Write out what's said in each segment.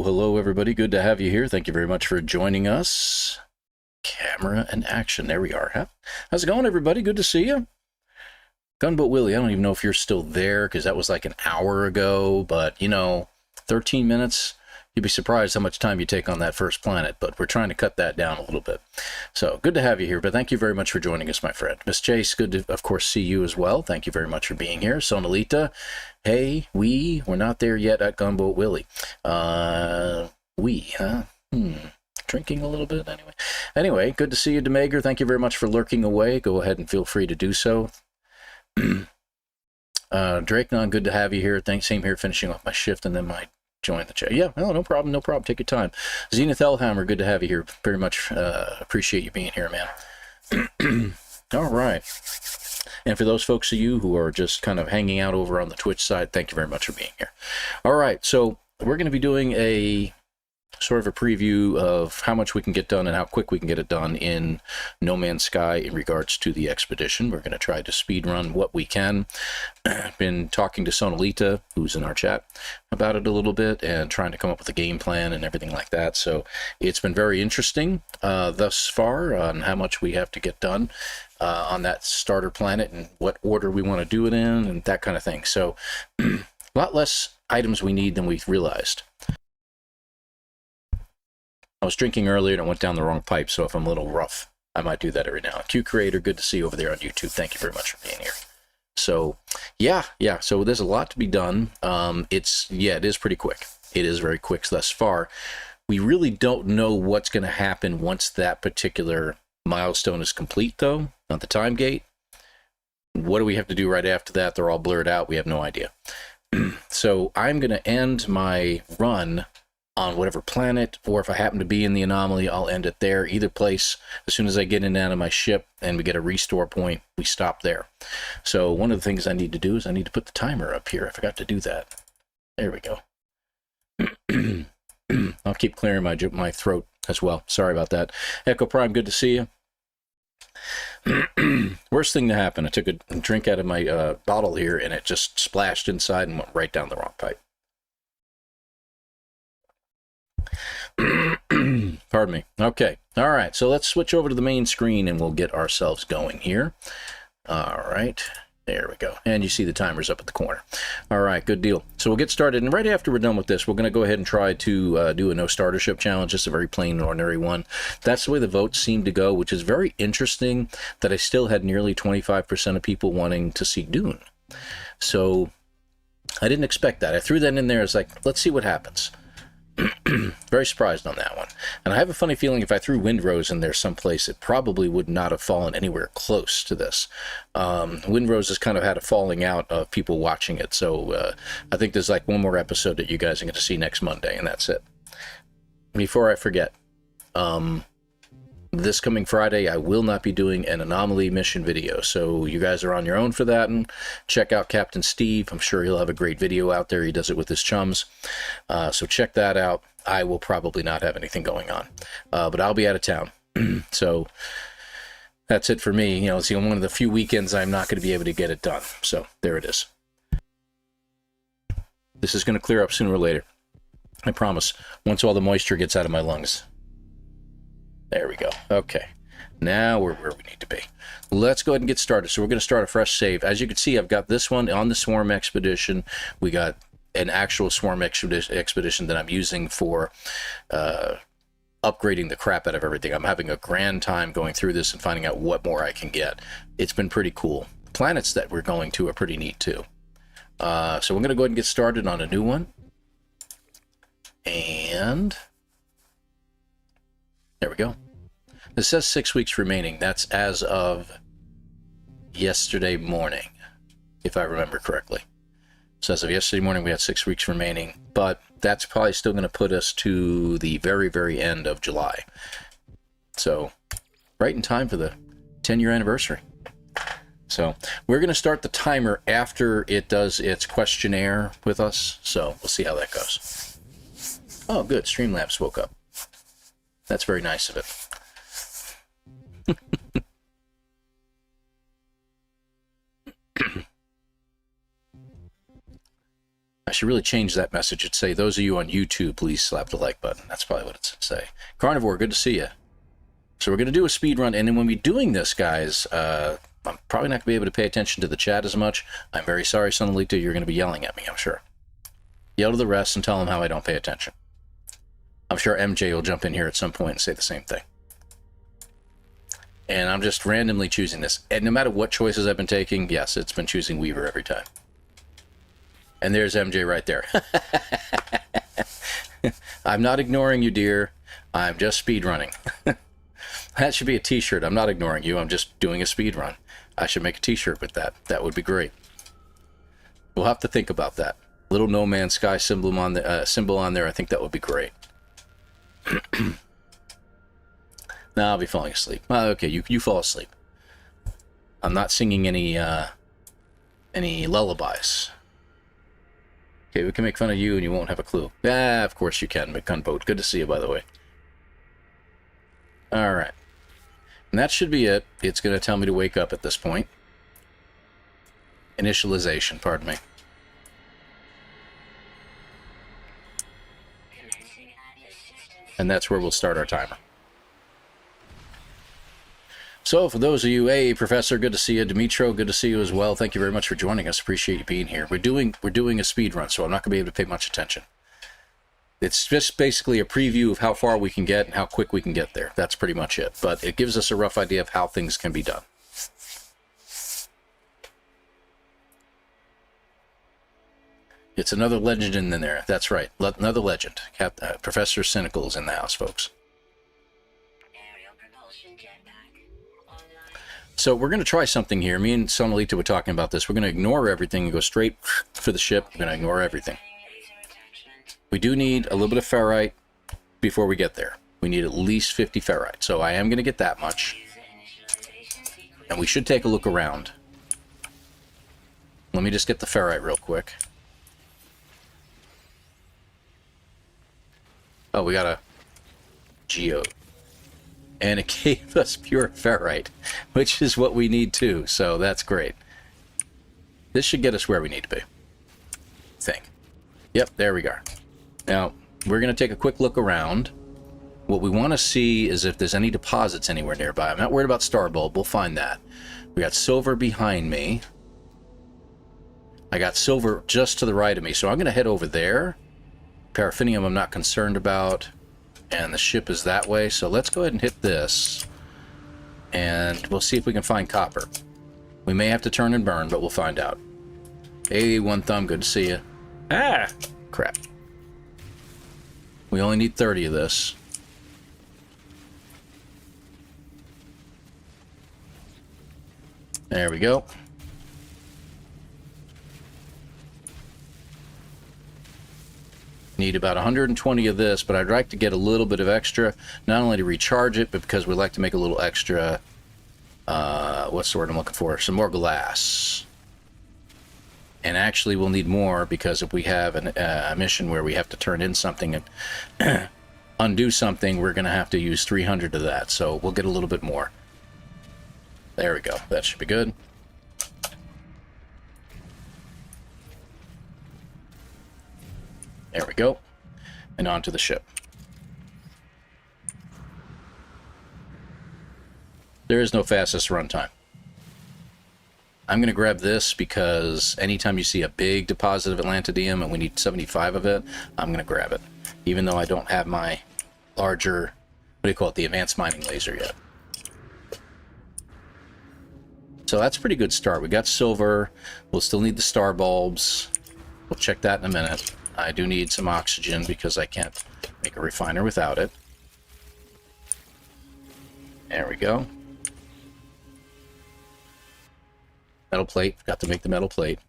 Hello, everybody. Good to have you here. Thank you very much for joining us. Camera and action. There we are. Huh? How's it going, everybody? Good to see you. Gunboat Willie, I don't even know if you're still there because that was like an hour ago, but, 13 minutes. You'd be surprised how much time you take on that first planet, but we're trying to cut that down a little bit. So good to have you here, but thank you very much for joining us, my friend. Miss Chase, good to, of course, see you as well. Thank you very much for being here. Sonalita, hey, we're not there yet at Gunboat Willie. Huh? Drinking a little bit, anyway. Anyway, good to see you, Demager. Thank you very much for lurking away. Go ahead and feel free to do so. Drakenon, good to have you here. Thanks, same here, finishing off my shift, and then my join the chat. Yeah, no problem. Take your time. Zenith Elhammer, good to have you here. Very much appreciate you being here, man. All right. And for those folks of you who are just kind of hanging out over on the Twitch side, thank you very much for being here. All right, so we're going to be doing a sort of a preview of how much we can get done and how quick we can get it done in No Man's Sky in regards to the expedition. We're going to try to speed run what we can. I've been talking to Sonalita, who's in our chat, about it a little bit and trying to come up with a game plan and everything like that. So it's been very interesting thus far on how much we have to get done on that starter planet and what order we want to do it in and that kind of thing. So a lot less items we need than we realized. I was drinking earlier and I went down the wrong pipe, so if I'm a little rough, I might do that every now and then. Q Creator, good to see you over there on YouTube. Thank you very much for being here. So, yeah, so there's a lot to be done. It is pretty quick. It is very quick thus far. We really don't know what's going to happen once that particular milestone is complete, though, on the TimeGate. What do we have to do right after that? They're all blurred out. We have no idea. So I'm going to end my run on whatever planet, or if I happen to be in the anomaly, I'll end it there. Either place, as soon as I get in and out of my ship and we get a restore point, we stop there. So one of the things I need to do is I need to put the timer up here. I forgot to do that. There we go. I'll keep clearing my throat as well. Sorry about that. Echo Prime, good to see you. Worst thing to happen, I took a drink out of my bottle here and it just splashed inside and went right down the wrong pipe. Pardon me. Okay. All right. So let's switch over to the main screen and we'll get ourselves going here. All right. There we go. And you see the timers up at the corner. All right, good deal. So we'll get started. And right after we're done with this, we're going to go ahead and try to do a no startership challenge, just a very plain and ordinary one. That's the way the votes seem to go, which is very interesting that I still had nearly 25% of people wanting to see Dune. So I didn't expect that. I threw that in there as like, let's see what happens. Very surprised on that one. And I have a funny feeling if I threw Windrose in there someplace, it probably would not have fallen anywhere close to this. Windrose has kind of had a falling out of people watching it. So I think there's like one more episode that you guys are going to see next Monday, and that's it. Before I forget, this coming Friday, I will not be doing an anomaly mission video, so you guys are on your own for that, and check out Captain Steve. I'm sure he'll have a great video out there. He does it with his chums, so check that out. I will probably not have anything going on, but I'll be out of town, so that's it for me. You know, it's one of the few weekends I'm not going to be able to get it done, so there it is. This is going to clear up sooner or later, I promise, once all the moisture gets out of my lungs. There we go. Okay. Now we're where we need to be. Let's go ahead and get started. So we're going to start a fresh save. As you can see, I've got this one on the Swarm Expedition. We got an actual Swarm Expedition that I'm using for upgrading the crap out of everything. I'm having a grand time going through this and finding out what more I can get. It's been pretty cool. The planets that we're going to are pretty neat too. So we're going to go ahead and get started on a new one. And there we go. This says 6 weeks remaining. That's as of yesterday morning, if I remember correctly. So as of yesterday morning, we had 6 weeks remaining, but that's probably still going to put us to the very, very end of July. So right in time for the 10-year anniversary. So we're going to start the timer after it does its questionnaire with us. So we'll see how that goes. Oh, good. Streamlabs woke up. That's very nice of it. I should really change that message. It'd say, those of you on YouTube, please slap the like button. That's probably what it say. Carnivore, good to see you. So we're going to do a speed run, and then when we're doing this, guys, I'm probably not going to be able to pay attention to the chat as much. I'm very sorry, Sonalita, you're going to be yelling at me, I'm sure. Yell to the rest and tell them how I don't pay attention. I'm sure MJ will jump in here at some point and say the same thing. And I'm just randomly choosing this. And no matter what choices I've been taking, yes, it's been choosing Weaver every time. And there's MJ right there. I'm not ignoring you, dear. I'm just speedrunning. That should be a t-shirt. I'm not ignoring you. I'm just doing a speed run. I should make a t-shirt with that. That would be great. We'll have to think about that. Little No Man's Sky symbol on there. I think that would be great. Now I'll be falling asleep. Okay, you fall asleep. I'm not singing any lullabies. Okay, we can make fun of you and you won't have a clue. Ah, of course you can, McCunboat. Good to see you, by the way. Alright. And that should be it. It's going to tell me to wake up at this point. Initialization, pardon me. And that's where we'll start our timer. So for those of you, hey, Professor, good to see you. Dimitro, good to see you as well. Thank you very much for joining us. Appreciate you being here. We're doing a speed run, so I'm not going to be able to pay much attention. It's just basically a preview of how far we can get and how quick we can get there. That's pretty much it. But it gives us a rough idea of how things can be done. It's another legend in there. That's right. Another legend. Professor Cynical is in the house, folks. So we're going to try something here. Me and Sonalita were talking about this. We're going to ignore everything and go straight for the ship. We're going to ignore everything. We do need a little bit of ferrite before we get there. We need at least 50 ferrite. So I am going to get that much. And we should take a look around. Let me just get the ferrite real quick. Oh, we got a geode. And it gave us pure ferrite, which is what we need too, so that's great. This should get us where we need to be, I think. Yep, there we go. Now, we're going to take a quick look around. What we want to see is if there's any deposits anywhere nearby. I'm not worried about Starbulb, we'll find that. We got silver behind me. I got silver just to the right of me, so I'm going to head over there. Paraffinium I'm not concerned about, and the ship is that way, so let's go ahead and hit this, and we'll see if we can find copper. We may have to turn and burn, but we'll find out. Hey, One Thumb, good to see you. Ah! Crap. We only need 30 of this. There we go. Need about 120 of this, but I'd like to get a little bit of extra, not only to recharge it, but because we'd like to make a little extra, what's the word I'm looking for? Some more glass. And actually we'll need more, because if we have a mission where we have to turn in something and undo something, we're going to have to use 300 of that, so we'll get a little bit more. There we go. That should be good. There we go. And onto the ship. There is no fastest runtime. I'm going to grab this because anytime you see a big deposit of Atlantidium and we need 75 of it, I'm going to grab it. Even though I don't have my larger, what do you call it, the advanced mining laser yet. So that's a pretty good start. We got silver. We'll still need the star bulbs. We'll check that in a minute. I do need some oxygen because I can't make a refiner without it. There we go. Metal plate. Got to make the metal plate.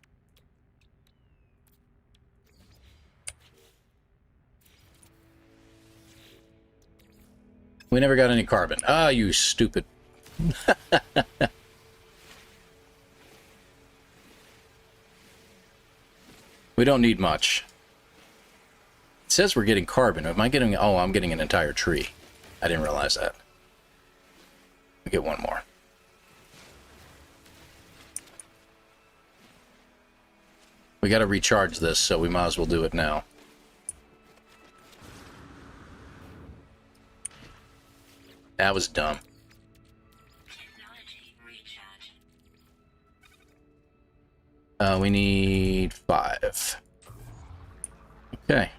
We never got any carbon. Ah, you stupid. We don't need much. It says we're getting carbon. Am I getting... Oh, I'm getting an entire tree. I didn't realize that. We get one more. We got to recharge this, so we might as well do it now. That was dumb. We need 5. Okay.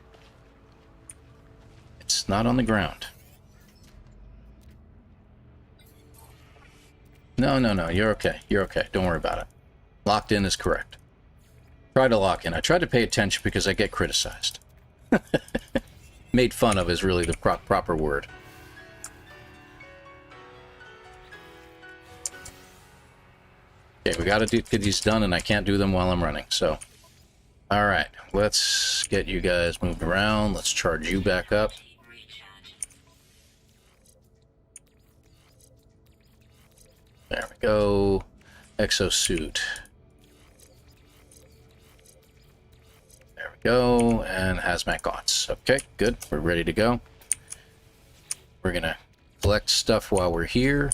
It's not on the ground. No, no, no. You're okay. You're okay. Don't worry about it. Locked in is correct. Try to lock in. I try to pay attention because I get criticized. Made fun of is really the proper word. Okay, we got to get these done, and I can't do them while I'm running, so... Alright, let's get you guys moved around. Let's charge you back up. There we go. Exosuit. There we go. And hazmat gaunts. Okay, good. We're ready to go. We're going to collect stuff while we're here.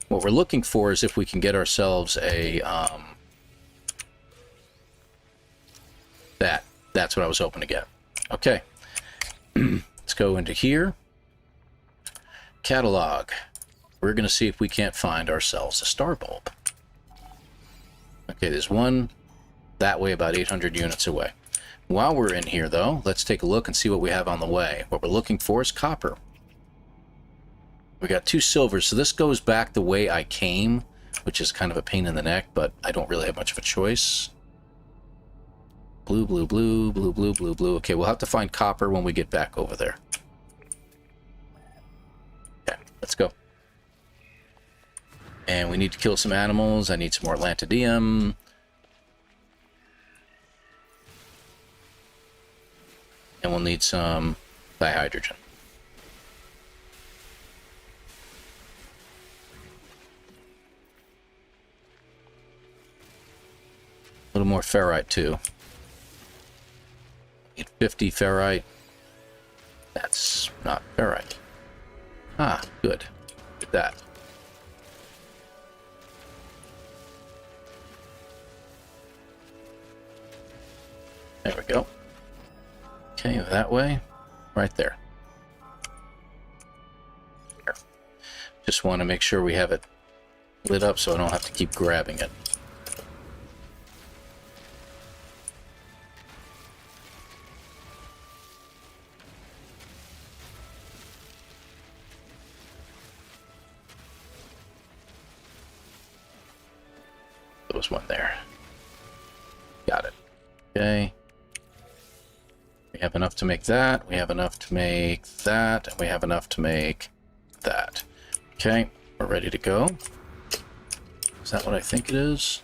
What we're looking for is if we can get ourselves a... That's what I was hoping to get. Okay. Let's go into here. Catalog. We're going to see if we can't find ourselves a star bulb. Okay, there's one that way, about 800 units away. While we're in here, though, let's take a look and see what we have on the way. What we're looking for is copper. We got 2 silvers, so this goes back the way I came, which is kind of a pain in the neck, but I don't really have much of a choice. Blue, blue, blue, blue, blue, blue, blue. Okay, we'll have to find copper when we get back over there. Okay, let's go. And we need to kill some animals. I need some more Atlantidium. And we'll need some dihydrogen. A little more ferrite, too. Need 50 ferrite. That's not ferrite. Ah, good. Get that. There we go. Okay, that way. Right there. Here. Just want to make sure we have it lit up so I don't have to keep grabbing it. was one there. Got it. Okay. We have enough to make that. We have enough to make that. And we have enough to make that. Okay. We're ready to go. Is that what I think it is?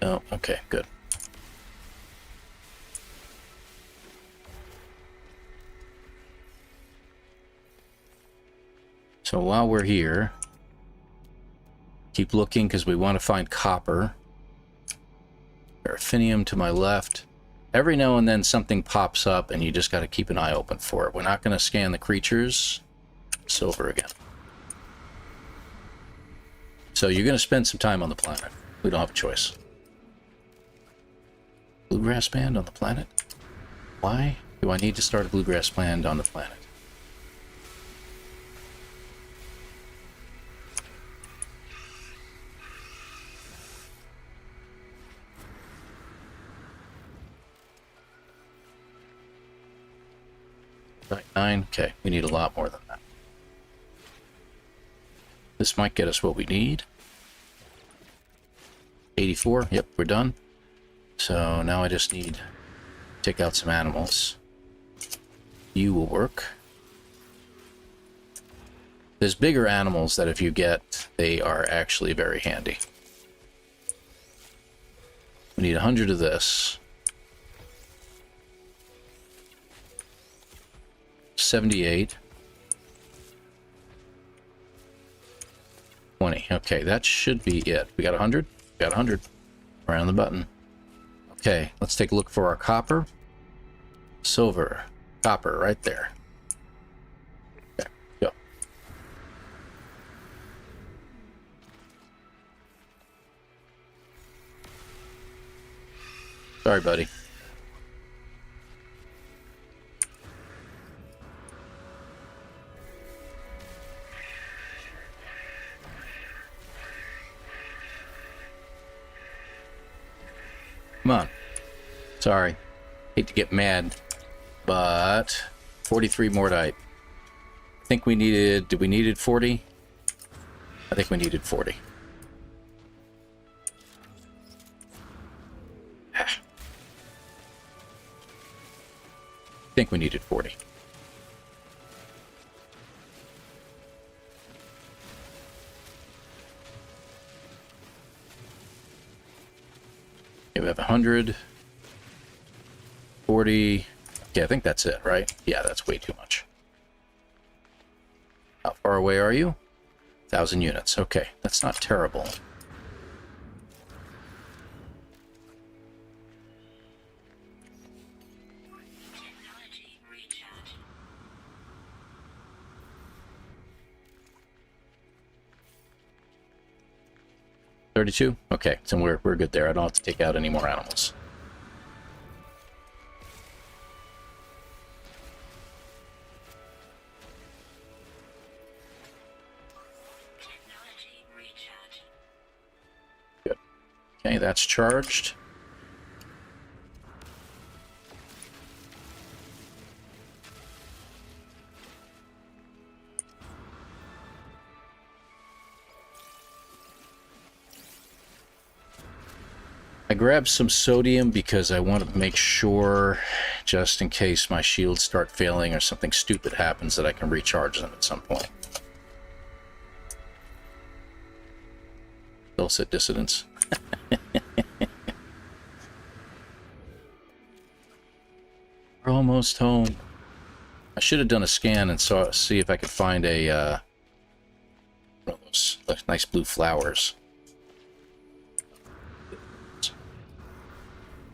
Oh, okay, good. So while we're here, keep looking because we want to find copper. Paraffinium to my left. Every now and then something pops up and you just got to keep an eye open for it. We're not going to scan the creatures. Silver again. So you're going to spend some time on the planet. We don't have a choice. Bluegrass band on the planet? Why do I need to start a bluegrass band on the planet? Right, 9. Okay, we need a lot more than that. This might get us what we need. 84. Yep, we're done. So now I just need to take out some animals. You will work. There's bigger animals that if you get, they are actually very handy. We need 100 of this. 78. 20. Okay, that should be it. We got 100? We got 100. Around the button. Okay, let's take a look for our copper. Silver. Copper, right there. Okay, go. Sorry, buddy. Come on. Sorry. Hate to get mad, but 43 Mordite. I think we needed, did we needed 40? I think we needed 40. I think we needed 40. Okay, we have 100. 40. Okay, I think that's it, right? Yeah, that's way too much. How far away are you? 1,000 units. Okay, that's not terrible. Technology recharge. $32? Okay, so we're good there. I don't have to take out any more animals. Technology recharge. Good. Okay, that's charged. I grabbed some sodium because I want to make sure, just in case my shields start failing or something stupid happens, that I can recharge them at some point. Dulcet dissidents. We're almost home. I should have done a scan and see if I could find a one of those nice blue flowers.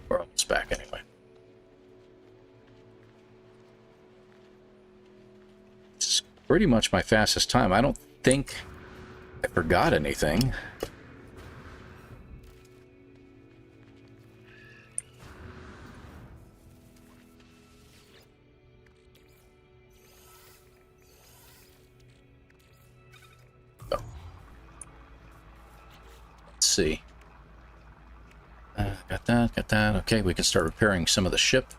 We're almost back anyway. It's pretty much my fastest time. I don't think I forgot anything. Oh. Let's see. Got that, got that. Okay, we can start repairing some of the ship.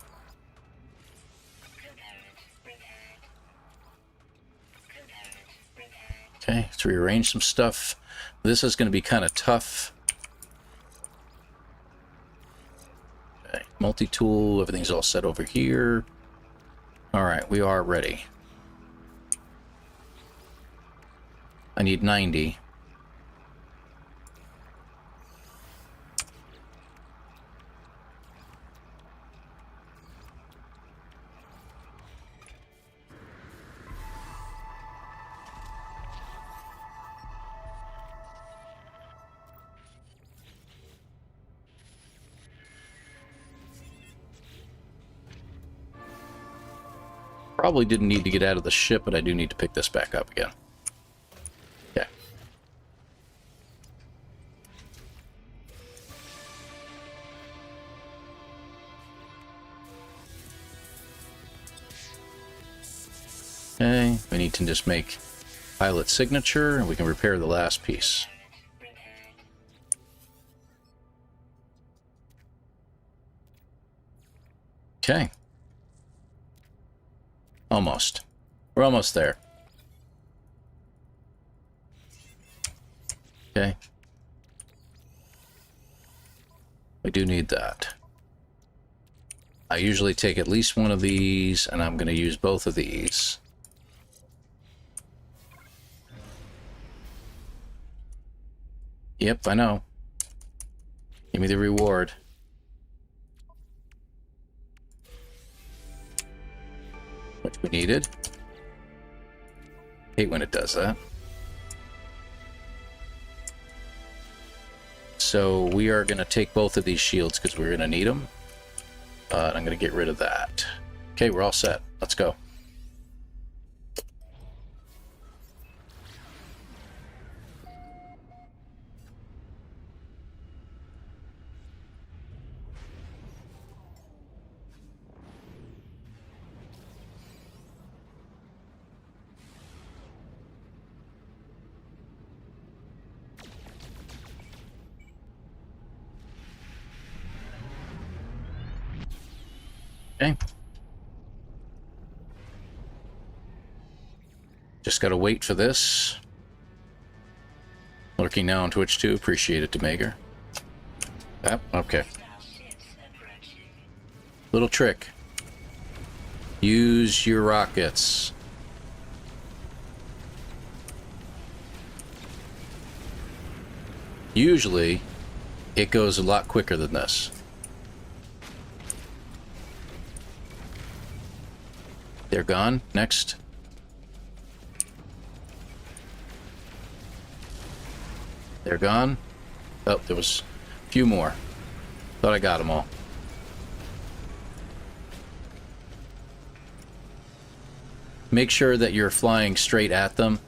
Okay, let's rearrange some stuff. This is going to be kind of tough. Okay, multi-tool, everything's all set over here. All right, we are ready. I need 90. Probably didn't need to get out of the ship, but I do need to pick this back up again. Okay. Okay, we need to just make pilot signature, and we can repair the last piece. Okay. Almost. We're almost there. Okay. We do need that. I usually take at least one of these, and I'm going to use both of these. Yep, I know. Give me the reward. Which we needed. Hate when it does that. So we are going to take both of these shields because we're going to need them. And I'm going to get rid of that. Okay, we're all set. Let's go. Okay. Just gotta wait for this. Lurking now on Twitch too. Appreciate it, Demager. Yep, okay. Little trick. Use your rockets. Usually, it goes a lot quicker than this. They're gone. Next. They're gone. Oh, there was a few more. Thought I got them all. Make sure that you're flying straight at them,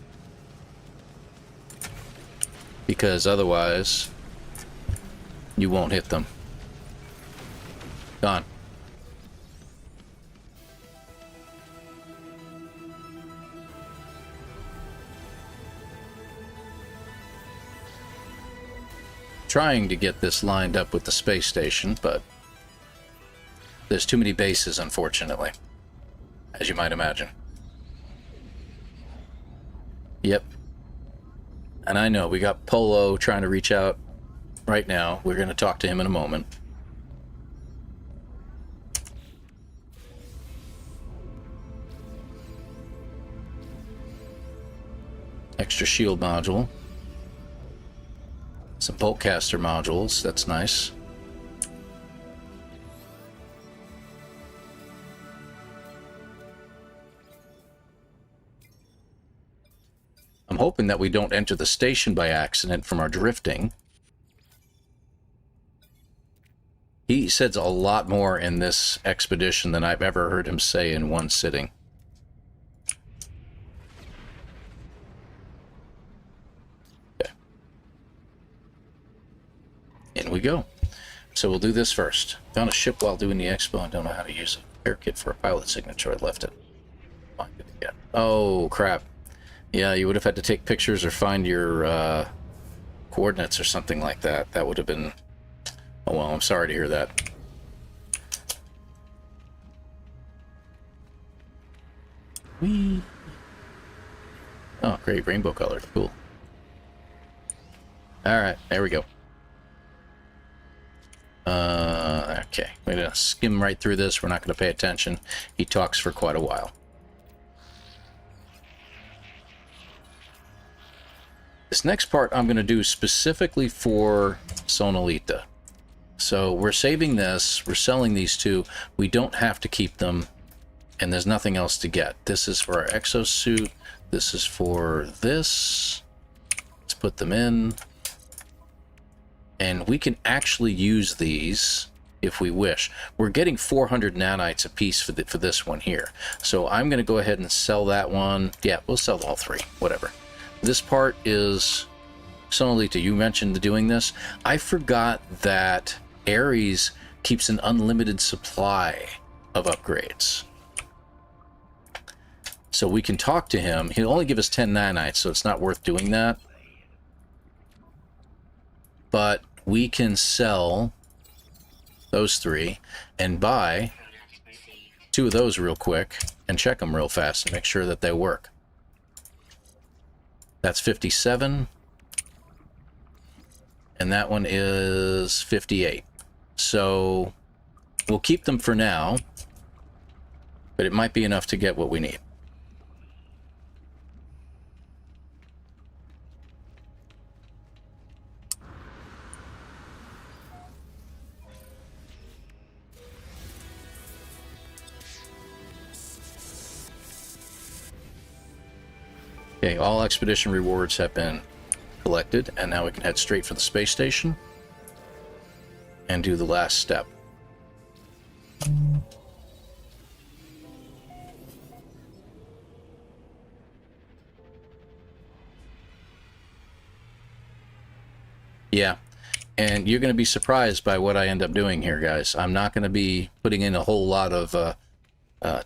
because otherwise you won't hit them. Gone. Trying to get this lined up with the space station, but there's too many bases, unfortunately, as you might imagine. Yep. And I know, we got Polo trying to reach out right now. We're going to talk to him in a moment. Extra shield module. Some boltcaster modules, that's nice. I'm hoping that we don't enter the station by accident from our drifting. He says a lot more in this expedition than I've ever heard him say in one sitting. In we go. So we'll do this first. Found a ship while doing the expo and don't know how to use a repair kit for a pilot signature. I left it. Find it again. Oh, crap. Yeah, you would have had to take pictures or find your coordinates or something like that. That would have been... Oh, well, I'm sorry to hear that. Whee. Oh, great. Rainbow color. Cool. Alright, there we go. Okay. We're going to skim right through this. We're not going to pay attention. He talks for quite a while. This next part I'm going to do specifically for Sonalita. So we're saving this. We're selling these two. We don't have to keep them. And there's nothing else to get. This is for our exosuit. This is for this. Let's put them in. And we can actually use these if we wish. We're getting 400 nanites a piece for this one here. So I'm going to go ahead and sell that one. Yeah, we'll sell all three. Whatever. This part is... Sonalita, you mentioned doing this. I forgot that Ares keeps an unlimited supply of upgrades. So we can talk to him. He'll only give us 10 nanites, so it's not worth doing that. But we can sell those three and buy 2 of those real quick and check them real fast and make sure that they work. That's 57. And that one is 58. So we'll keep them for now, but it might be enough to get what we need. Okay, all expedition rewards have been collected, and now we can head straight for the space station and do the last step. Yeah, and you're going to be surprised by what I end up doing here, guys. I'm not going to be putting in a whole lot of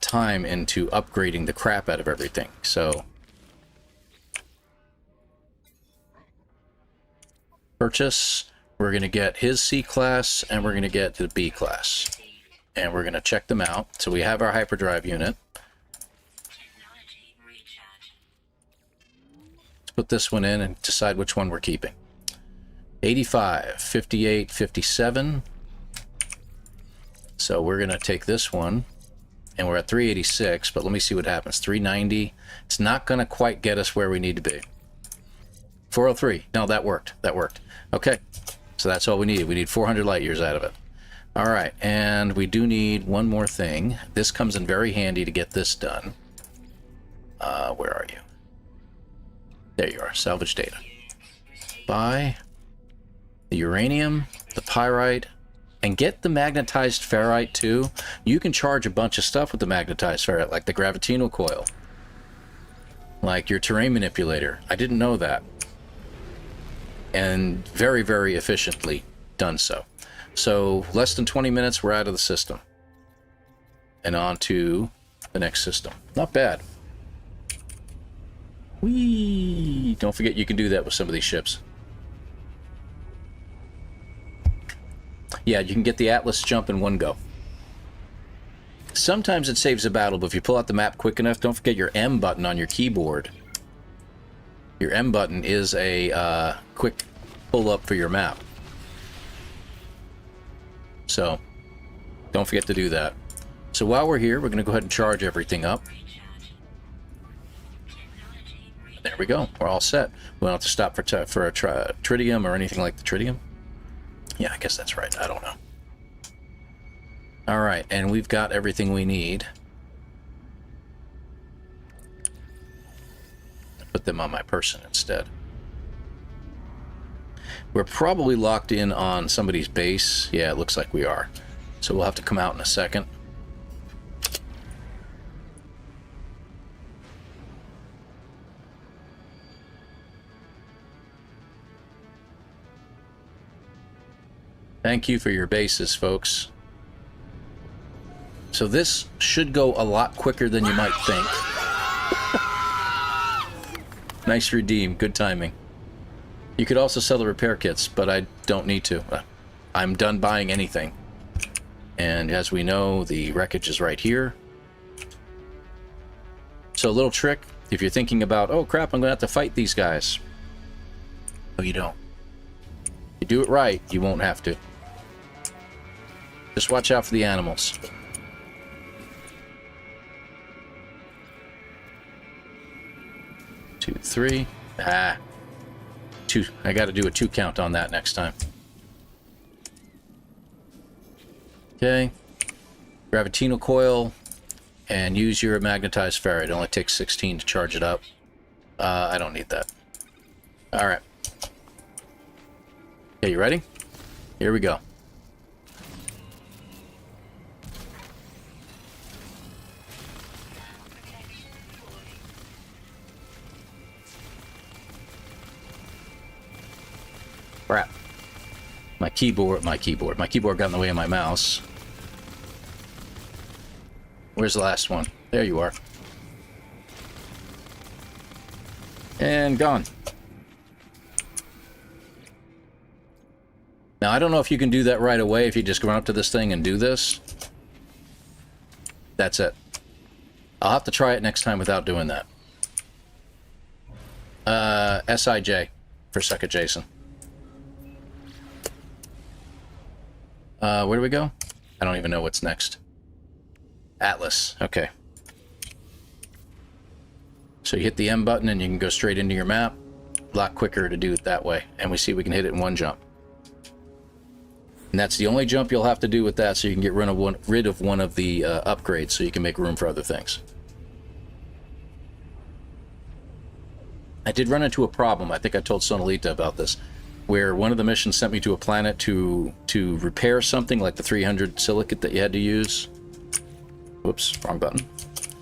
time into upgrading the crap out of everything, so... Purchase, we're going to get his C class, and we're going to get the B class. And we're going to check them out. So we have our hyperdrive unit. Technology recharge. Let's put this one in and decide which one we're keeping. 85, 58, 57. So we're going to take this one, and we're at 386, but let me see what happens. 390. It's not going to quite get us where we need to be. 403. No, that worked. That worked. Okay. So that's all we need. We need 400 light years out of it. All right. And we do need one more thing. This comes in very handy to get this done. Where are you? There you are. Salvage data. Buy the uranium, the pyrite, and get the magnetized ferrite too. You can charge a bunch of stuff with the magnetized ferrite, like the gravitino coil, like your terrain manipulator. I didn't know that. And very, very efficiently done so. So less than 20 minutes, we're out of the system. And on to the next system. Not bad. Whee! Don't forget you can do that with some of these ships. Yeah, you can get the Atlas jump in one go. Sometimes it saves a battle, but if you pull out the map quick enough, don't forget your M button on your keyboard. Your M button is a quick pull up for your map. So, don't forget to do that. So while we're here, we're going to go ahead and charge everything up. There we go. We're all set. We don't have to stop for a tritium or anything like the tritium. Yeah, I guess that's right. I don't know. All right, and we've got everything we need. Put them on my person instead. We're probably locked in on somebody's base. Yeah, it looks like we are. So we'll have to come out in a second. Thank you for your bases, folks. So this should go a lot quicker than you might think. Nice redeem. Good timing. You could also sell the repair kits, but I don't need to. I'm done buying anything. And as we know, the wreckage is right here. So a little trick, If you're thinking about, oh crap, I'm going to have to fight these guys. No, you don't. You do it right, you won't have to. Just watch out for the animals. Two, three. Ah. Two. I got to do a 2 count on that next time. Okay. Gravitino coil. And use your magnetized ferrite. It only takes 16 to charge it up. I don't need that. Alright. Okay, you ready? Here we go. Crap. My keyboard got in the way of my mouse. Where's the last one? There you are. And gone. Now, I don't know if you can do that right away, if you just run up to this thing and do this. That's it. I'll have to try it next time without doing that. SIJ for Sucker Jason. Where do we go? I don't even know what's next. Atlas. Okay. So you hit the M button and you can go straight into your map. A lot quicker to do it that way. And we see we can hit it in one jump. And that's the only jump you'll have to do with that, so you can get rid of one of the upgrades, so you can make room for other things. I did run into a problem. I think I told Sonalita about this, where one of the missions sent me to a planet to repair something like the 300 silicate that you had to use. Whoops, wrong button.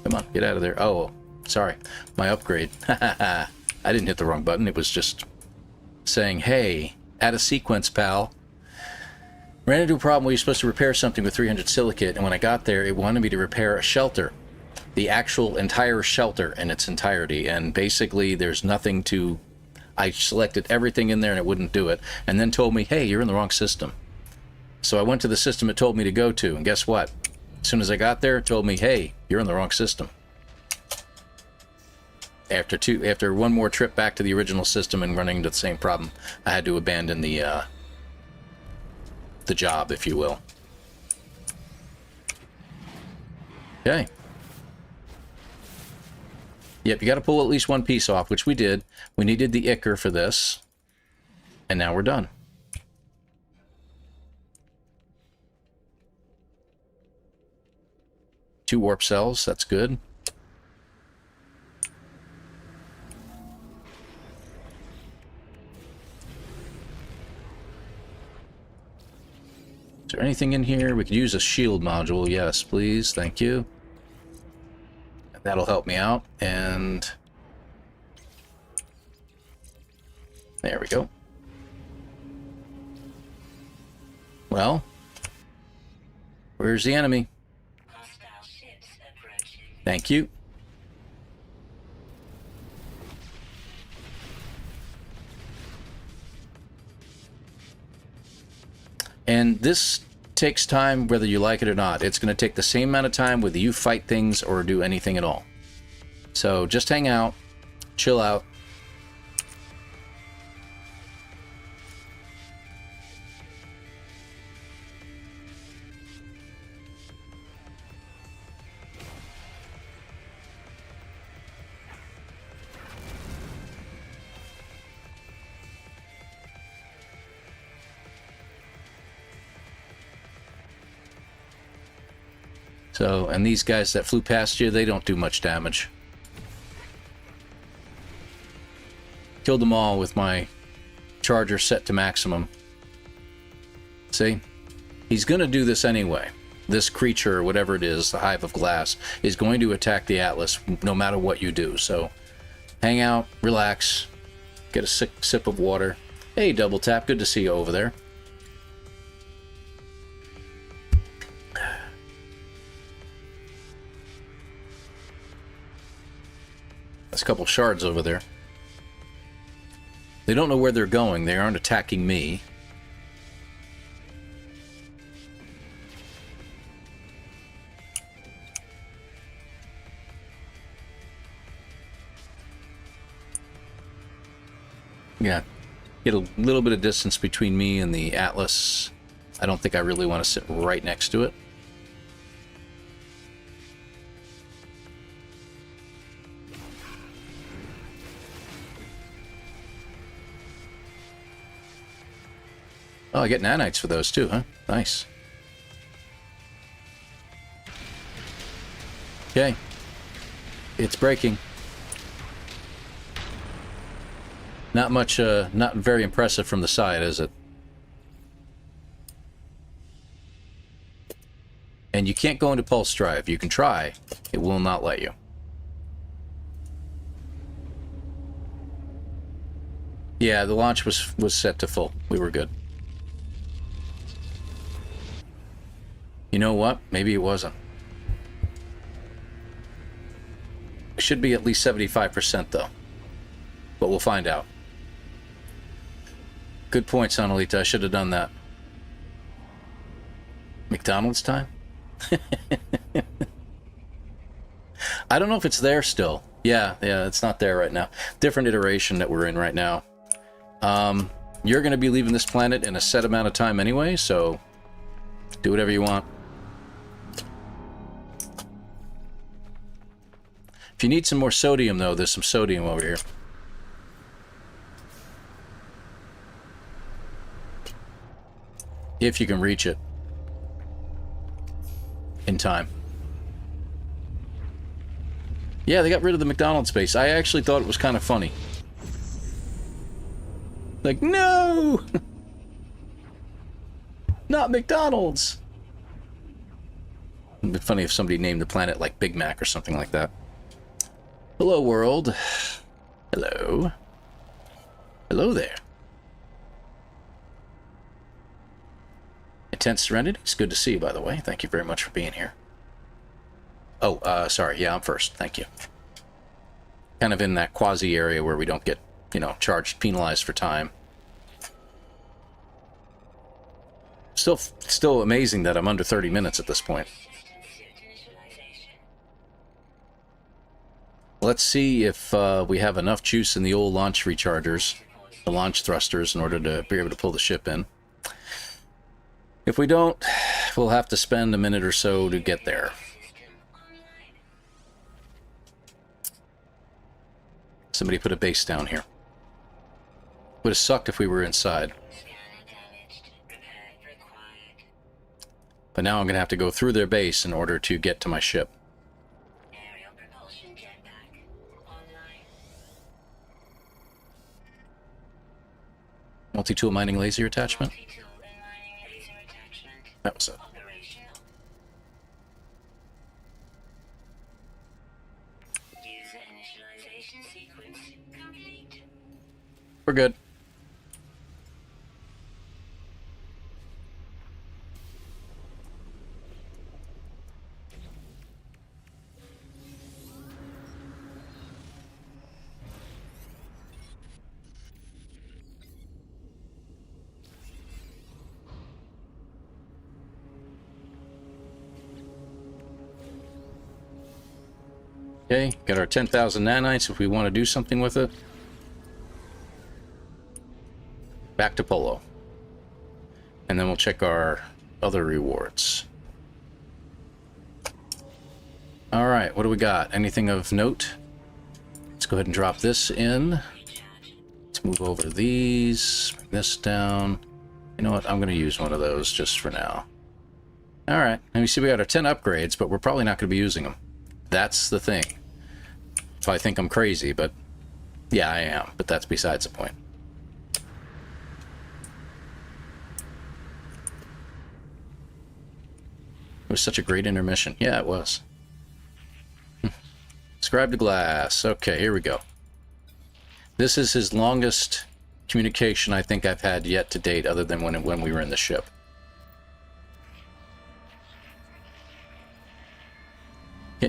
Come on, get out of there. Oh, sorry, my upgrade. I didn't hit the wrong button. It was just saying, hey, add a sequence, pal. Ran into a problem where you're supposed to repair something with 300 silicate, and when I got there, it wanted me to repair a shelter. The actual entire shelter in its entirety, and basically there's nothing to... I selected everything in there and it wouldn't do it, and then told me, hey, you're in the wrong system. So I went to the system it told me to go to, and guess what? As soon as I got there, it told me, hey, you're in the wrong system. After one more trip back to the original system and running into the same problem, I had to abandon the job, if you will. Okay. Yep, you got to pull at least one piece off, which we did. We needed the Ichor for this, and now we're done. Two warp cells, that's good. Is there anything in here? We could use a shield module. Yes, please. Thank you. That'll help me out. And there we go. Well, where's the enemy? Thank you. And this takes time whether you like it or not. It's going to take the same amount of time whether you fight things or do anything at all. So just hang out, chill out. So, and these guys that flew past you, they don't do much damage. Killed them all with my charger set to maximum. See? He's going to do this anyway. This creature, or whatever it is, the Hive of Glass, is going to attack the Atlas no matter what you do. So, hang out, relax, get a sip of water. Hey, Double Tap, good to see you over there. There's a couple shards over there. They don't know where they're going. They aren't attacking me. Yeah, get a little bit of distance between me and the Atlas. I don't think I really want to sit right next to it. Oh, I get nanites for those too, huh? Nice. Okay. It's breaking. Not much, not very impressive from the side, is it? And you can't go into pulse drive. You can try. It will not let you. Yeah, the launch was set to full. We were good. You know what? Maybe it wasn't. It should be at least 75% though. But we'll find out. Good point, Sonalita. I should have done that. McDonald's time? I don't know if it's there still. Yeah, it's not there right now. Different iteration that we're in right now. You're going to be leaving this planet in a set amount of time anyway, so do whatever you want. If you need some more sodium, though, there's some sodium over here. If you can reach it in time. Yeah, they got rid of the McDonald's base. I actually thought it was kind of funny. Like, no! Not McDonald's! It'd be funny if somebody named the planet like Big Mac or something like that. Hello, world. Hello. Hello there. Intense Serenity. It's good to see you, by the way. Thank you very much for being here. Oh, sorry. Yeah, I'm first. Thank you. Kind of in that quasi area where we don't get, you know, charged, penalized for time. Still amazing that I'm under 30 minutes at this point. Let's see if we have enough juice in the old launch rechargers, the launch thrusters, in order to be able to pull the ship in. If we don't, we'll have to spend a minute or so to get there. Somebody put a base down here. Would have sucked if we were inside. But now I'm going to have to go through their base in order to get to my ship. Multi-tool mining laser attachment? That was it. We're good. Okay, got our 10,000 nanites if we want to do something with it. Back to Polo. And then we'll check our other rewards. Alright, what do we got? Anything of note? Let's go ahead and drop this in. Let's move over these. Bring this down. You know what? I'm going to use one of those just for now. Alright, and we see we got our 10 upgrades, but we're probably not going to be using them. That's the thing. So I think I'm crazy, but yeah, I am. But that's besides the point. It was such a great intermission. Yeah, it was. Scribe to glass. Okay, here we go. This is his longest communication I think I've had yet to date, other than when we were in the ship.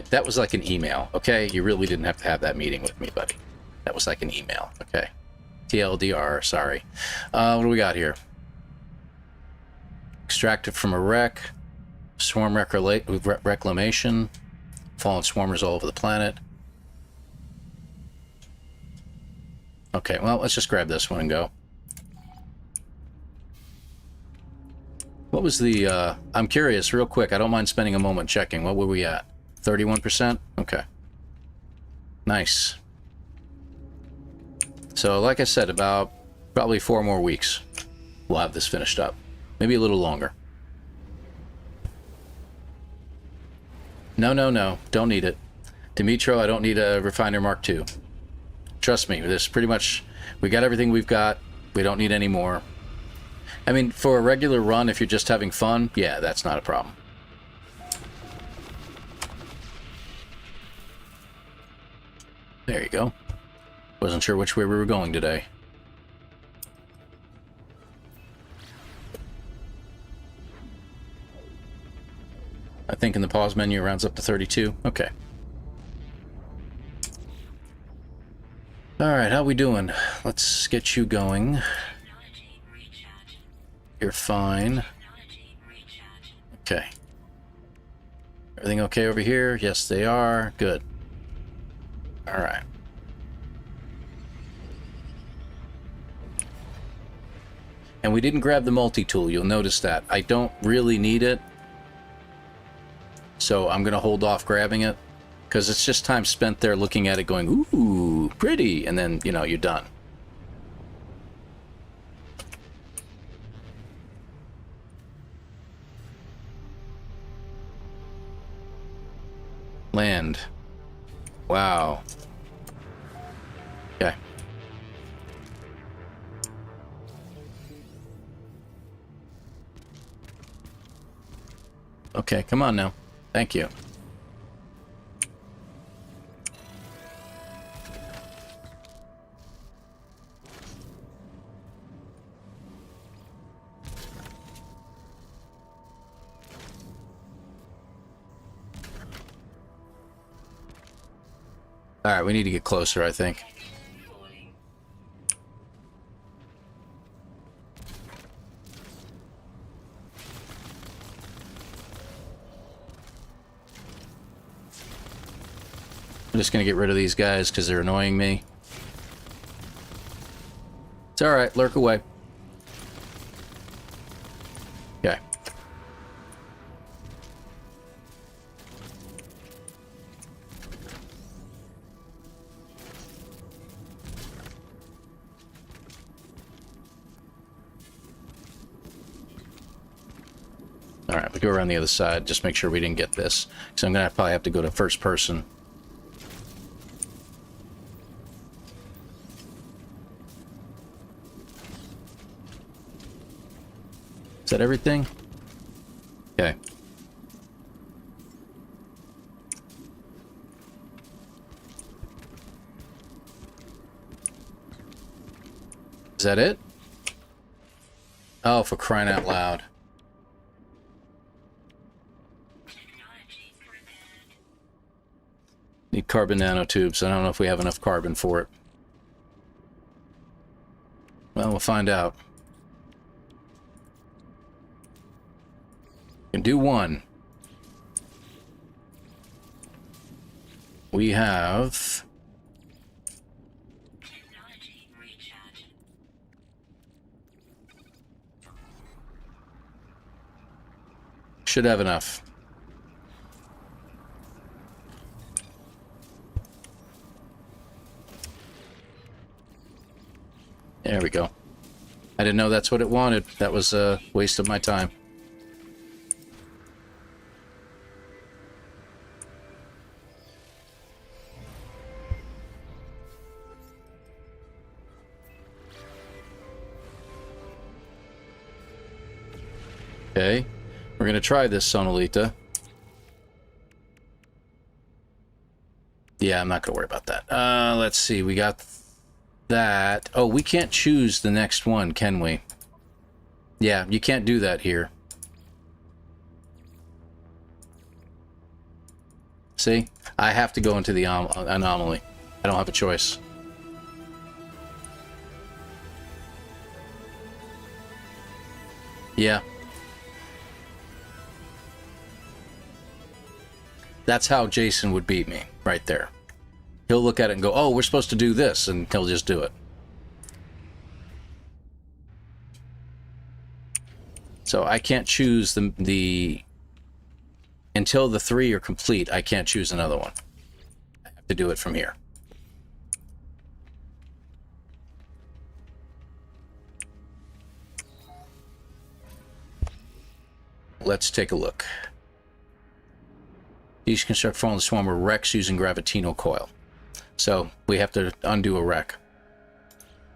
That was like an email, okay? You really didn't have to have that meeting with me, buddy. That was like an email, okay? TLDR, sorry. What do we got here? Extracted from a wreck. Swarm reclamation. Fallen swarmers all over the planet. Okay, well, let's just grab this one and go. What was the, I'm curious, real quick, I don't mind spending a moment checking. What were we at? 31%? Okay. Nice. So, like I said, about probably 4 more weeks, we'll have this finished up. Maybe a little longer. No, no, no. Don't need it. Dimitro, I don't need a Refiner Mark II. Trust me, this pretty much... We got everything we've got. We don't need any more. I mean, for a regular run, if you're just having fun, yeah, that's not a problem. There you go. Wasn't sure which way we were going today. I think in the pause menu it rounds up to 32. Okay. Alright, how we doing? Let's get you going. You're fine. Okay. Everything okay over here? Yes, they are. Good. Alright. And we didn't grab the multi-tool. You'll notice that. I don't really need it. So I'm going to hold off grabbing it. Because it's just time spent there looking at it going, ooh, pretty. And then, you know, you're done. Land. Wow. Okay. Okay, come on now. Thank you. Alright, we need to get closer, I think. I'm just gonna get rid of these guys because they're annoying me. It's alright, lurk away. Okay. Alright, we go around the other side, just make sure we didn't get this. So I'm gonna probably have to go to first person. Is that everything? Okay. Is that it? Oh, for crying out loud. Need carbon nanotubes. I don't know if we have enough carbon for it. Well, we'll find out. Can do one. We have... Should have enough. There we go. I didn't know that's what it wanted. That was a waste of my time. Okay. We're going to try this, Sonolita. Yeah, I'm not going to worry about that. Let's see. We got that. Oh, we can't choose the next one, can we? Yeah, you can't do that here. See? I have to go into the anomaly. I don't have a choice. Yeah. That's how Jason would beat me, right there. He'll look at it and go, oh, we're supposed to do this, and he'll just do it. So I can't choose the until the 3 are complete, I can't choose another one. I have to do it from here. Let's take a look. Deconstruct fallen swarm with wrecks using gravitino coil. So we have to undo a wreck.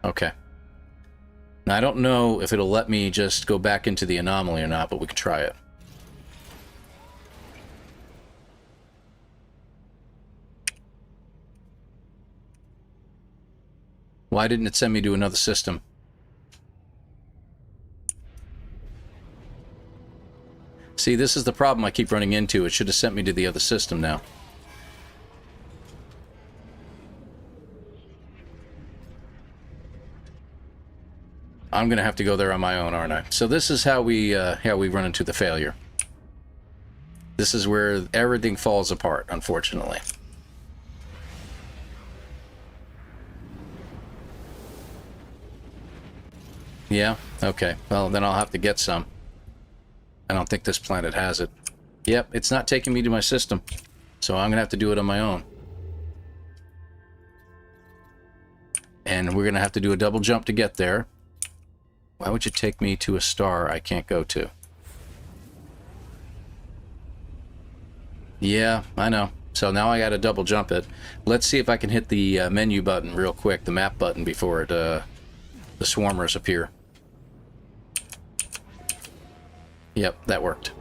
Okay. Now I don't know if it'll let me just go back into the anomaly or not, but we can try it. Why didn't it send me to another system? See, this is the problem I keep running into. It should have sent me to the other system now. I'm going to have to go there on my own, aren't I? So this is how we run into the failure. This is where everything falls apart, unfortunately. Yeah? Okay. Well, then I'll have to get some. I don't think this planet has it. Yep, it's not taking me to my system. So I'm going to have to do it on my own. And we're going to have to do a double jump to get there. Why would you take me to a star I can't go to? Yeah, I know. So now I got to double jump it. Let's see if I can hit the menu button real quick, the map button, before it, the swarmers appear. Yep, that worked.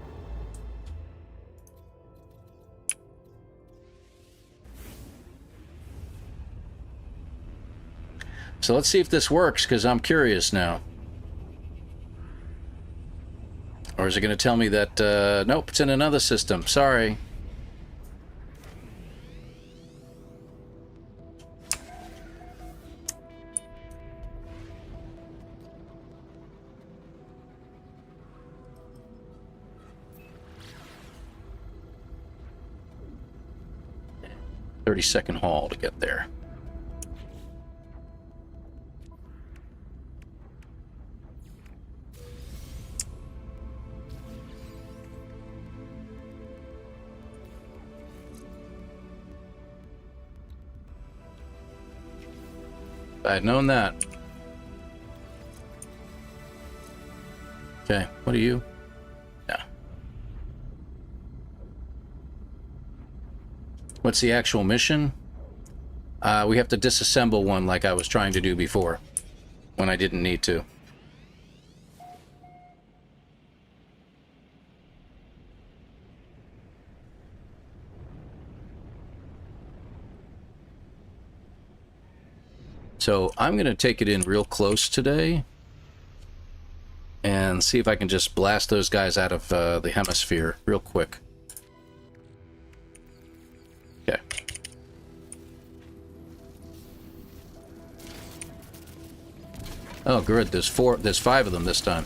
So let's see if this works, because I'm curious now. Or is it going to tell me that, nope, it's in another system. Sorry. "30-second haul to get there." If I had known that. Okay, what are you? No. What's the actual mission? We have to disassemble one like I was trying to do before, when I didn't need to. So I'm going to take it in real close today and see if I can just blast those guys out of the hemisphere real quick. Okay. Oh, good. There's 5 of them this time.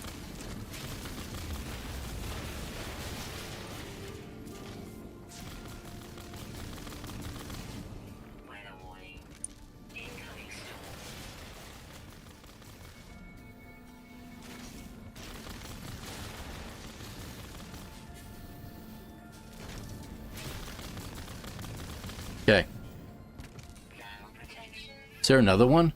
Okay. Is there another one?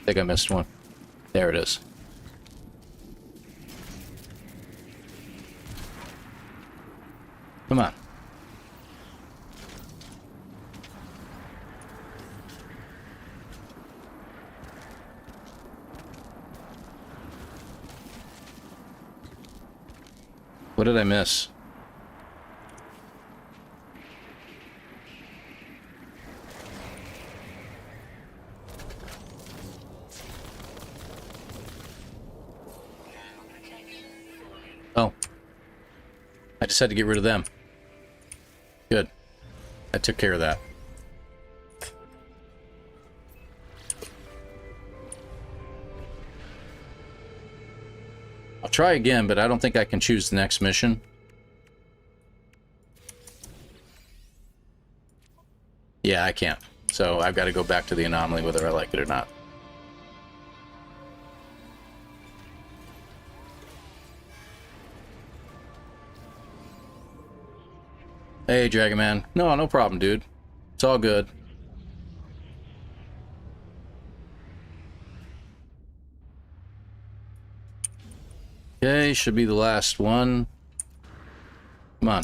I think I missed one. There it is. Come on. What did I miss? Oh. I just had to get rid of them. Good. I took care of that. I'll try again, but I don't think I can choose the next mission. Yeah, I can't. So I've got to go back to the anomaly whether I like it or not. Hey, Dragon Man. No, no problem, dude. It's all good. Okay, should be the last one. Come on.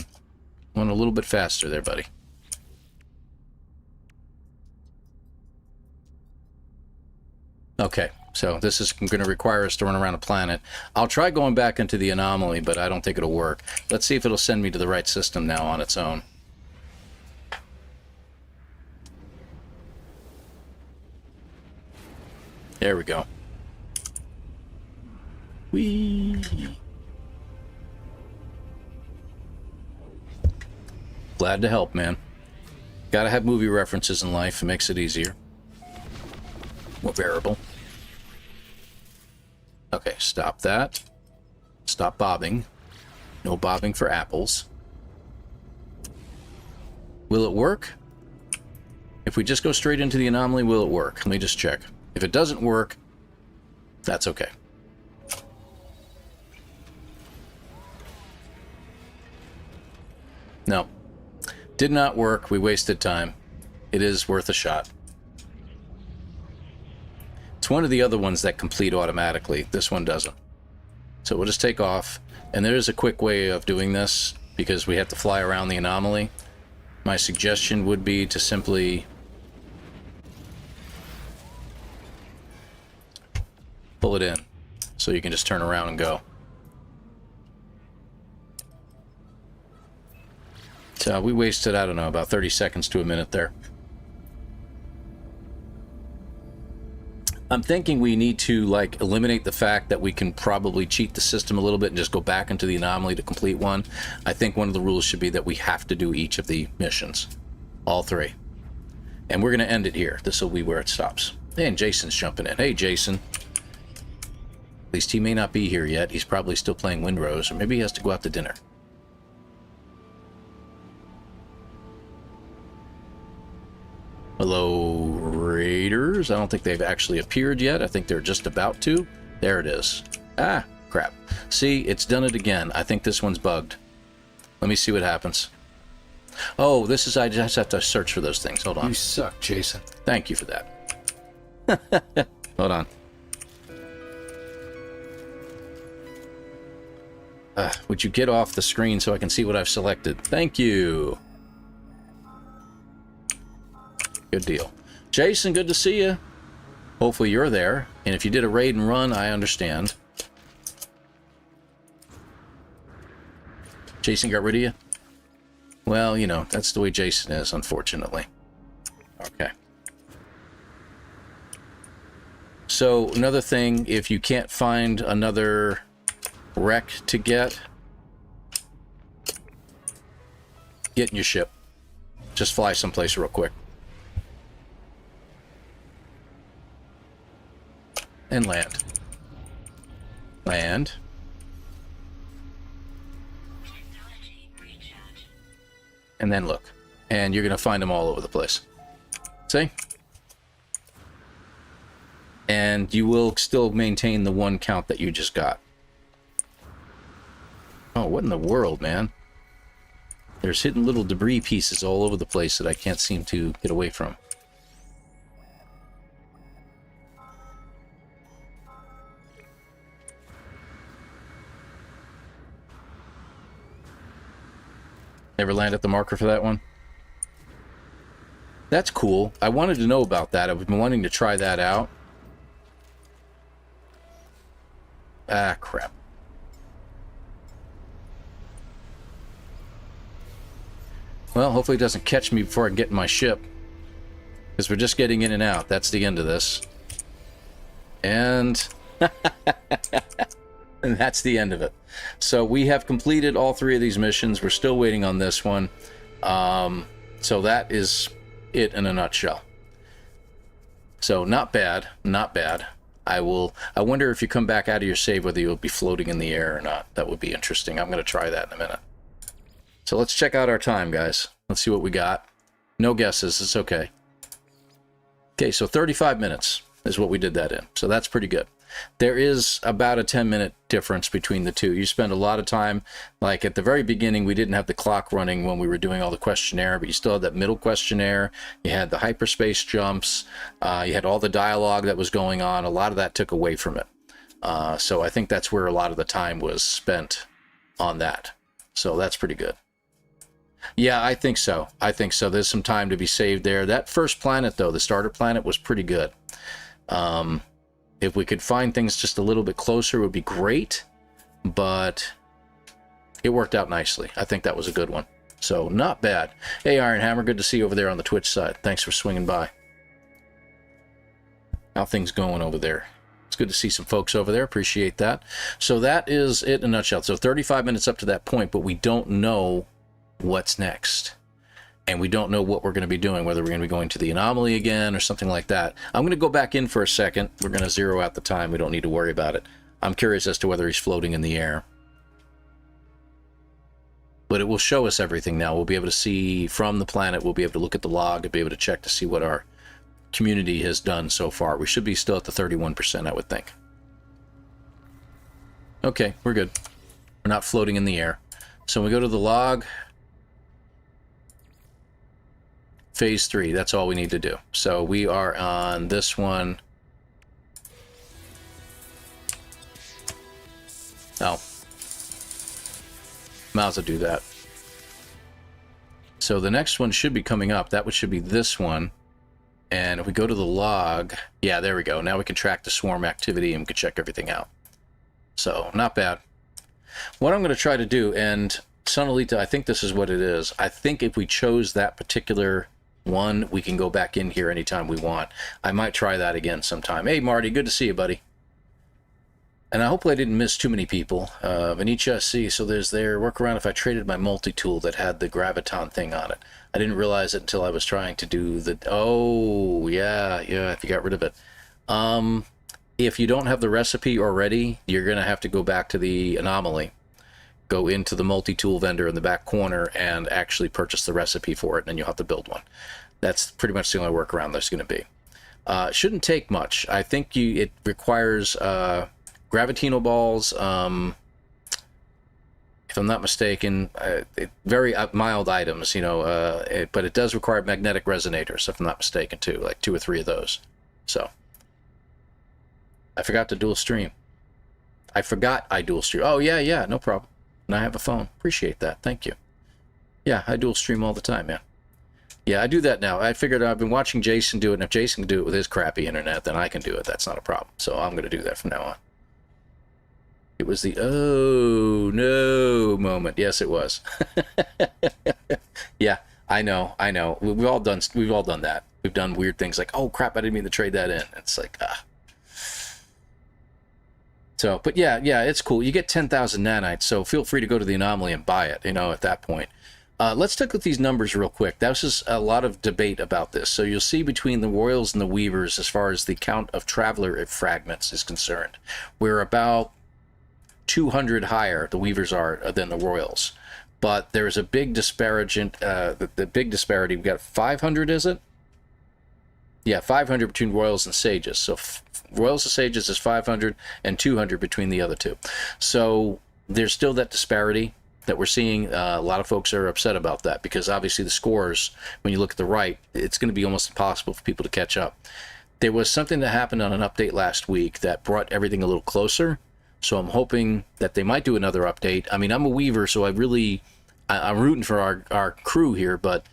Went a little bit faster there, buddy. Okay, so this is going to require us to run around a planet. I'll try going back into the anomaly, but I don't think it'll work. Let's see if it'll send me to the right system now on its own. There we go. Whee! Glad to help, man. Gotta have movie references in life. It makes it easier. More bearable. Okay, stop that. Stop bobbing. No bobbing for apples. Will it work? If we just go straight into the anomaly, will it work? Let me just check. If it doesn't work, that's okay. No. Did not work. We wasted time. It is worth a shot. It's one of the other ones that complete automatically. This one doesn't. So we'll just take off. And there is a quick way of doing this because we have to fly around the anomaly. My suggestion would be to simply pull it in so you can just turn around and go. So we wasted, I don't know, about 30 seconds to a minute there. I'm thinking we need to, like, eliminate the fact that we can probably cheat the system a little bit and just go back into the anomaly to complete one. I think one of the rules should be that we have to do each of the missions. All three. And we're going to end it here. This will be where it stops. And Jason's jumping in. Hey, Jason. At least he may not be here yet. He's probably still playing Windrose, or maybe he has to go out to dinner. Hello, Raiders. I don't think they've actually appeared yet. I think they're just about to. There it is. Ah, crap. See, it's done it again. I think this one's bugged. Let me see what happens. Oh, this is... I just have to search for those things. Hold on. You suck, Jason. Thank you for that. Hold on. Would you get off the screen so I can see what I've selected? Thank you. Good deal. Jason, good to see you. Hopefully you're there. And if you did a raid and run, I understand. Jason got rid of you? Well, you know, that's the way Jason is, unfortunately. Okay. So, another thing, if you can't find another wreck to get in your ship. Just fly someplace real quick. And land. Land. And then look. And you're going to find them all over the place. See? And you will still maintain the one count that you just got. Oh, what in the world, man? There's hidden little debris pieces all over the place that I can't seem to get away from. Never landed the marker for that one? That's cool. I wanted to know about that. I've been wanting to try that out. Ah, crap. Well, hopefully it doesn't catch me before I can get in my ship. Because we're just getting in and out. That's the end of this. And And that's the end of it. So we have completed all 3 of these missions. We're still waiting on this one. So that is it in a nutshell. So not bad, not bad. I wonder if you come back out of your save whether you'll be floating in the air or not. That would be interesting. I'm going to try that in a minute. So let's check out our time, guys. Let's see what we got. No guesses. It's okay. Okay, so 35 minutes is what we did that in. So that's pretty good. There is about a 10-minute difference between the two. You spend a lot of time, like at the very beginning, we didn't have the clock running when we were doing all the questionnaire, but you still had that middle questionnaire. You had the hyperspace jumps. You had all the dialogue that was going on. A lot of that took away from it. So I think that's where a lot of the time was spent on that. So that's pretty good. Yeah, I think so. I think so. There's some time to be saved there. That first planet, though, the starter planet, was pretty good. If we could find things just a little bit closer, it would be great. But it worked out nicely. I think that was a good one. So, not bad. Hey, Iron Hammer, good to see you over there on the Twitch side. Thanks for swinging by. How things going over there? It's good to see some folks over there. Appreciate that. So that is it in a nutshell. So 35 minutes up to that point, but we don't know what's next. And we don't know what we're going to be doing, whether we're going to be going to the anomaly again or something like that. I'm going to go back in for a second. We're going to zero out the time. We don't need to worry about it. I'm curious as to whether he's floating in the air. But it will show us everything now. We'll be able to see from the planet. We'll be able to look at the log and be able to check to see what our community has done so far. We should be still at the 31%, I would think. Okay, we're good. We're not floating in the air. So we go to the log. Phase 3, that's all we need to do. So we are on this one. Oh. Might as well do that. So the next one should be coming up. That should be this one. And if we go to the log, yeah, there we go. Now we can track the swarm activity and we can check everything out. So, not bad. What I'm going to try to do, and Sonalita, I think this is what it is. I think if we chose that particular one, we can go back in here anytime we want. I might try that again sometime. Hey, Marty, good to see you, buddy. And I hopefully I didn't miss too many people. Vanicha, see, so there's their workaround if I traded my multi-tool that had the graviton thing on it. I didn't realize it until I was trying to do the... Oh, yeah, if you got rid of it. If you don't have the recipe already, you're going to have to go back to the anomaly. Go into the multi-tool vendor in the back corner and actually purchase the recipe for it, and then you'll have to build one. That's pretty much the only workaround there's going to be. It shouldn't take much. I think it requires gravitino balls, if I'm not mistaken, very mild items, you know, but it does require magnetic resonators, if I'm not mistaken, too, like 2 or 3 of those. So, I forgot to dual stream. I forgot I dual stream. Oh, yeah, no problem. And I have a phone. Appreciate that. Thank you. Yeah, I dual stream all the time, man. Yeah, I do that now. I figured I've been watching Jason do it, and if Jason can do it with his crappy internet, then I can do it. That's not a problem. So I'm going to do that from now on. It was the oh no moment. Yes, it was. Yeah, I know. We've all done that. We've done weird things like, oh crap, I didn't mean to trade that in. It's like So, but yeah, it's cool. You get 10,000 nanites, so feel free to go to the anomaly and buy it, you know, at that point. Let's look at these numbers real quick. That was just a lot of debate about this. So you'll see between the Royals and the Weavers, as far as the count of Traveler fragments is concerned, we're about 200 higher, the Weavers are, than the Royals. But there's a big disparity. The big disparity, we've got 500, is it? Yeah, 500 between Royals and Sages. So Royals and Sages is 500 and 200 between the other two. So there's still that disparity that we're seeing. A lot of folks are upset about that because obviously the scores, when you look at the right, it's going to be almost impossible for people to catch up. There was something that happened on an update last week that brought everything a little closer. So I'm hoping that they might do another update. I mean, I'm a Weaver, so I'm rooting for our crew here, but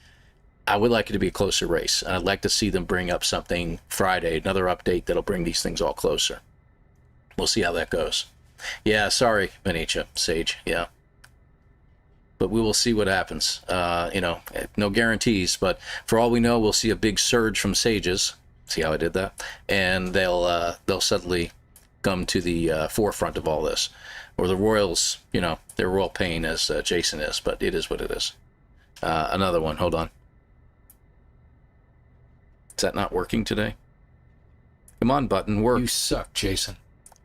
I would like it to be a closer race. And I'd like to see them bring up something Friday, another update that'll bring these things all closer. We'll see how that goes. Yeah, sorry, Vanicha, Sage, yeah. But we will see what happens. You know, no guarantees, but for all we know, we'll see a big surge from Sages. See how I did that? And they'll suddenly come to the forefront of all this. Or the Royals, you know, they're royal pain as Jason is, but it is what it is. Another one, hold on. Is that not working today? Come on, button, work. You suck, Jason.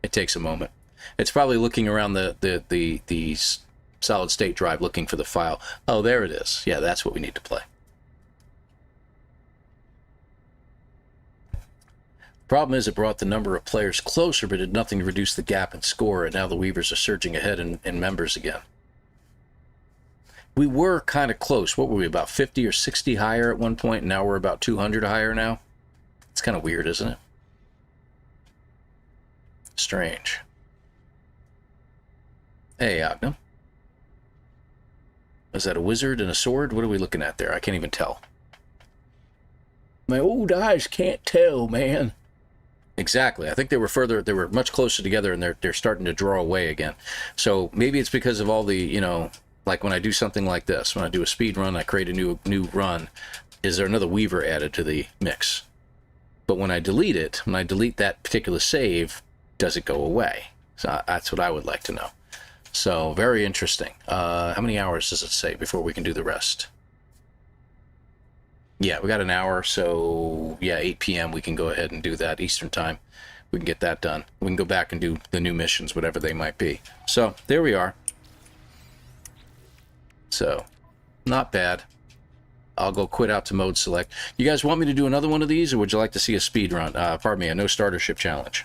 It takes a moment. It's probably looking around the solid state drive looking for the file. Oh, there it is. Yeah, that's what we need to play. Problem is, it brought the number of players closer, but did nothing to reduce the gap in score, and now the Weavers are surging ahead in members again. We were kind of close. What were we, about 50 or 60 higher at one point, and now we're about 200 higher now? It's kind of weird, isn't it? Strange. Hey, Ognum. Is that a wizard and a sword? What are we looking at there? I can't even tell. My old eyes can't tell, man. Exactly. I think they were much closer together, and they're starting to draw away again. So maybe it's because of all the, you know, like when I do something like this, when I do a speed run, I create a new run. Is there another Weaver added to the mix? But when I delete it, when I delete that particular save, does it go away? So that's what I would like to know. So very interesting. How many hours does it say before we can do the rest? Yeah, we got an hour, so yeah, 8 p.m. we can go ahead and do that Eastern time. We can get that done. We can go back and do the new missions, whatever they might be. So there we are. So not bad. I'll go quit out to mode select. You guys want me to do another one of these, or would you like to see a speed run? Pardon me, a no starter ship challenge.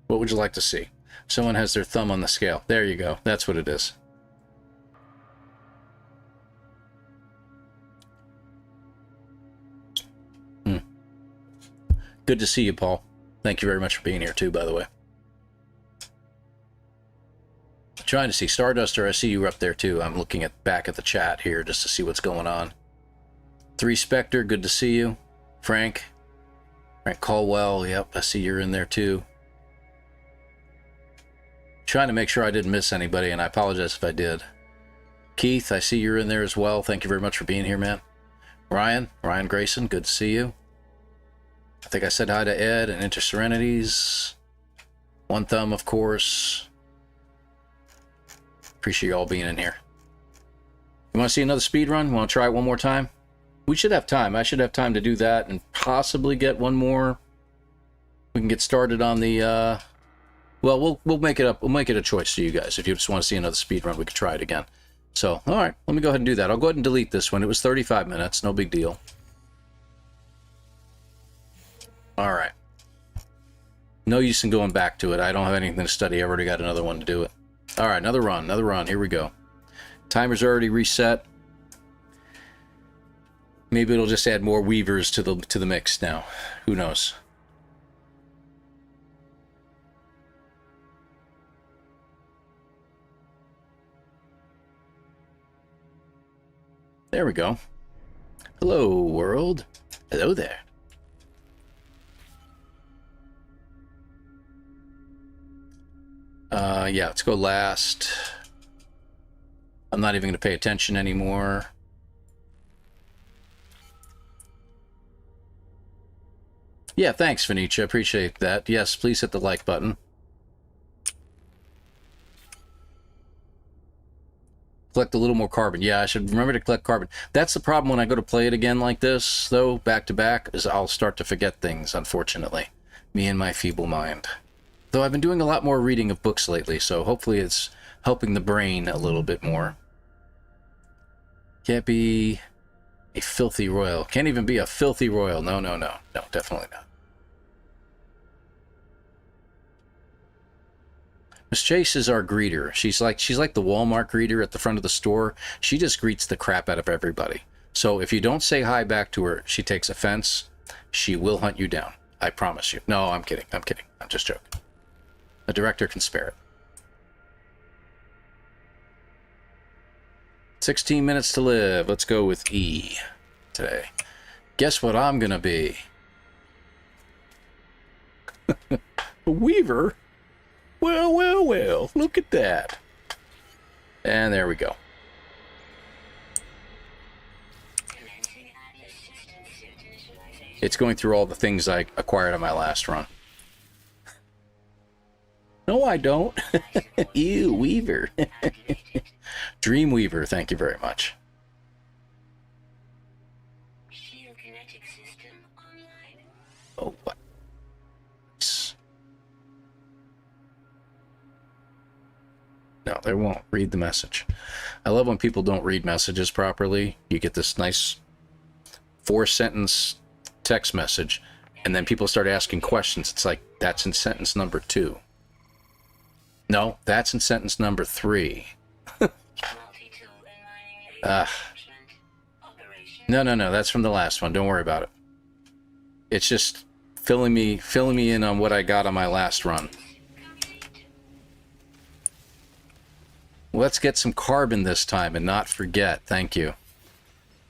What would you like to see? Someone has their thumb on the scale. There you go. That's what it is. Good to see you, Paul. Thank you very much for being here, too, by the way. Trying to see Starduster. I see you up there, too. I'm looking back at the chat here just to see what's going on. 3 Spectre, good to see you. Frank Caldwell, yep, I see you're in there, too. Trying to make sure I didn't miss anybody, and I apologize if I did. Keith, I see you're in there as well. Thank you very much for being here, man. Ryan Grayson, good to see you. I think I said hi to Ed and Inter Serenities. One Thumb, of course. Appreciate you all being in here. You want to see another speed run? Want to try it one more time? We should have time. I should have time to do that and possibly get one more. We can get started on the... Well, we'll make it up. We'll make it a choice to you guys. If you just want to see another speed run, we could try it again. So, all right, let me go ahead and do that. I'll go ahead and delete this one. It was 35 minutes. No big deal. All right. No use in going back to it. I don't have anything to study. I already got another one to do it. All right, another run. Here we go. Timer's already reset. Maybe it'll just add more Weavers to the mix now. Who knows? There we go. Hello, world. Hello there. Yeah, let's go last. I'm not even going to pay attention anymore. Yeah, thanks, Vanicha. Appreciate that. Yes, please hit the like button. Collect a little more carbon. Yeah, I should remember to collect carbon. That's the problem when I go to play it again like this, though, back to back, is I'll start to forget things, unfortunately. Me and my feeble mind. Though I've been doing a lot more reading of books lately, so hopefully it's helping the brain a little bit more. Can't be a filthy royal. Can't even be a filthy royal. No, definitely not. Miss Chase is our greeter. She's like the Walmart greeter at the front of the store. She just greets the crap out of everybody. So if you don't say hi back to her, she takes offense. She will hunt you down. I promise you. No, I'm kidding. I'm just joking. A director can spare it. 16 minutes to live. Let's go with E today. Guess what I'm gonna be? A Weaver? Well, look at that. And there we go. Commencing assistant suit initialization. It's going through all the things I acquired on my last run. No, I don't. Ew, Weaver. Dreamweaver, thank you very much. Shield kinetic system online. Oh, what? No, they won't read the message. I love when people don't read messages properly. You get this nice 4-sentence text message, and then people start asking questions. It's like, that's in sentence number 2. No, that's in sentence number 3. Multi-tool and mining operation. No, that's from the last one. Don't worry about it. It's just filling me in on what I got on my last run. Let's get some carbon this time and not forget. Thank you.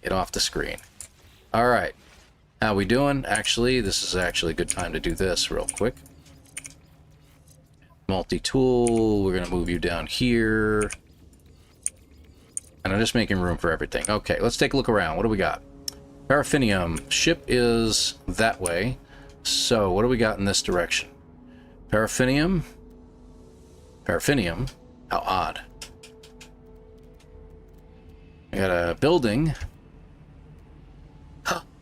Get off the screen. All right. How we doing? Actually, this is actually a good time to do this real quick. Multi-tool. We're going to move you down here. And I'm just making room for everything. Okay, let's take a look around. What do we got? Paraffinium. Ship is that way. So, what do we got in this direction? Paraffinium. Paraffinium. How odd. I got a building.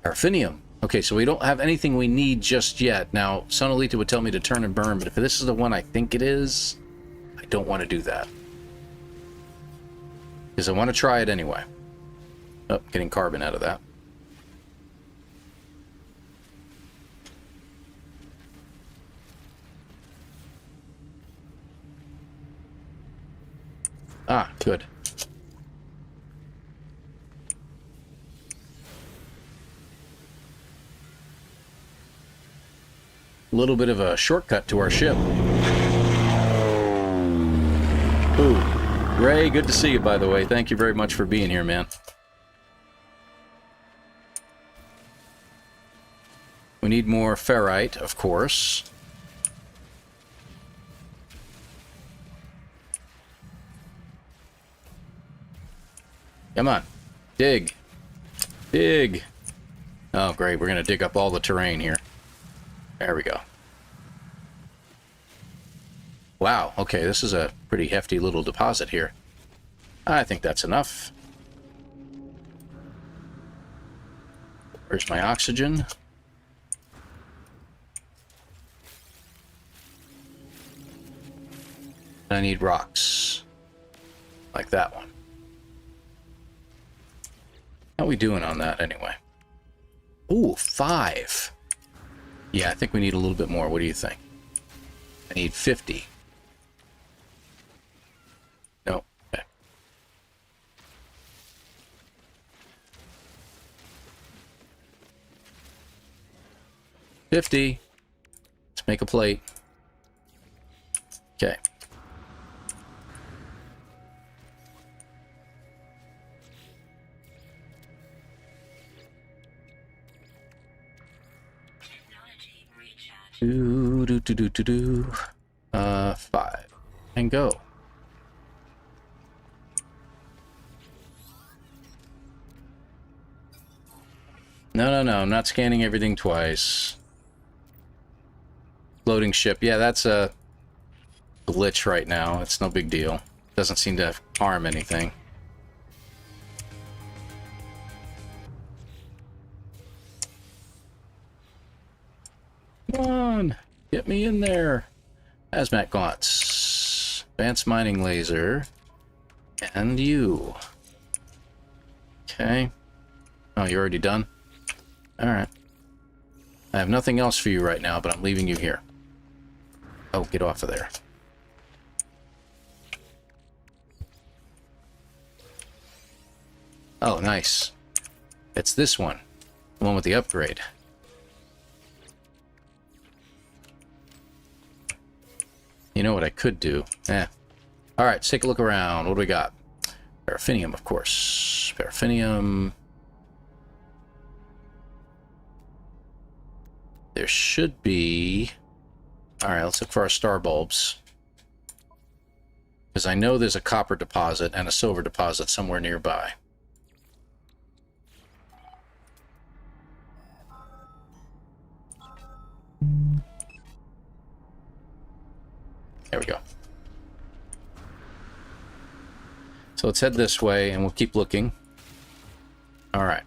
Paraffinium. Okay, so we don't have anything we need just yet. Now, Sonalita would tell me to turn and burn, but if this is the one I think it is, I don't want to do that. Because I want to try it anyway. Oh, getting carbon out of that. Ah, good. A little bit of a shortcut to our ship. Ooh. Ray, good to see you, by the way. Thank you very much for being here, man. We need more ferrite, of course. Come on. Dig. Dig. Oh, great. We're going to dig up all the terrain here. There we go. Wow, okay, this is a pretty hefty little deposit here. I think that's enough. Where's my oxygen? I need rocks. Like that one. How are we doing on that anyway? Ooh, 5. Yeah, I think we need a little bit more. What do you think? I need 50. No. Okay. 50. Let's make a plate. Okay. Do. 5. And go. No, I'm not scanning everything twice. Loading ship. Yeah, that's a glitch right now. It's no big deal. Doesn't seem to harm anything. Come on, get me in there. Hazmat gaunts, advanced mining laser, and you. Okay. Oh, you're already done? Alright. I have nothing else for you right now, but I'm leaving you here. Oh, get off of there. Oh, nice. It's this one. The one with the upgrade. You know what I could do? Alright, let's take a look around. What do we got? Paraffinium, of course. Paraffinium. There should be... Alright, let's look for our star bulbs. Because I know there's a copper deposit and a silver deposit somewhere nearby. There we go. So let's head this way, and we'll keep looking. All right.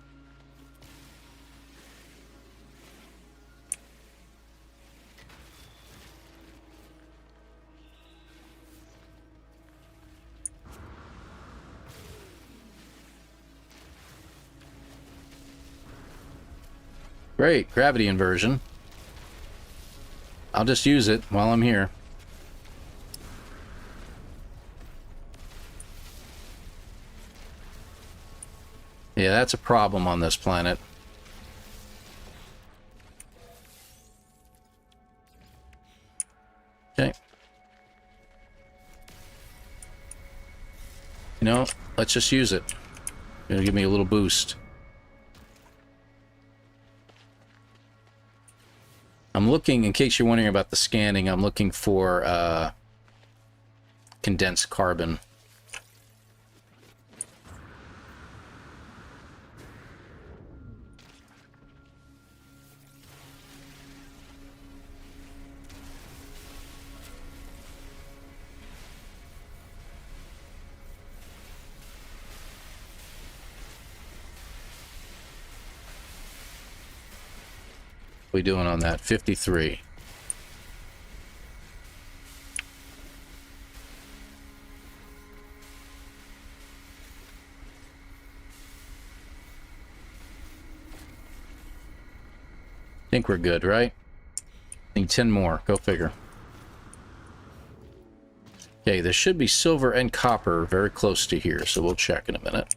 Great, gravity inversion. I'll just use it while I'm here. Yeah, that's a problem on this planet. Okay. You know, let's just use it. It'll give me a little boost. I'm looking, in case you're wondering about the scanning, I'm looking for condensed carbon. What are we doing on that? 53. Think we're good, right? Need 10 more. Go figure. Okay, there should be silver and copper very close to here, so we'll check in a minute.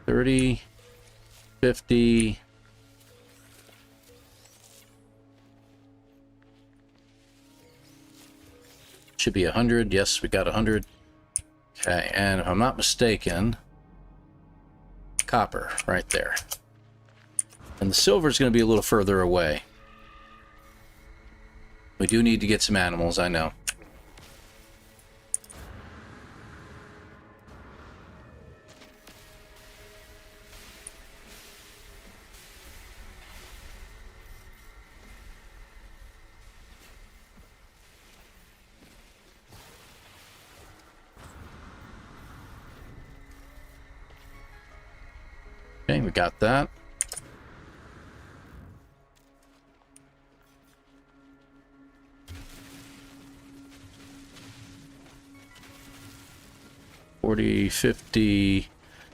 $30, $50. Should be 100. Yes, we got 100. Okay, and if I'm not mistaken, copper right there. And the silver is going to be a little further away. We do need to get some animals, I know. Okay, we got that. $40, $50,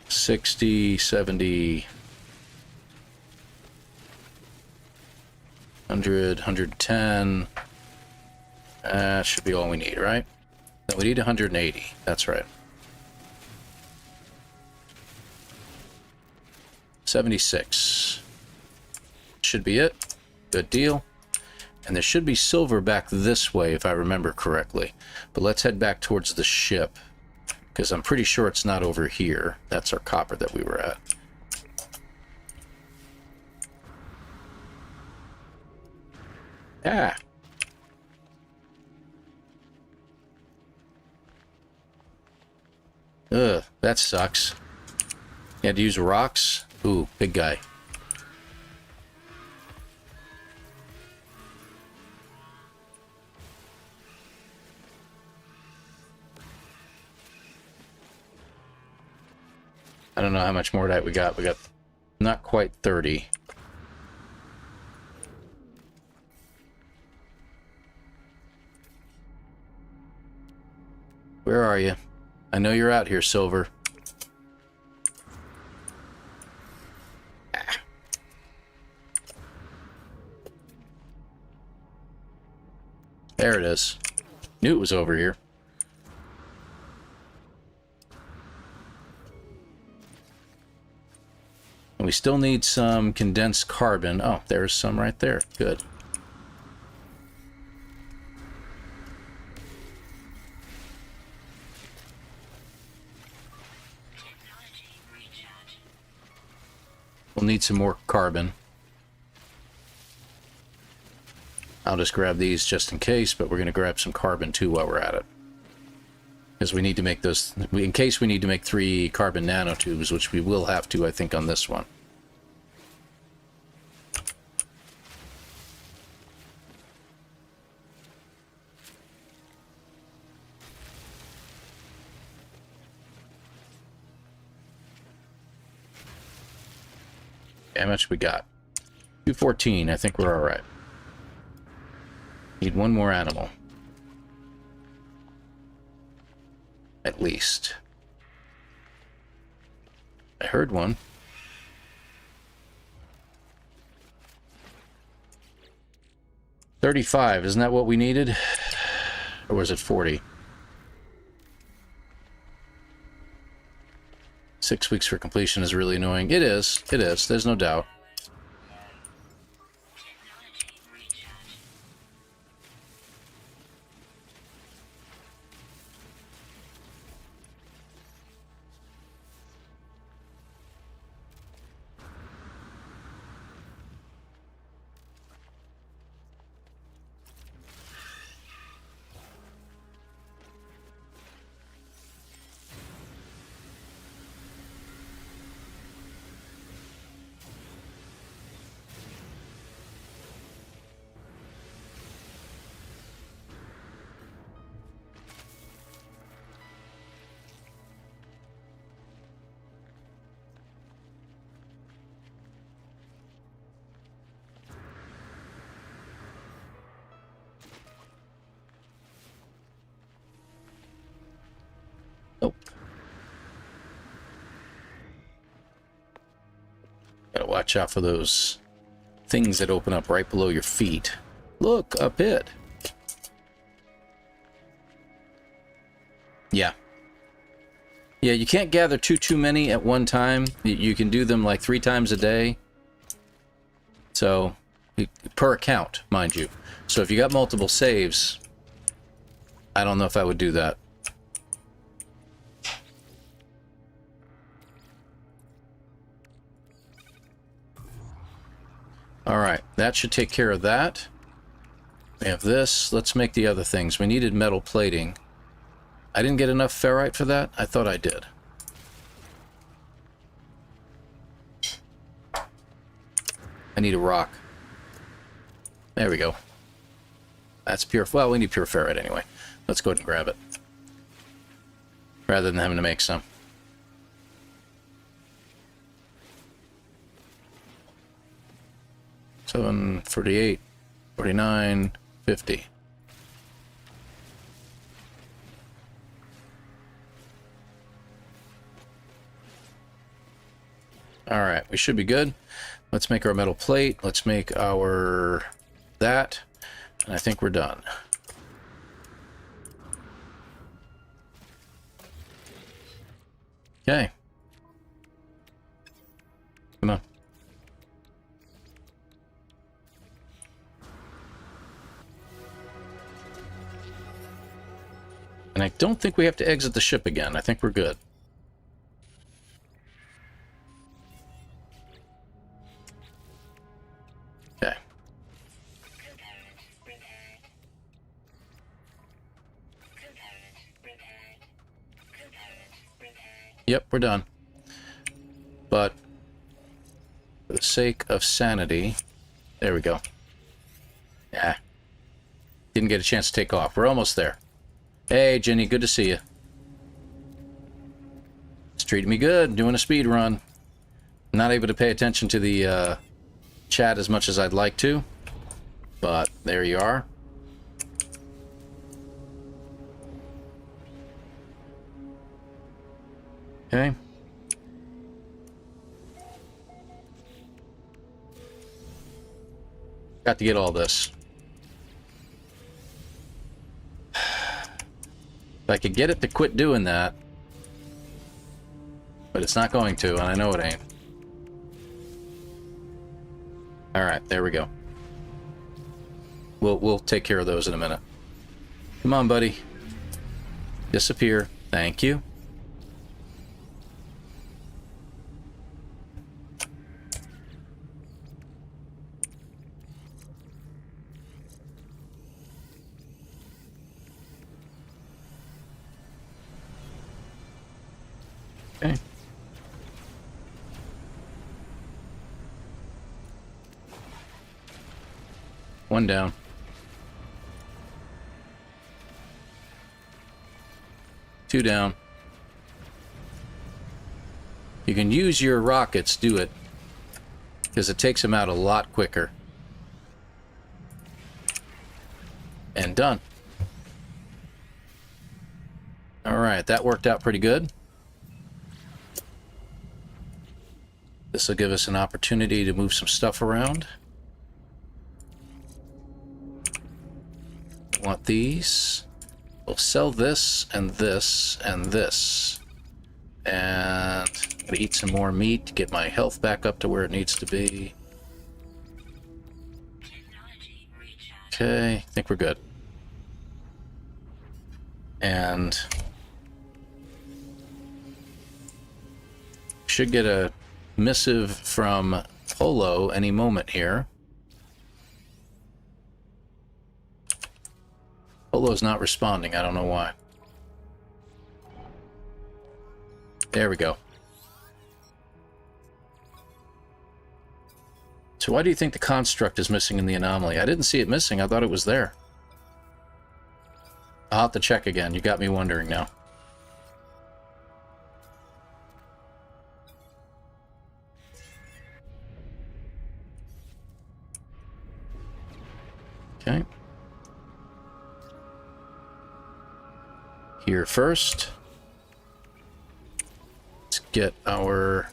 $60, $70, $100, $110. That should be all we need, right? No, we need 180. That's right. 76. Should be it. Good deal. And there should be silver back this way, if I remember correctly. But let's head back towards the ship, because I'm pretty sure it's not over here. That's our copper that we were at. Ah. Ugh, that sucks. You had to use rocks? Ooh, big guy. I don't know how much more of that we got. We got not quite 30. Where are you? I know you're out here, Silver. There it is. Knew it was over here. And we still need some condensed carbon. Oh, there's some right there. Good. We'll need some more carbon. I'll just grab these just in case, but we're going to grab some carbon too while we're at it. Because we need to make those, in case we need to make 3 carbon nanotubes, which we will have to, I think, on this one. How much we got? 214. I think we're all right. Need one more animal. At least. I heard one. $35. Isn't that what we needed? Or was it 40? 6 weeks for completion is really annoying. It is. It is. There's no doubt. Nope. Gotta watch out for those things that open up right below your feet. Look, a pit. Yeah. Yeah, you can't gather too many at one time. You can do them like 3 times a day. So, per account, mind you. So if you got multiple saves, I don't know if I would do that. Alright, that should take care of that. We have this. Let's make the other things. We needed metal plating. I didn't get enough ferrite for that? I thought I did. I need a rock. There we go. That's pure... Well, we need pure ferrite anyway. Let's go ahead and grab it. Rather than having to make some. $7, 48, 49, 50. Alright, we should be good. Let's make our metal plate. Let's make our... that. And I think we're done. Okay. Come on. And I don't think we have to exit the ship again. I think we're good. Okay. Yep, we're done. But for the sake of sanity, there we go. Yeah. Didn't get a chance to take off. We're almost there. Hey, Jenny, good to see you. It's treating me good, doing a speed run. Not able to pay attention to the chat as much as I'd like to, but there you are. Okay. Got to get all this. If I could get it to quit doing that, but it's not going to, and I know it ain't. Alright, there we go. We'll take care of those in a minute. Come on, buddy. Disappear. Thank you. Okay. One down. Two down. You can use your rockets, do it. because it takes them out a lot quicker. And done. Alright, that worked out pretty good. This will give us an opportunity to move some stuff around. Want these. We'll sell this and this and this. And I'm gonna eat some more meat to get my health back up to where it needs to be. Okay, I think we're good. And should get a missive from Polo any moment here. Polo's not responding. I don't know why. There we go. So why do you think the construct is missing in the anomaly? I didn't see it missing. I thought it was there. I'll have to check again. You got me wondering now. Okay. Here first. Let's get our...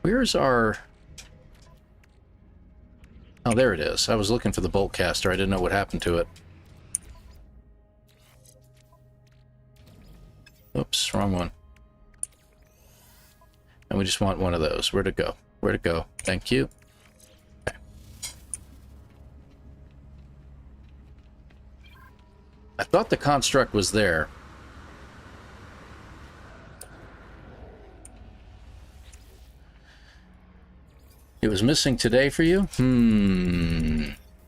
Where's our... Oh, there it is. I was looking for the bolt caster. I didn't know what happened to it. Oops, wrong one. And we just want one of those. Where'd it go? Where'd it go? Thank you. Okay. I thought the construct was there. It was missing today for you?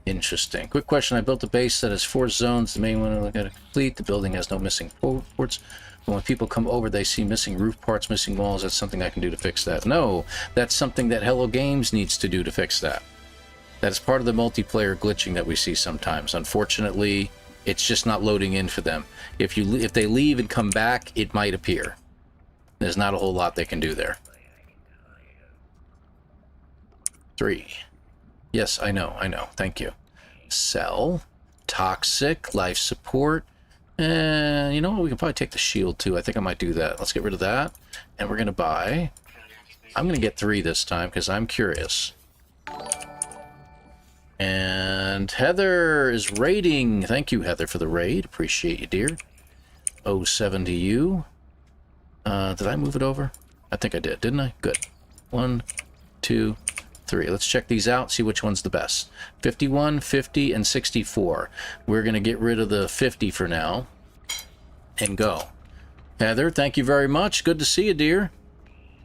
Interesting. Quick question. I built a base that has 4 zones. The main one I got to complete. The building has no missing ports. But when people come over, they see missing roof parts, missing walls. That's something I can do to fix that. No, that's something that Hello Games needs to do to fix that. That is part of the multiplayer glitching that we see sometimes. Unfortunately, it's just not loading in for them. If they leave and come back, it might appear. There's not a whole lot they can do there. 3. Yes, I know. Thank you. Sell. Toxic. Life support. And you know what? We can probably take the shield too. I think I might do that. Let's get rid of that. And we're going to buy... I'm going to get 3 this time because I'm curious. And Heather is raiding. Thank you, Heather, for the raid. Appreciate you, dear. 07 to you. Did I move it over? I think I did, didn't I? Good. 1, 2, 3. Let's check these out, see which one's the best. 51, 50, and 64. We're going to get rid of the 50 for now and go. Heather, thank you very much. Good to see you, dear.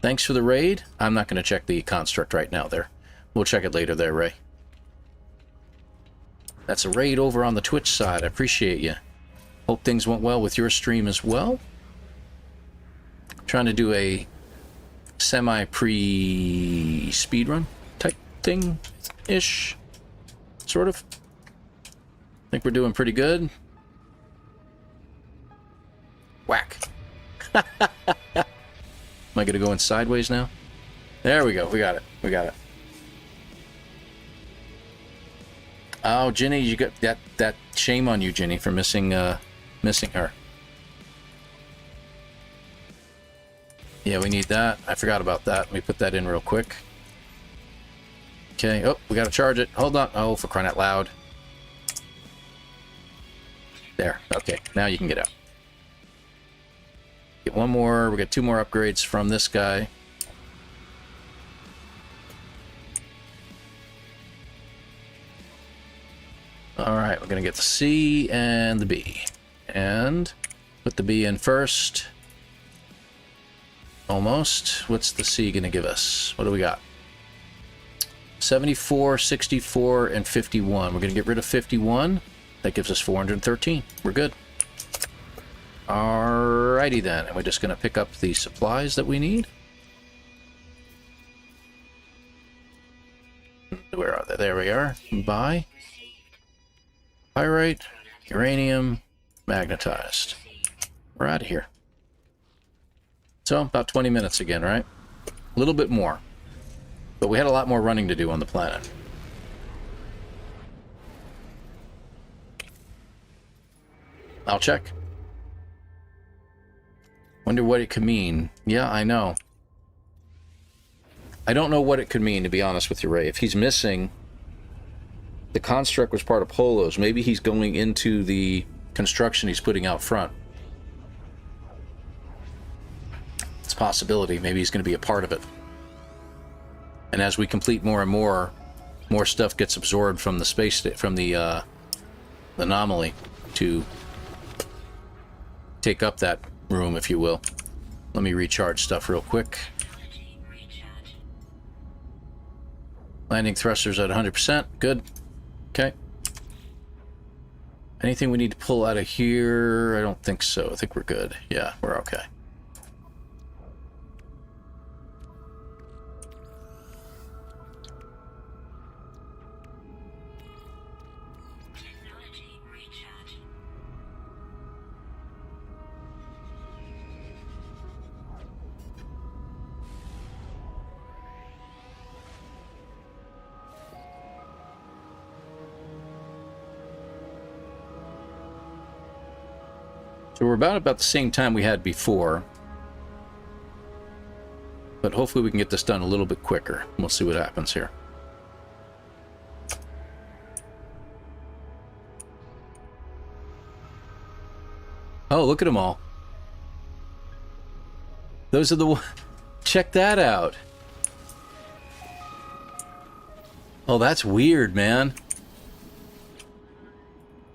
Thanks for the raid. I'm not going to check the construct right now there. We'll check it later there, Ray. That's a raid over on the Twitch side. I appreciate you. Hope things went well with your stream as well. Trying to do a semi-pre-speedrun type thing-ish. Sort of. Think we're doing pretty good. Whack. Am I going to go in sideways now? There we go. We got it. We got it. Oh, Ginny, you got that shame on you, Ginny, for missing her. Yeah, we need that. I forgot about that. Let me put that in real quick. Okay. Oh, we got to charge it. Hold on. Oh, for crying out loud. There. Okay. Now you can get out. Get one more. We got 2 more upgrades from this guy. All right. We're going to get the C and the B. And put the B in first. Almost. What's the C going to give us? What do we got? 74, 64, and 51. We're going to get rid of 51. That gives us 413. We're good. Alrighty then. And we're just going to pick up the supplies that we need. Where are they? There we are. Buy. Pyrite. Uranium. Magnetized. We're out of here. So, about 20 minutes again, right? A little bit more. But we had a lot more running to do on the planet. I'll check. Wonder what it could mean. Yeah, I know. I don't know what it could mean, to be honest with you, Ray. If he's missing... The construct was part of Polo's. Maybe he's going into the construction he's putting out front. It's a possibility. Maybe he's going to be a part of it. And as we complete more and more stuff gets absorbed from the from the anomaly to take up that room, if you will. Let me recharge stuff real quick. Landing thrusters at 100%. Good. Okay. Anything we need to pull out of here? I don't think so. I think we're good. Yeah, we're okay. So we're about the same time we had before. But hopefully we can get this done a little bit quicker. We'll see what happens here. Oh, look at them all. Those are the... Check that out. Oh, that's weird, man.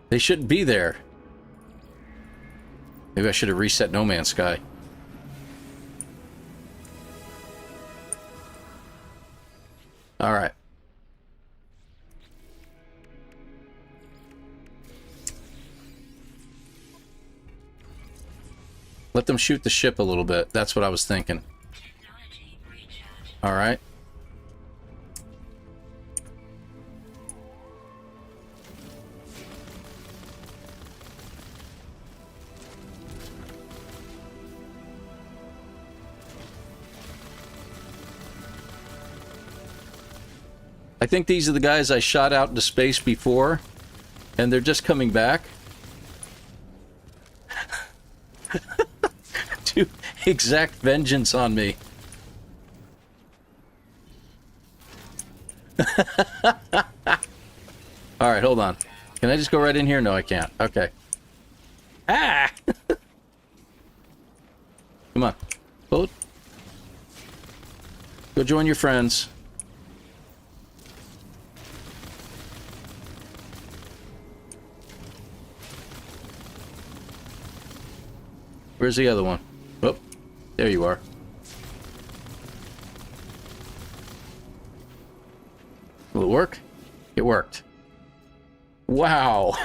They shouldn't be there. Maybe I should have reset No Man's Sky. All right. Let them shoot the ship a little bit. That's what I was thinking. All right. I think these are the guys I shot out into space before, and they're just coming back to exact vengeance on me. Alright, hold on. Can I just go right in here? No, I can't. Okay. Ah! Come on. Boat. Go join your friends. Where's the other one? Oh, there you are. Will it work? It worked. Wow.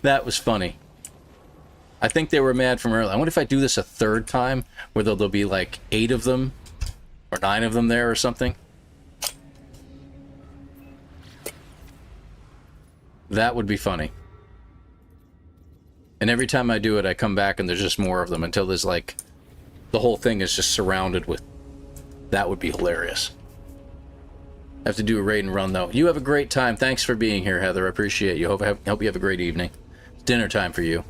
That was funny. I think they were mad from earlier. I wonder if I do this a third time, where there'll be like 8 of them, or 9 of them there or something. That would be funny. And every time I do it, I come back and there's just more of them until there's like, the whole thing is just surrounded with... That would be hilarious. I have to do a raid and run though. You have a great time. Thanks for being here, Heather. I appreciate you. Hope you have a great evening. It's dinner time for you.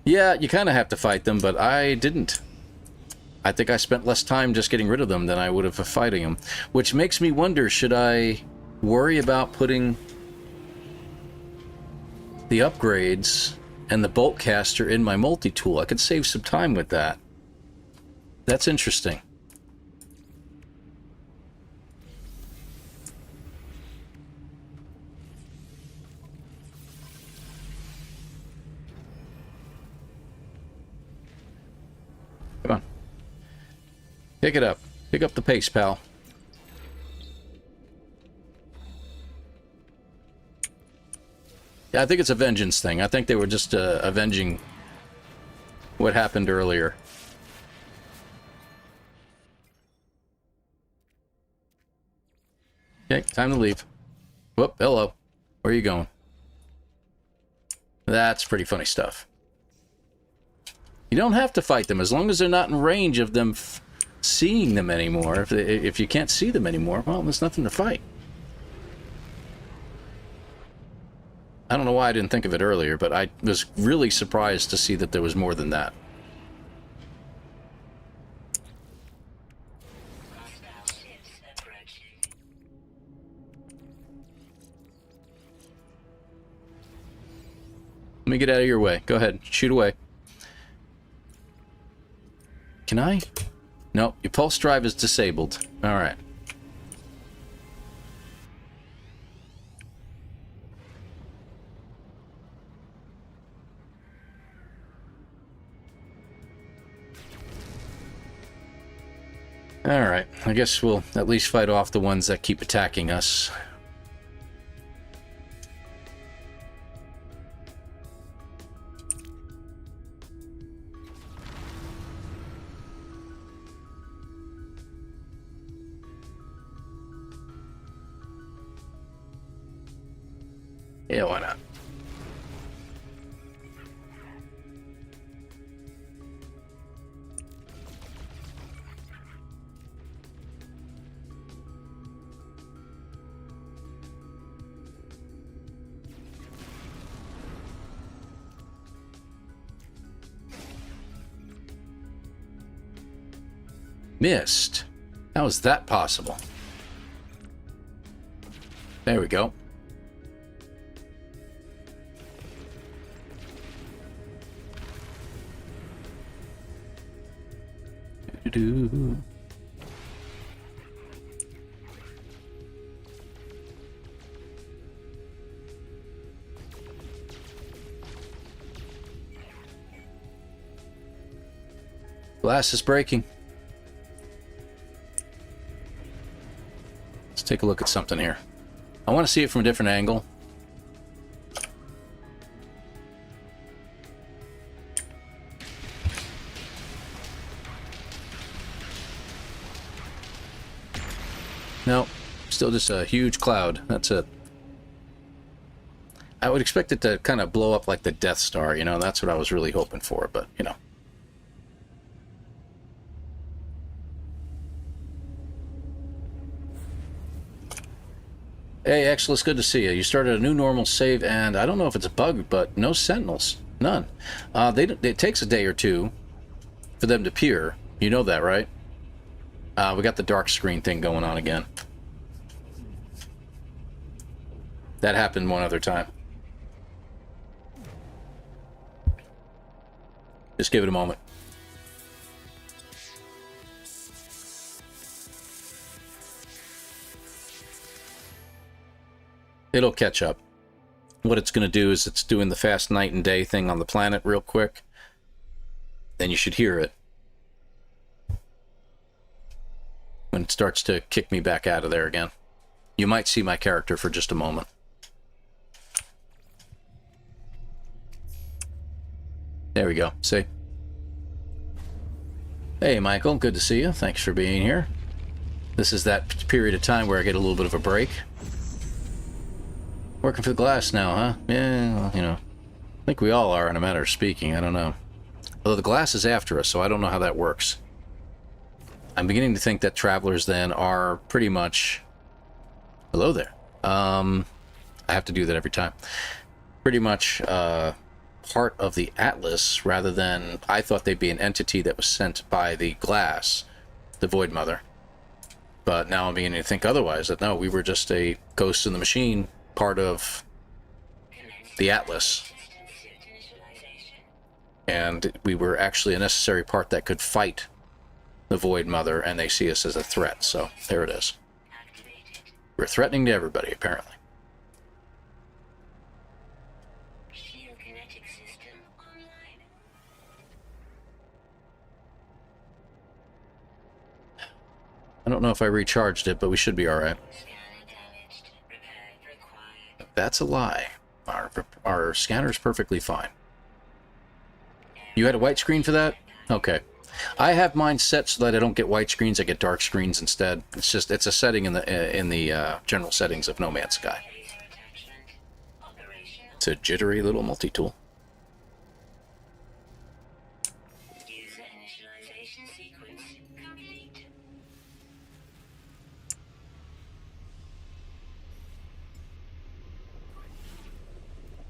Yeah, you kind of have to fight them, but I didn't. I think I spent less time just getting rid of them than I would have fighting them. Which makes me wonder, should I worry about putting the upgrades and the bolt caster in my multi-tool? I could save some time with that. That's interesting. Come on. Pick it up. Pick up the pace, pal. Yeah, I think it's a vengeance thing. I think they were just avenging what happened earlier. Okay, time to leave. Whoop, hello. Where are you going? That's pretty funny stuff. You don't have to fight them as long as they're not in range of them seeing them anymore. If you can't see them anymore, well, there's nothing to fight. I don't know why I didn't think of it earlier, but I was really surprised to see that there was more than that. Let me get out of your way. Go ahead. Shoot away. Can I? No, your pulse drive is disabled. All right. All right. I guess we'll at least fight off the ones that keep attacking us. Yeah, why not? Missed. How is that possible? There we go. Do-do-do. Glass is breaking. Let's take a look at something here. I want to see it from a different angle. No, still just a huge cloud. That's it. I would expect it to kind of blow up like the Death Star, you know, that's what I was really hoping for, but, you know. Hey, Axel, it's good to see you. You started a new normal save, and I don't know if it's a bug, but no sentinels. None. It takes a day or two for them to appear. You know that, right? We got the dark screen thing going on again. That happened one other time. Just give it a moment. It'll catch up. What it's going to do is it's doing the fast night and day thing on the planet real quick. Then you should hear it when it starts to kick me back out of there again. You might see my character for just a moment. There we go. See? Hey, Michael. Good to see you. Thanks for being here. This is that period of time where I get a little bit of a break. Working for the glass now, huh? Yeah, well, you know. I think we all are in a matter of speaking. I don't know. Although the glass is after us, so I don't know how that works. I'm beginning to think that travelers then are pretty much... Hello there. I have to do that every time. Pretty much part of the Atlas, rather than... I thought they'd be an entity that was sent by the glass, the Void Mother. But now I'm beginning to think otherwise, that no, we were just a ghost in the machine, part of the Atlas. And we were actually a necessary part that could fight the Void Mother, and they see us as a threat. So there it is. We're threatening to everybody, apparently. Shield kinetic system online. I don't know if I recharged it, but we should be all right. Scanner damaged. Repair required. That's a lie. Our scanner's perfectly fine. You had a white screen for that? Okay. I have mine set so that I don't get white screens, I get dark screens instead. It's just, it's a setting in the general settings of No Man's Sky. Laser attachment. Operational. It's a jittery little multi-tool. sequence complete.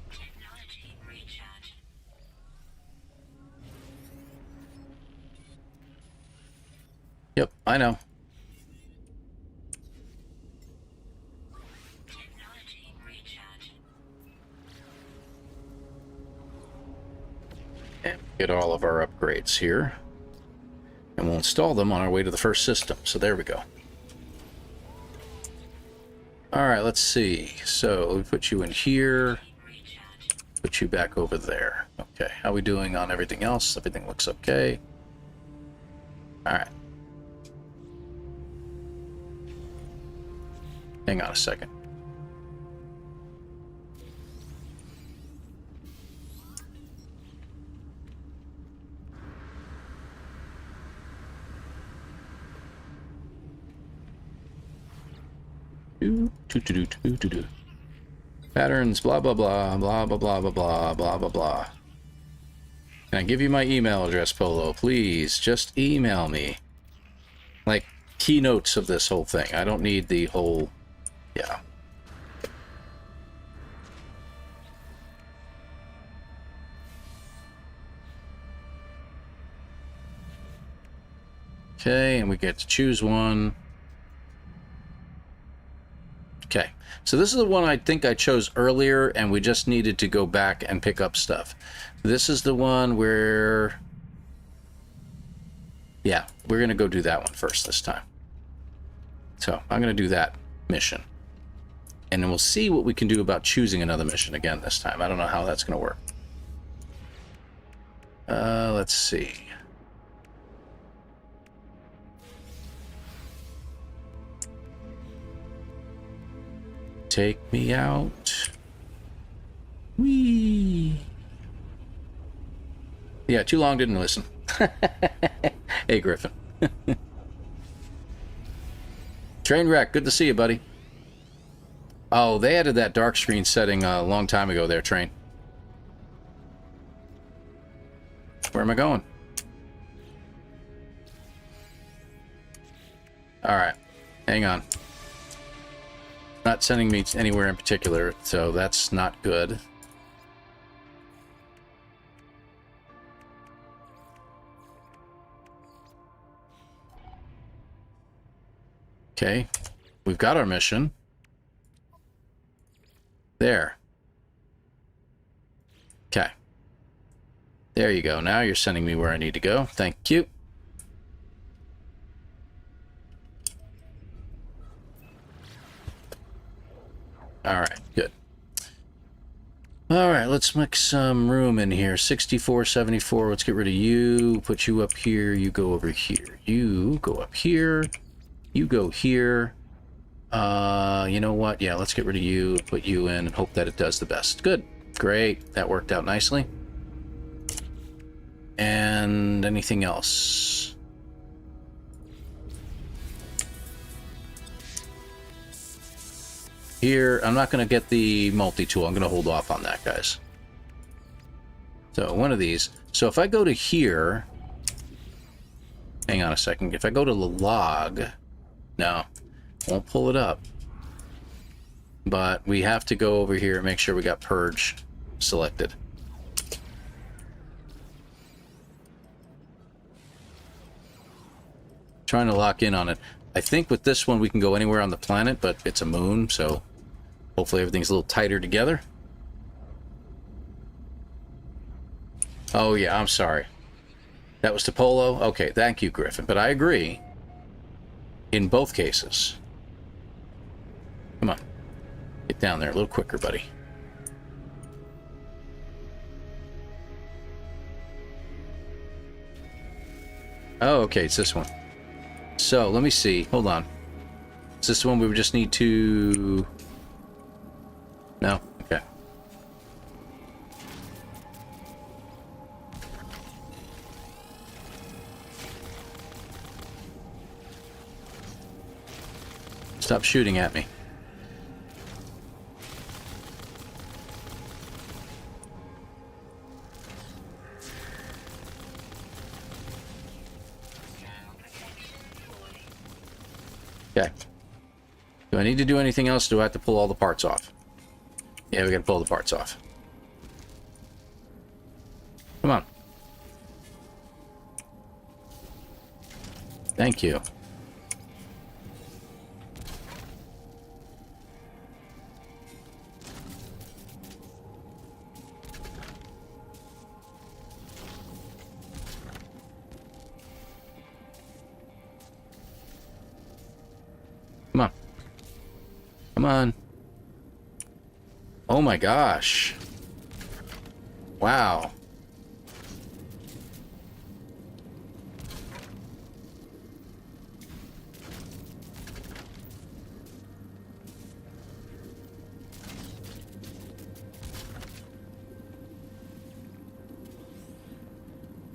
Technology recharge. Yep, I know. Technology recharge. And get all of our upgrades here. And we'll install them on our way to the first system. So there we go. Alright, let's see. So we put you in here. Recharge. Put you back over there. Okay, how are we doing on everything else? Everything looks okay. Alright. Hang on a second. Do. Patterns, blah, blah, blah, blah, blah, blah, blah, blah, blah, blah, blah. Can I give you my email address, Polo? Please, just email me. Like, keynotes of this whole thing. I don't need the whole... Yeah. Okay, and we get to choose one. Okay, so this is the one I think I chose earlier, and we just needed to go back and pick up stuff. This is the one where... Yeah, we're going to go do that one first this time. So, I'm going to do that mission. And then we'll see what we can do about choosing another mission again this time. I don't know how that's going to work. Let's see. Take me out. Whee! Yeah, too long, didn't listen. Hey, Griffin. Trainwreck, good to see you, buddy. Oh, they added that dark screen setting a long time ago there, Train. Where am I going? Alright, hang on. Not sending me anywhere in particular, so that's not good. Okay, we've got our mission. There. Okay. There you go. Now you're sending me where I need to go. Thank you. Alright, good. Alright, let's make some room in here. 64, 74. Let's get rid of you. Put you up here. You go over here. You go up here. You go here. You know what? Yeah, let's get rid of you. Put you in and hope that it does the best. Good. Great. That worked out nicely. And anything else? Here, I'm not going to get the multi-tool. I'm going to hold off on that, guys. So, one of these. So, if I go to here... Hang on a second. If I go to the log... No, won't pull it up. But we have to go over here and make sure we got purge selected. Trying to lock in on it. I think with this one we can go anywhere on the planet, but it's a moon, so hopefully everything's a little tighter together. Oh yeah, I'm sorry. That was to Polo? Okay, thank you, Griffin. But I agree. In both cases. Come on. Get down there a little quicker, buddy. Oh, okay, it's this one. So, let me see. Hold on. Is this the one we just need to... No? Okay. Stop shooting at me. Okay. Do I need to do anything else? Do I have to pull all the parts off? Yeah, we gotta pull the parts off. Come on. Thank you. Come on. Come on. Oh my gosh. Wow.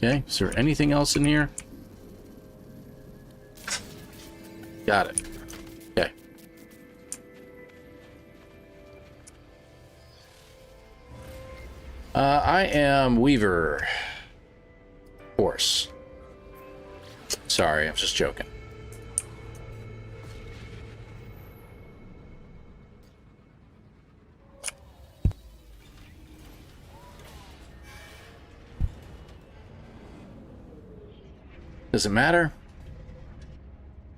Okay, is there anything else in here? Got it. Okay. I am Weaver. Horse. Sorry, I'm just joking. Does it matter?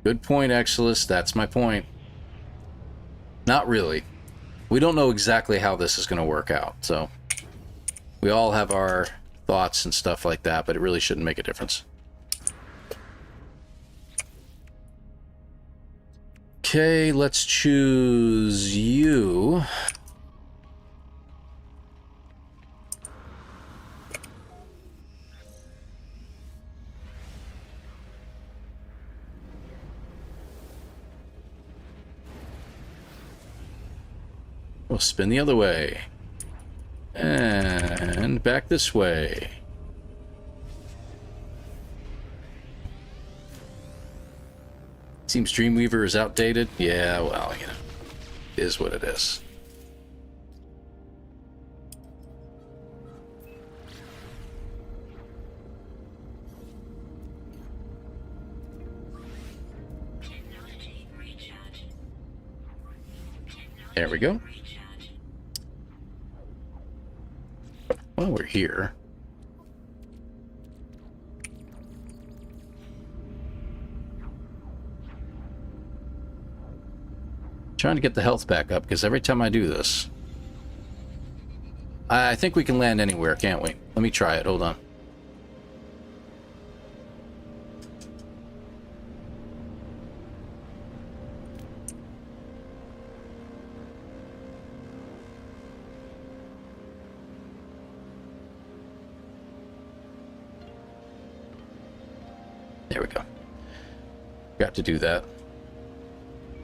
Good point, Exilus. That's my point. Not really. We don't know exactly how this is going to work out, so we all have our thoughts and stuff like that, but it really shouldn't make a difference. Okay, let's choose you. We'll spin the other way. And back this way. Seems Dreamweaver is outdated. Yeah, well, you know, it is what it is. Technology recharge. There we go. Recharge. Well, we're here. Trying to get the health back up, because every time I do this... I think we can land anywhere, can't we? Let me try it. Hold on. There we go. Got to do that.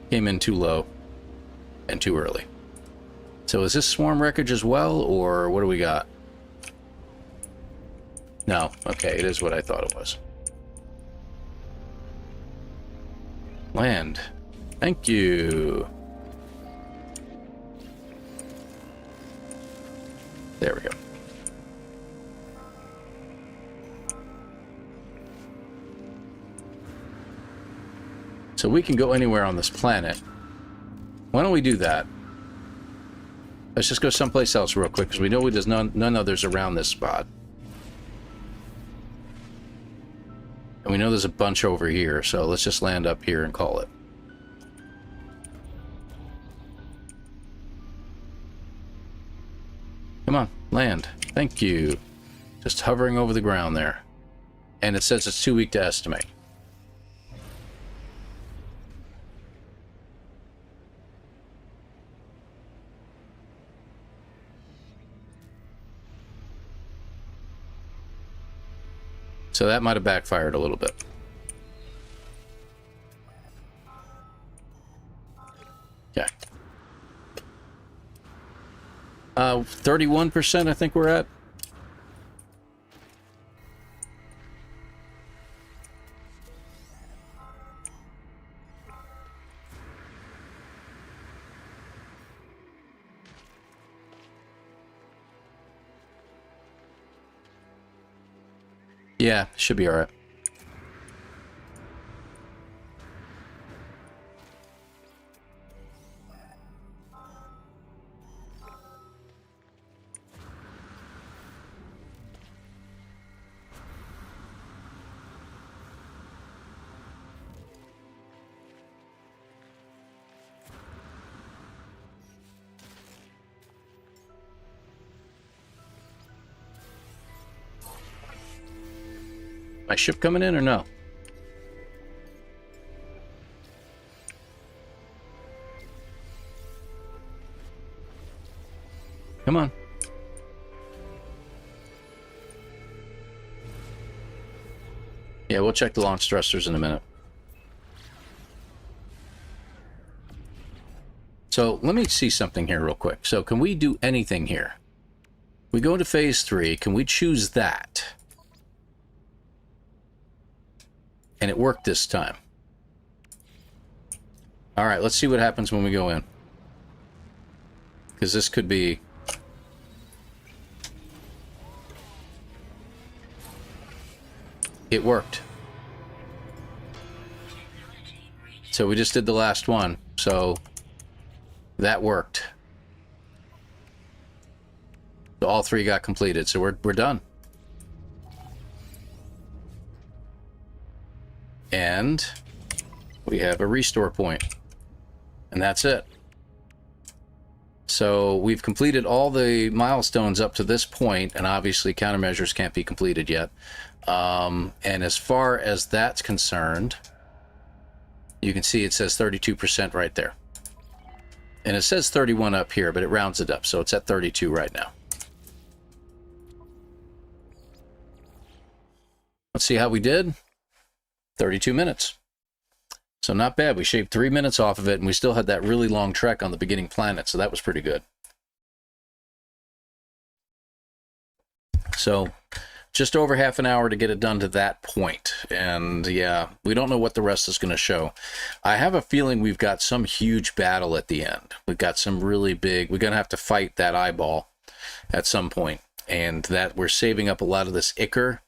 Came in too low and too early. So is this swarm wreckage as well, or what do we got? No. Okay, it is what I thought it was. Land. Thank you. There we go. So we can go anywhere on this planet. Why don't we do that? Let's just go someplace else real quick, because we know there's none others around this spot. And we know there's a bunch over here, so let's just land up here and call it. Come on, land. Thank you. Just hovering over the ground there. And it says it's too weak to estimate. So that might have backfired a little bit. Okay. 31% I think we're at. Yeah, should be all right. My ship coming in or no? Come on. Yeah, we'll check the launch thrusters in a minute. So let me see something here real quick. So can we do anything here? We go into phase 3. Can we choose that? And it worked this time. All right, let's see what happens when we go in. Because this could be... It worked. So we just did the last one. So that worked. So all 3 got completed. So we're done. And we have a restore point. And that's it. So we've completed all the milestones up to this point, and obviously countermeasures can't be completed yet. And as far as that's concerned, you can see it says 32% right there. And it says 31 up here, but it rounds it up, so it's at 32 right now. Let's see how we did. 32 minutes. So not bad. We shaved 3 minutes off of it, and we still had that really long trek on the beginning planet, so that was pretty good. So just over half an hour to get it done to that point. And yeah, we don't know what the rest is going to show. I have a feeling we've got some huge battle at the end. We've got some really big... We're going to have to fight that eyeball at some point, and that we're saving up a lot of this ichor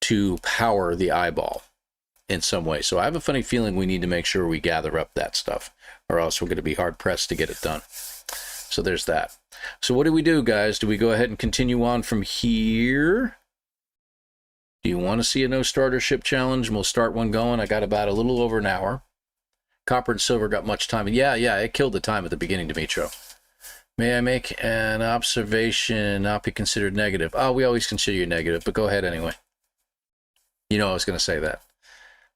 to power the eyeball in some way. So I have a funny feeling we need to make sure we gather up that stuff, or else we're going to be hard pressed to get it done. So there's that. So what do we do, guys? Do we go ahead and continue on from here? Do you want to see a no starter ship challenge? And we'll start one going. I got about a little over an hour. Copper and silver got much time. Yeah, it killed the time at the beginning, Dimitro. May I make an observation not be considered negative? Oh, we always consider you negative, but go ahead anyway. You know I was going to say that.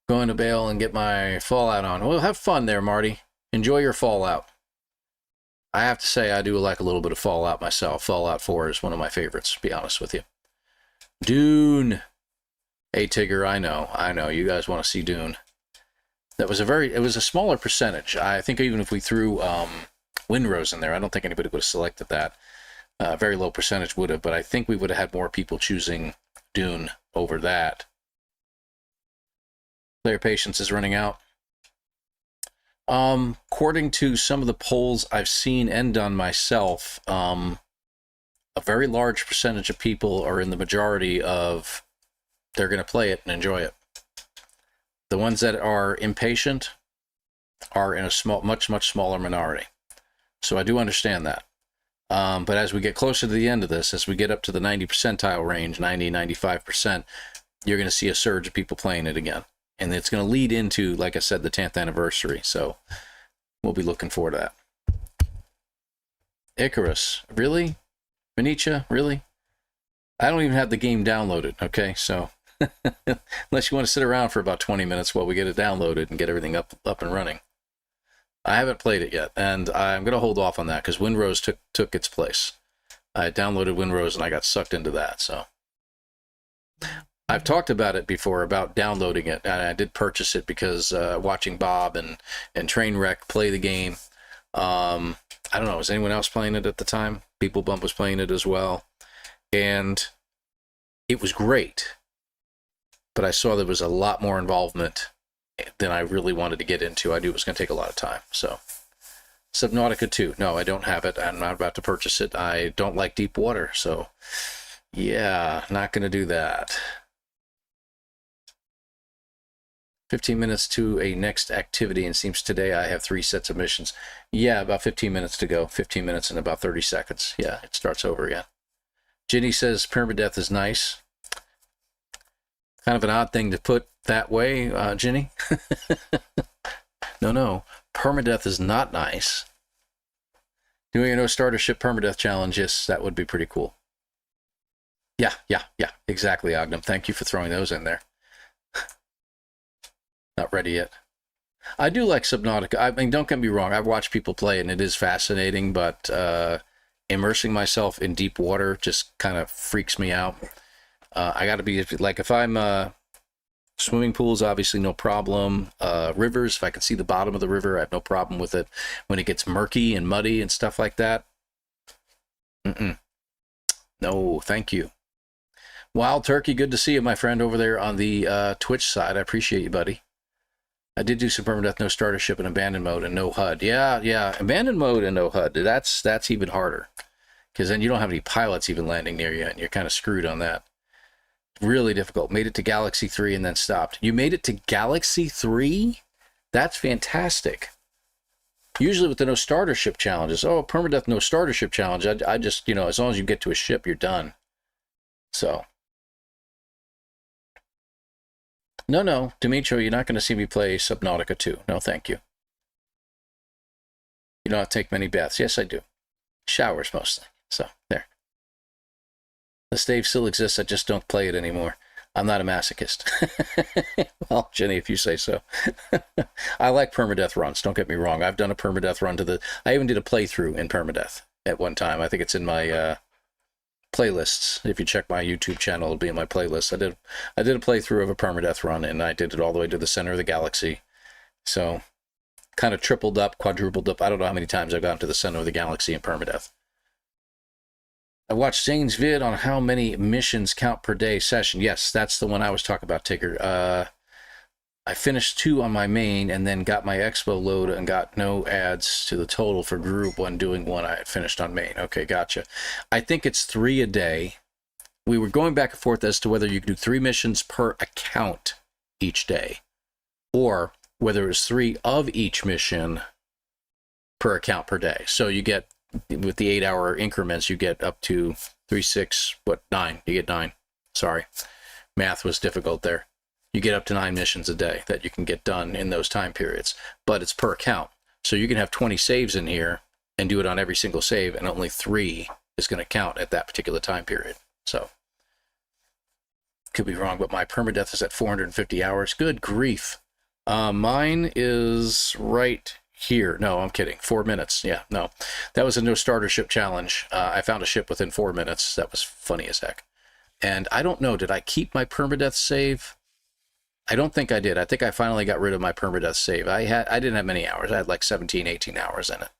Going to bail and get my Fallout on. Well, have fun there, Marty. Enjoy your Fallout. I have to say I do like a little bit of Fallout myself. Fallout 4 is one of my favorites, to be honest with you. Dune. Hey, Tigger, I know. You guys want to see Dune. That was it was a smaller percentage. I think even if we threw Windrose in there, I don't think anybody would have selected that. Very low percentage would have, but I think we would have had more people choosing Dune over that. Player patience is running out. According to some of the polls I've seen and done myself, a very large percentage of people are in the majority of they're going to play it and enjoy it. The ones that are impatient are in a much smaller minority. So I do understand that. But as we get closer to the end of this, as we get up to the 90 percentile range, 90, 95%, you're going to see a surge of people playing it again. And it's going to lead into, like I said, the 10th anniversary. So we'll be looking forward to that. Icarus. Really? Venetia? Really? I don't even have the game downloaded, okay? So unless you want to sit around for about 20 minutes while we get it downloaded and get everything up and running. I haven't played it yet, and I'm going to hold off on that because Windrose took its place. I downloaded Windrose and I got sucked into that, so... I've talked about it before, about downloading it, and I did purchase it because watching Bob and Trainwreck play the game. I don't know, was anyone else playing it at the time? People Bump was playing it as well. And it was great, but I saw there was a lot more involvement than I really wanted to get into. I knew it was going to take a lot of time. So, Subnautica 2. No, I don't have it. I'm not about to purchase it. I don't like deep water, so yeah, not going to do that. 15 minutes to a next activity, and seems today I have 3 sets of missions. Yeah, about 15 minutes to go. 15 minutes and about 30 seconds. Yeah, it starts over again. Ginny says Permadeath is nice. Kind of an odd thing to put that way, Ginny. No. Permadeath is not nice. Doing a no starter ship Permadeath challenge, yes, that would be pretty cool. Yeah, exactly, Ognum. Thank you for throwing those in there. Not ready yet. I do like Subnautica. I mean, don't get me wrong. I've watched people play and it is fascinating, but immersing myself in deep water just kind of freaks me out. I got to be, like, if I'm swimming pools, obviously no problem. Rivers, if I can see the bottom of the river, I have no problem with it. When it gets murky and muddy and stuff like that, no, thank you. Wild Turkey, good to see you, my friend, over there on the Twitch side. I appreciate you, buddy. I did do some permadeath, no starter ship, and abandoned mode, and no HUD. Yeah, abandoned mode and no HUD. That's even harder, because then you don't have any pilots even landing near you, and you're kind of screwed on that. Really difficult. Made it to Galaxy 3 and then stopped. You made it to Galaxy 3? That's fantastic. Usually with the no starter ship challenges, oh, permadeath no starter ship challenge, I just, you know, as long as you get to a ship, you're done. So. No, Dimitro, you're not going to see me play Subnautica 2. No, thank you. You don't have to take many baths. Yes, I do. Showers mostly. So, there. The stave still exists, I just don't play it anymore. I'm not a masochist. Well, Jenny, if you say so. I like permadeath runs, don't get me wrong. I've done a permadeath run to the... I even did a playthrough in permadeath at one time. I think it's in my playlists. If you check my YouTube channel, it'll be in my playlist. I did a playthrough of a permadeath run, and I did it all the way to the center of the galaxy. So, kind of tripled up, quadrupled up. I don't know how many times I've gotten to the center of the galaxy in permadeath. I watched Zane's vid on how many missions count per day session. Yes, that's the one I was talking about, Tigger. I finished 2 on my main and then got my expo load and got no adds to the total for group when doing 1 I had finished on main. Okay, gotcha. I think it's 3 a day. We were going back and forth as to whether you could do 3 missions per account each day, or whether it was 3 of each mission per account per day. So you get, with the 8-hour increments, you get up to 3, 6, 9? You get 9. Sorry. Math was difficult there. You get up to 9 missions a day that you can get done in those time periods, but it's per account. So you can have 20 saves in here and do it on every single save, and only 3 is going to count at that particular time period. So, could be wrong, but my permadeath is at 450 hours. Good grief. Mine is right here. No, I'm kidding. 4 minutes. Yeah, no. That was a no starter ship challenge. I found a ship within 4 minutes. That was funny as heck. And I don't know, did I keep my permadeath save? I don't think I did. I think I finally got rid of my permadeath save. I didn't have many hours. I had like 17, 18 hours in it.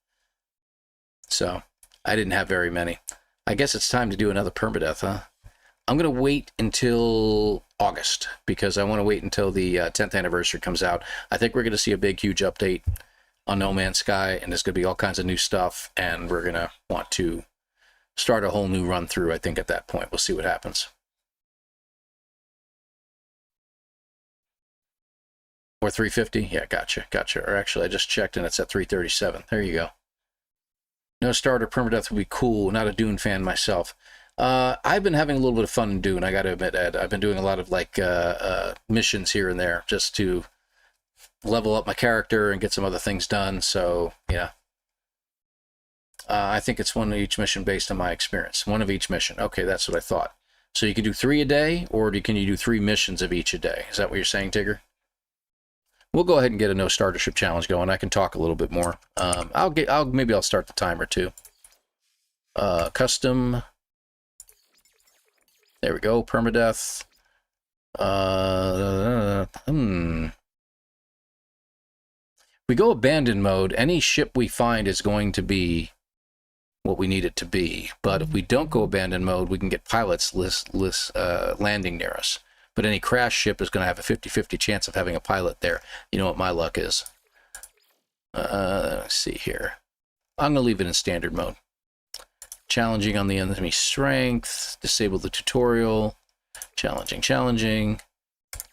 So, I didn't have very many. I guess it's time to do another permadeath, huh? I'm going to wait until August, because I want to wait until the 10th anniversary comes out. I think we're going to see a big, huge update on No Man's Sky, and there's going to be all kinds of new stuff, and we're going to want to start a whole new run through, I think, at that point. We'll see what happens. Or 350? Yeah, gotcha. Or actually, I just checked, and it's at 337. There you go. No starter permadeath would be cool. Not a Dune fan myself. I've been having a little bit of fun in Dune, I got to admit, Ed. I've been doing a lot of, like, missions here and there, just to level up my character and get some other things done. So, yeah. I think it's 1 of each mission based on my experience. 1 of each mission. Okay, that's what I thought. So you can do 3 a day, or can you do 3 missions of each a day? Is that what you're saying, Tigger? We'll go ahead and get a no starter ship challenge going. I can talk a little bit more. Maybe I'll start the timer too. Custom. There we go. Permadeath. We go abandoned mode. Any ship we find is going to be what we need it to be. But if we don't go abandoned mode, we can get pilots landing near us. But any crash ship is going to have a 50-50 chance of having a pilot there. You know what my luck is. Let's see here. I'm going to leave it in standard mode. Challenging on the enemy strength. Disable the tutorial. Challenging.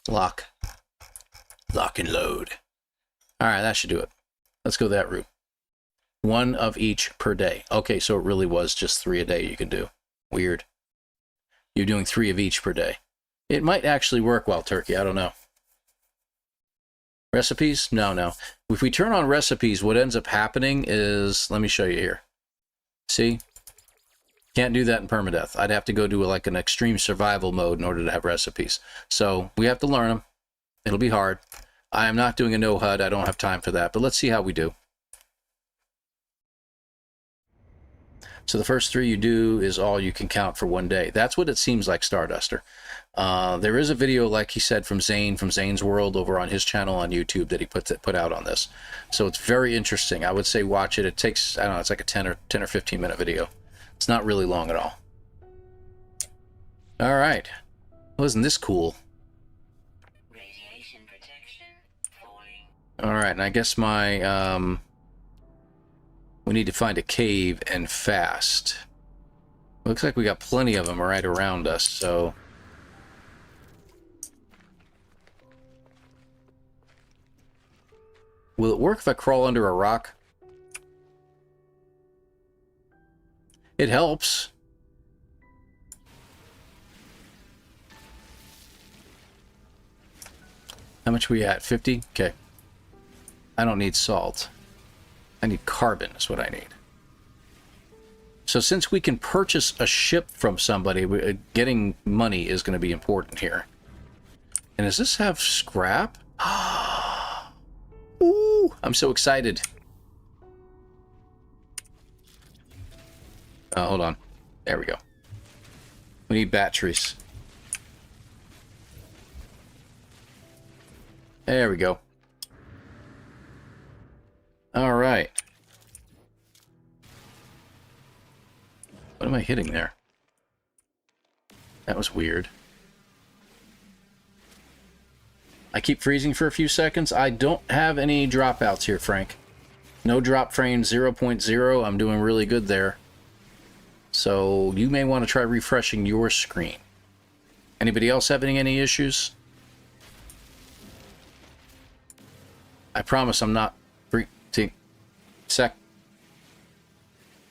Lock and load. Alright, that should do it. Let's go that route. 1 of each per day. Okay, so it really was just 3 a day you can do. Weird. You're doing 3 of each per day. It might actually work, Wild Turkey. I don't know. Recipes? No. If we turn on recipes, what ends up happening is... Let me show you here. See? Can't do that in permadeath. I'd have to go to like an extreme survival mode in order to have recipes. So we have to learn them. It'll be hard. I am not doing a no HUD. I don't have time for that, but let's see how we do. So the first 3 you do is all you can count for one day. That's what it seems like, Starduster. There is a video, like he said, from Zane, from Zane's World, over on his channel on YouTube that he put out on this. So it's very interesting. I would say watch it. It takes, I don't know, it's like a 10 or 15 minute video. It's not really long at all. All right. Wasn't this cool? Radiation protection falling. All right, and I guess my we need to find a cave and fast. Looks like we got plenty of them right around us, so will it work if I crawl under a rock? It helps. How much are we at? 50? Okay. I don't need salt. I need carbon is what I need. So since we can purchase a ship from somebody, getting money is going to be important here. And does this have scrap? Ooh, I'm so excited. Hold on. There we go. We need batteries. There we go. All right. What am I hitting there? That was weird. I keep freezing for a few seconds. I don't have any dropouts here, Frank. No drop frame 0.0. I'm doing really good there. So you may want to try refreshing your screen. Anybody else having any issues? I promise I'm not sec.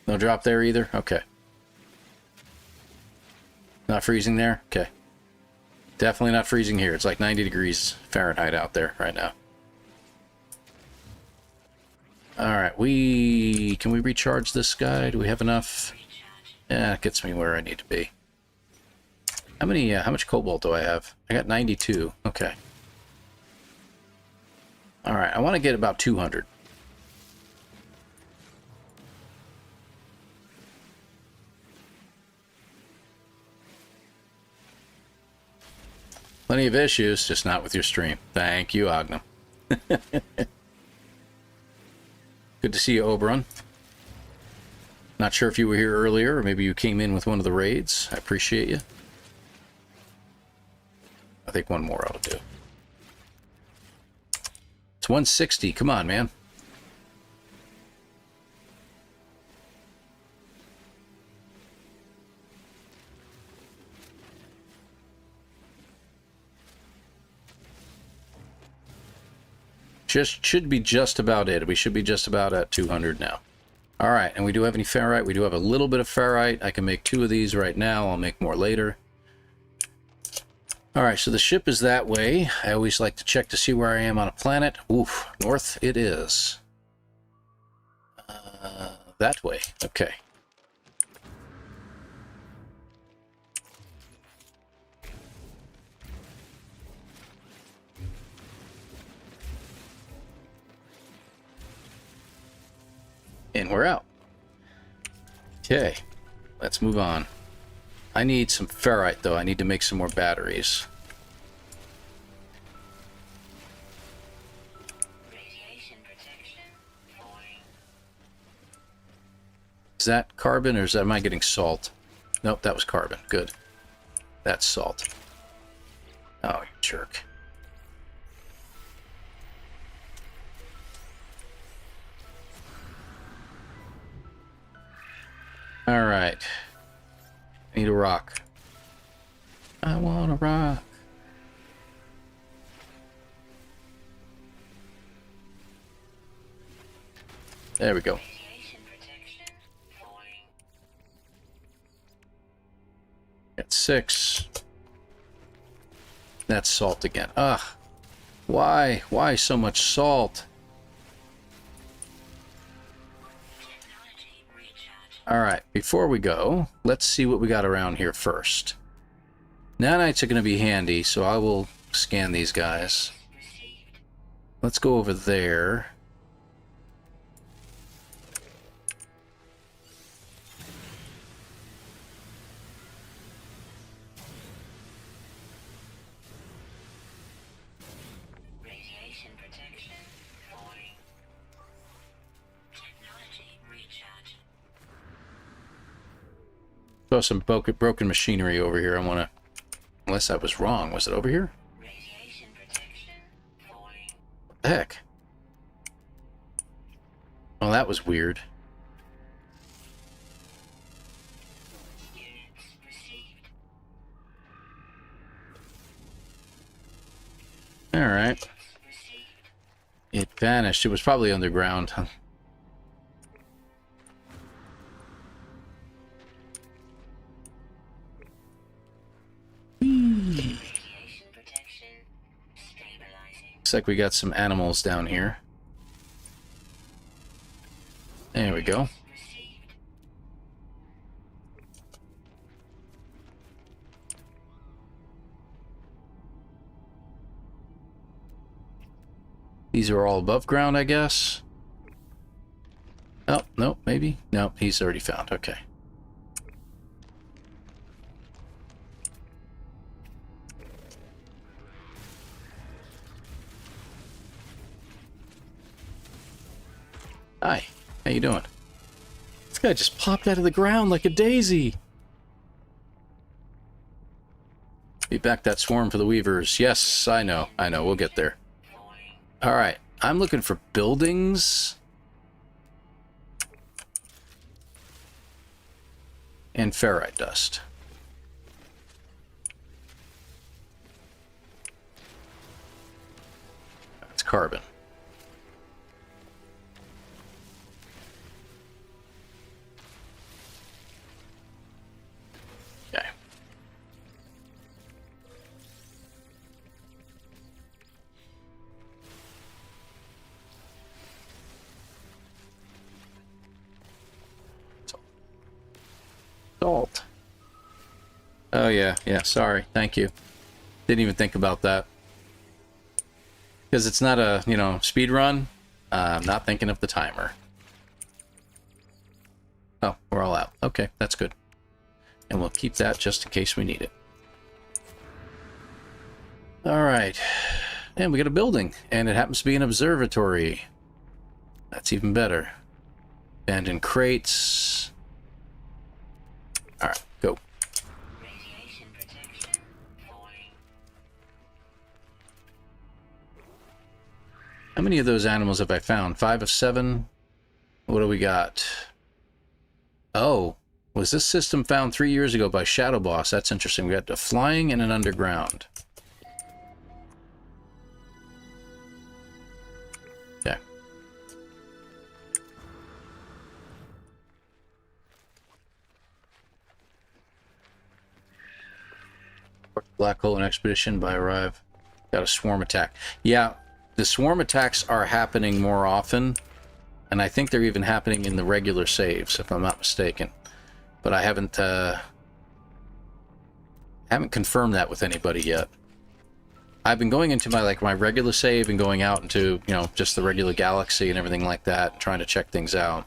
No drop there either? Okay. Not freezing there? Okay. Definitely not freezing here. It's like 90 degrees Fahrenheit out there right now. Alright, can we recharge this guy? Do we have enough? Yeah, it gets me where I need to be. How much cobalt do I have? I got 92. Okay. Alright, I want to get about 200. Plenty of issues, just not with your stream. Thank you, Ognum. Good to see you, Oberon. Not sure if you were here earlier, or maybe you came in with one of the raids. I appreciate you. I think one more ought to do. It's 160. Come on, man. Should be just about it. We should be just about at 200 now. All right, and we do have any ferrite? We do have a little bit of ferrite. I can make 2 of these right now. I'll make more later. All right, so the ship is that way. I always like to check to see where I am on a planet. Oof, north it is. That way. Okay. And we're out. Okay, let's move on. I need some ferrite, though. I need to make some more batteries. Radiation protection falling. Is that carbon, or am I getting salt? Nope, that was carbon. Good. That's salt. Oh, you jerk. All right. I need a rock. I want a rock. There we go. Radiation protection falling. Got 6. That's salt again. Ugh. Why? Why so much salt? Technology recharge. All right, before we go, let's see what we got around here first. Nanites are going to be handy, so I will scan these guys. Received. let's go over there. Radiation protection falling. Technology recharge. Saw some broken machinery over here. I want to... Unless I was wrong. Was it over here? Radiation protection falling. What the heck? Well, that was weird. Units received. Alright. Received. It vanished. It was probably underground. Radiation protection stabilizing. Looks like we got some animals down here. There we go. Received. These are all above ground, I guess. Oh, no, maybe. No, he's already found. Okay. Hi, how you doing? This guy just popped out of the ground like a daisy. Be back that swarm for the weavers. Yes, I know, we'll get there. Alright, I'm looking for buildings. And ferrite dust. That's carbon. Okay. Salt. Oh yeah, sorry. Thank you. Didn't even think about that. Because it's not a, speed run. I'm not thinking of the timer. Oh, we're all out. Okay, that's good. And we'll keep that just in case we need it. Alright. And we got a building. And it happens to be an observatory. That's even better. Abandoned crates. Alright, go. Radiation protection falling. How many of those animals have I found? 5 of 7? What do we got? Oh, was this system found 3 years ago by Shadow Boss? That's interesting. We got a flying and an underground. Okay. Black hole and expedition by arrive. Got a swarm attack. Yeah, the swarm attacks are happening more often, and I think they're even happening in the regular saves, if I'm not mistaken. But I haven't confirmed that with anybody yet. I've been going into my regular save and going out into, just the regular galaxy and everything like that, trying to check things out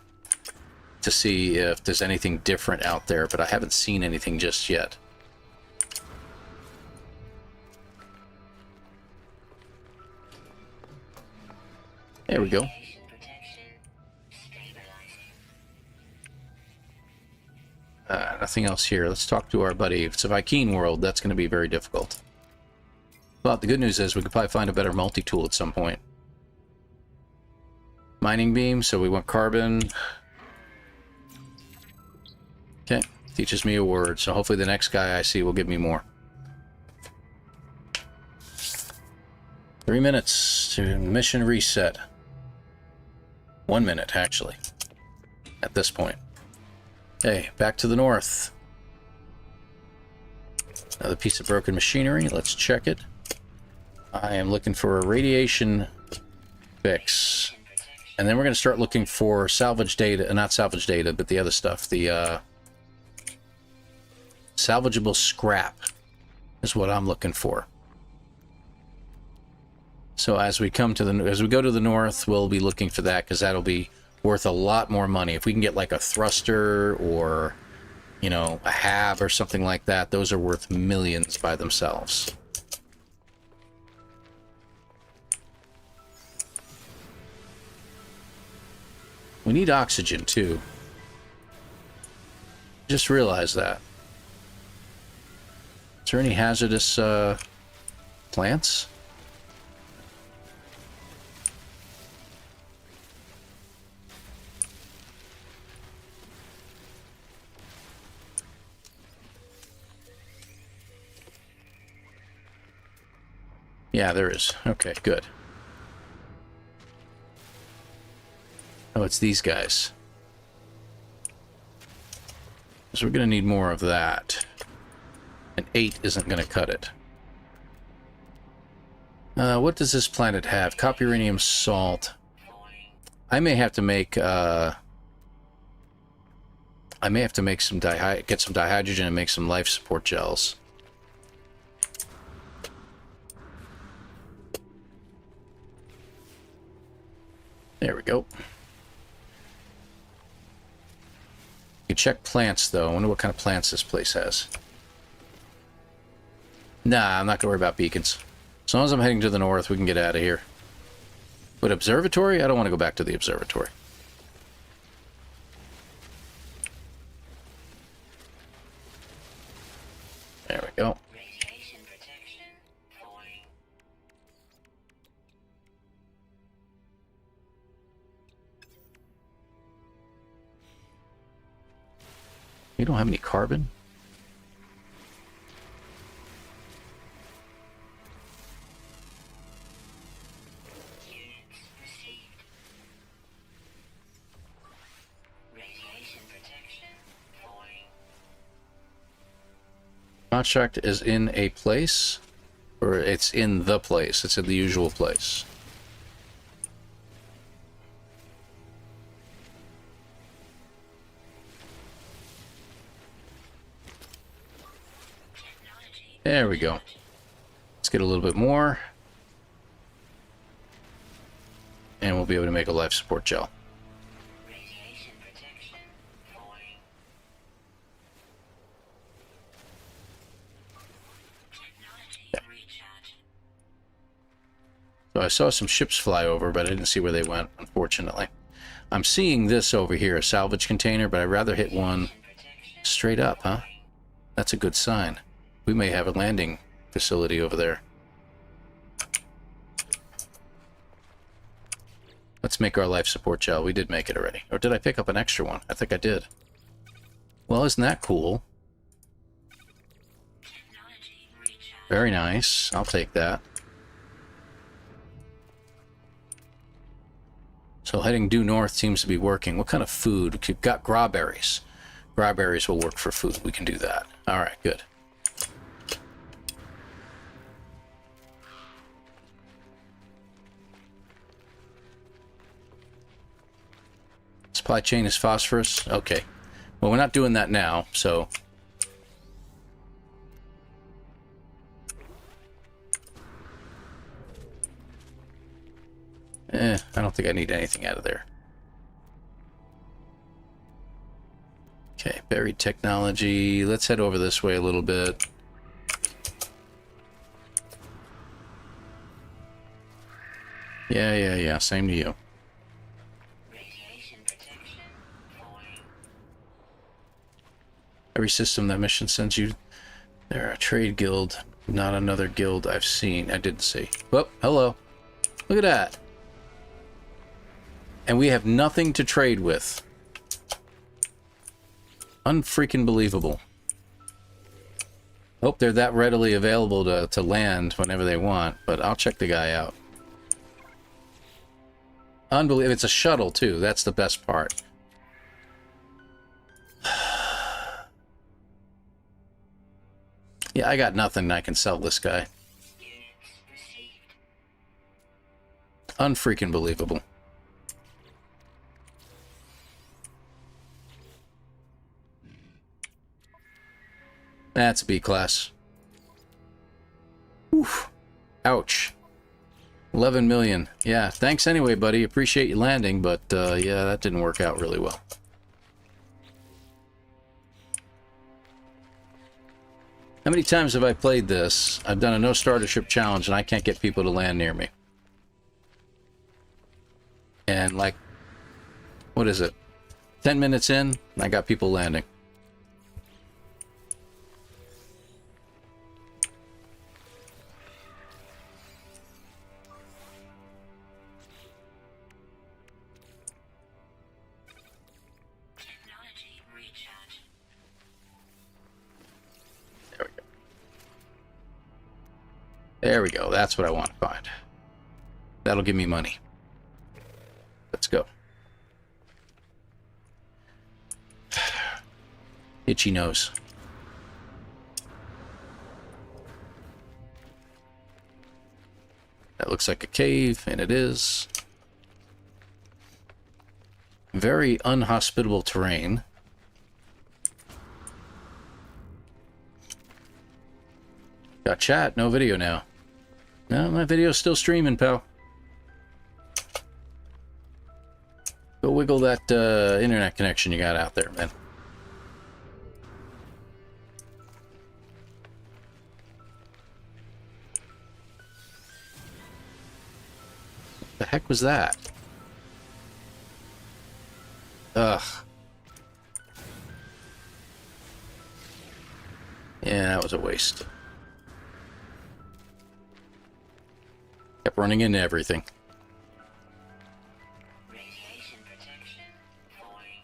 to see if there's anything different out there, but I haven't seen anything just yet. There we go. Radiation protection stabilizing. Nothing else here. Let's talk to our buddy. If it's a Vy'keen world, that's going to be very difficult. But the good news is we could probably find a better multi-tool at some point. Mining beam, so we want carbon. Okay, teaches me a word, so hopefully the next guy I see will give me more. 3 minutes to mission reset. 1 minute, actually, at this point. Hey, back to the north. Another piece of broken machinery. Let's check it. I am looking for a radiation fix. And then we're going to start looking for salvage data. Not salvage data, but the other stuff. The salvageable scrap is what I'm looking for. So as we go to the north, we'll be looking for that, because that'll be worth a lot more money. If we can get like a thruster or, you know, a hab or something like that, those are worth millions by themselves. We need oxygen too. Just realized that. Is there any hazardous plants? Yeah, there is. Okay, good. Oh, it's these guys. So we're going to need more of that. And 8 isn't going to cut it. What does this planet have? Copper uranium salt. I may have to make some get some dihydrogen and make some life support gels. There we go. You check plants, though. I wonder what kind of plants this place has. Nah, I'm not going to worry about beacons. As long as I'm heading to the north, we can get out of here. But observatory? I don't want to go back to the observatory. There we go. Radiation protection falling. You don't have any carbon? Units received. Radiation protection falling. Contract is in a place? Or it's in the place? It's in the usual place. There we go. Let's get a little bit more. And we'll be able to make a life support gel. Radiation protection falling. Technology recharge. So I saw some ships fly over, but I didn't see where they went, unfortunately. I'm seeing this over here, a salvage container, but I'd rather hit one straight up, huh? That's a good sign. We may have a landing facility over there. Let's make our life support gel. We did make it already. Or did I pick up an extra one? I think I did. Well, isn't that cool? Technology recharge. Very nice. I'll take that. So heading due north seems to be working. What kind of food? We've got grawberries. Grawberries will work for food. We can do that. All right, good. Supply chain is phosphorus. Okay. Well, we're not doing that now, so... I don't think I need anything out of there. Okay, buried technology. Let's head over this way a little bit. Yeah. Same to you. Radiation protection falling. Every system that mission sends you, they're a trade guild, not another guild I've seen. I didn't see. Well, hello. Look at that. And we have nothing to trade with. Unfreaking believable. Hope they're that readily available to land whenever they want, but I'll check the guy out. Unbelievable. It's a shuttle, too. That's the best part. Yeah, I got nothing. I can sell this guy. Units received. Unfreaking believable. That's B class. Oof. Ouch. 11 million. Yeah, thanks anyway, buddy. Appreciate you landing, but yeah, that didn't work out really well. How many times have I played this? I've done a no starter ship challenge and I can't get people to land near me. And like, what is it? 10 minutes in, I got people landing. Technology recharge. There we go. There we go. That's what I want to find. That'll give me money. Let's go. Itchy nose. That looks like a cave, and it is. Very unhospitable terrain. Got chat, no video now. No, my video's still streaming, pal. Go wiggle that internet connection you got out there, man. What the heck was that? Ugh. Yeah, that was a waste. Kept running into everything. Radiation protection falling.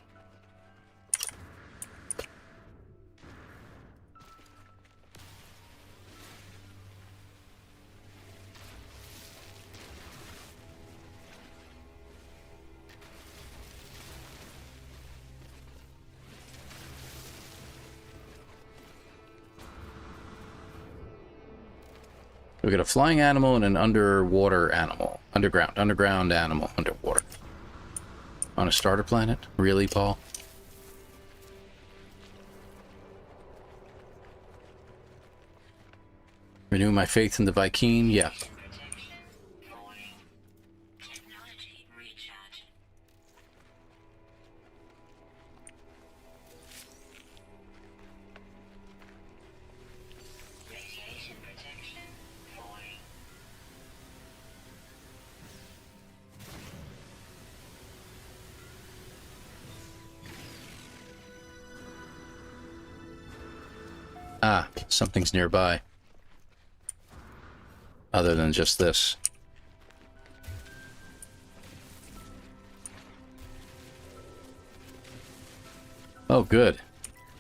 We got a flying animal and an underwater animal. Underground animal, underwater. On a starter planet? Really, Paul? Renew my faith in the Viking? Yeah. Protection falling. Technology recharge. Radiation protection falling. Ah, something's nearby. Other than just this. Oh, good.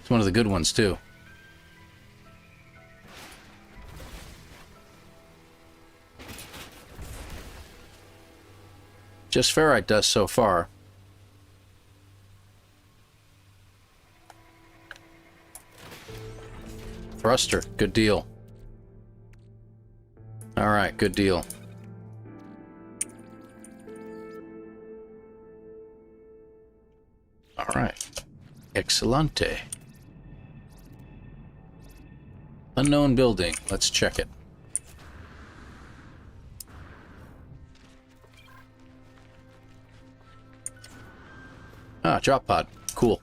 It's one of the good ones, too. Just ferrite dust so far. Thruster, good deal. Alright, good deal. Alright. Excelente. Unknown building. Let's check it. Ah, drop pod. Cool.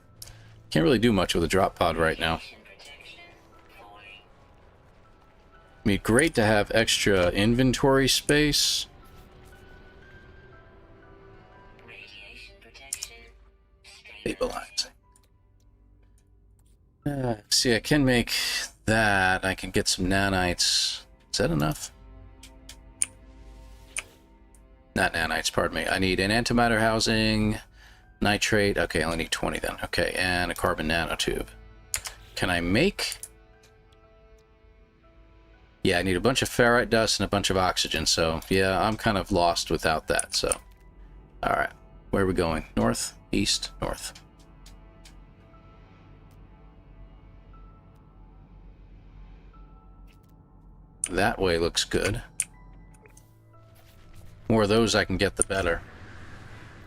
Can't really do much with a drop pod right now. Radiation protection falling. I mean, great to have extra inventory space. Radiation protection Stabilizing. See, I can make that. I can get some nanites. Is that enough? Not nanites, pardon me. I need an antimatter housing, nitrate. Okay, I only need 20 then. Okay, and a carbon nanotube. Can I make... Yeah, I need a bunch of ferrite dust and a bunch of oxygen, so yeah, I'm kind of lost without that, so. Alright, where are we going? North? East? North. That way looks good. More of those I can get, the better.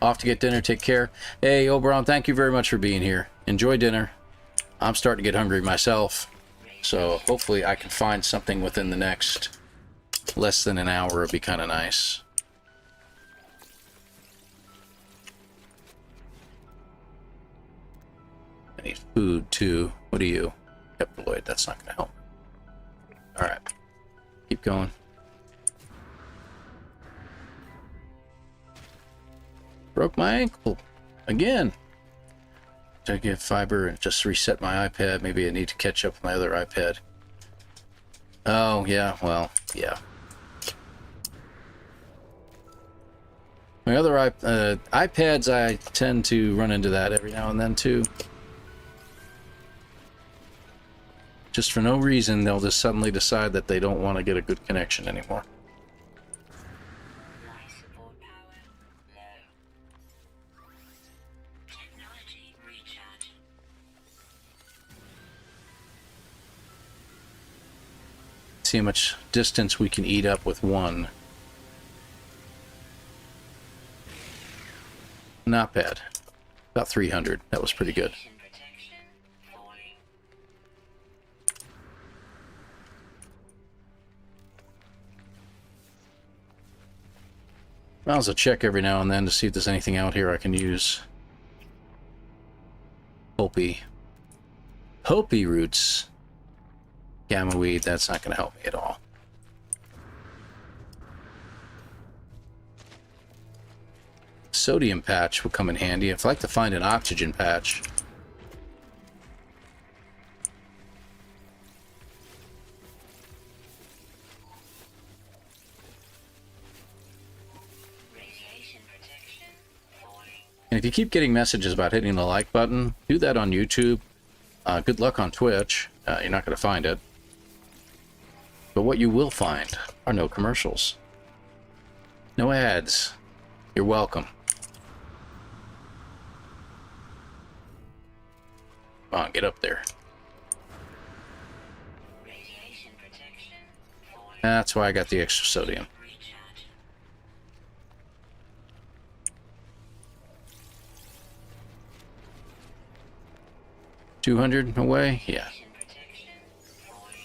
Off to get dinner, take care. Hey, Oberon, thank you very much for being here. Enjoy dinner. I'm starting to get hungry myself. So hopefully I can find something within the next less than an hour. Would be kind of nice. need food too. What are you? Heptaloid, that's not gonna help. Alright. Keep going. Broke my ankle. Again. Did I get fiber and just reset my iPad? Maybe I need to catch up with my other iPad. Oh, yeah, well, yeah. My other iPads, I tend to run into that every now and then, too. Just for no reason, they'll just suddenly decide that they don't want to get a good connection anymore. Life support power low. Technology recharge. See how much distance we can eat up with one. Not bad. About 300. That was pretty good. Radiation protection falling. I'll also check every now and then to see if there's anything out here I can use. Hopi roots. Gamma weed, that's not going to help me at all. Sodium patch will come in handy. I'd like to find an oxygen patch. Radiation protection falling. And if you keep getting messages about hitting the like button, do that on YouTube. Good luck on Twitch. You're not going to find it. But what you will find are no commercials. No ads. You're welcome. Come on, get up there. Radiation protection falling. That's why I got the extra sodium. Recharge. 200 away? Yeah. Radiation protection falling.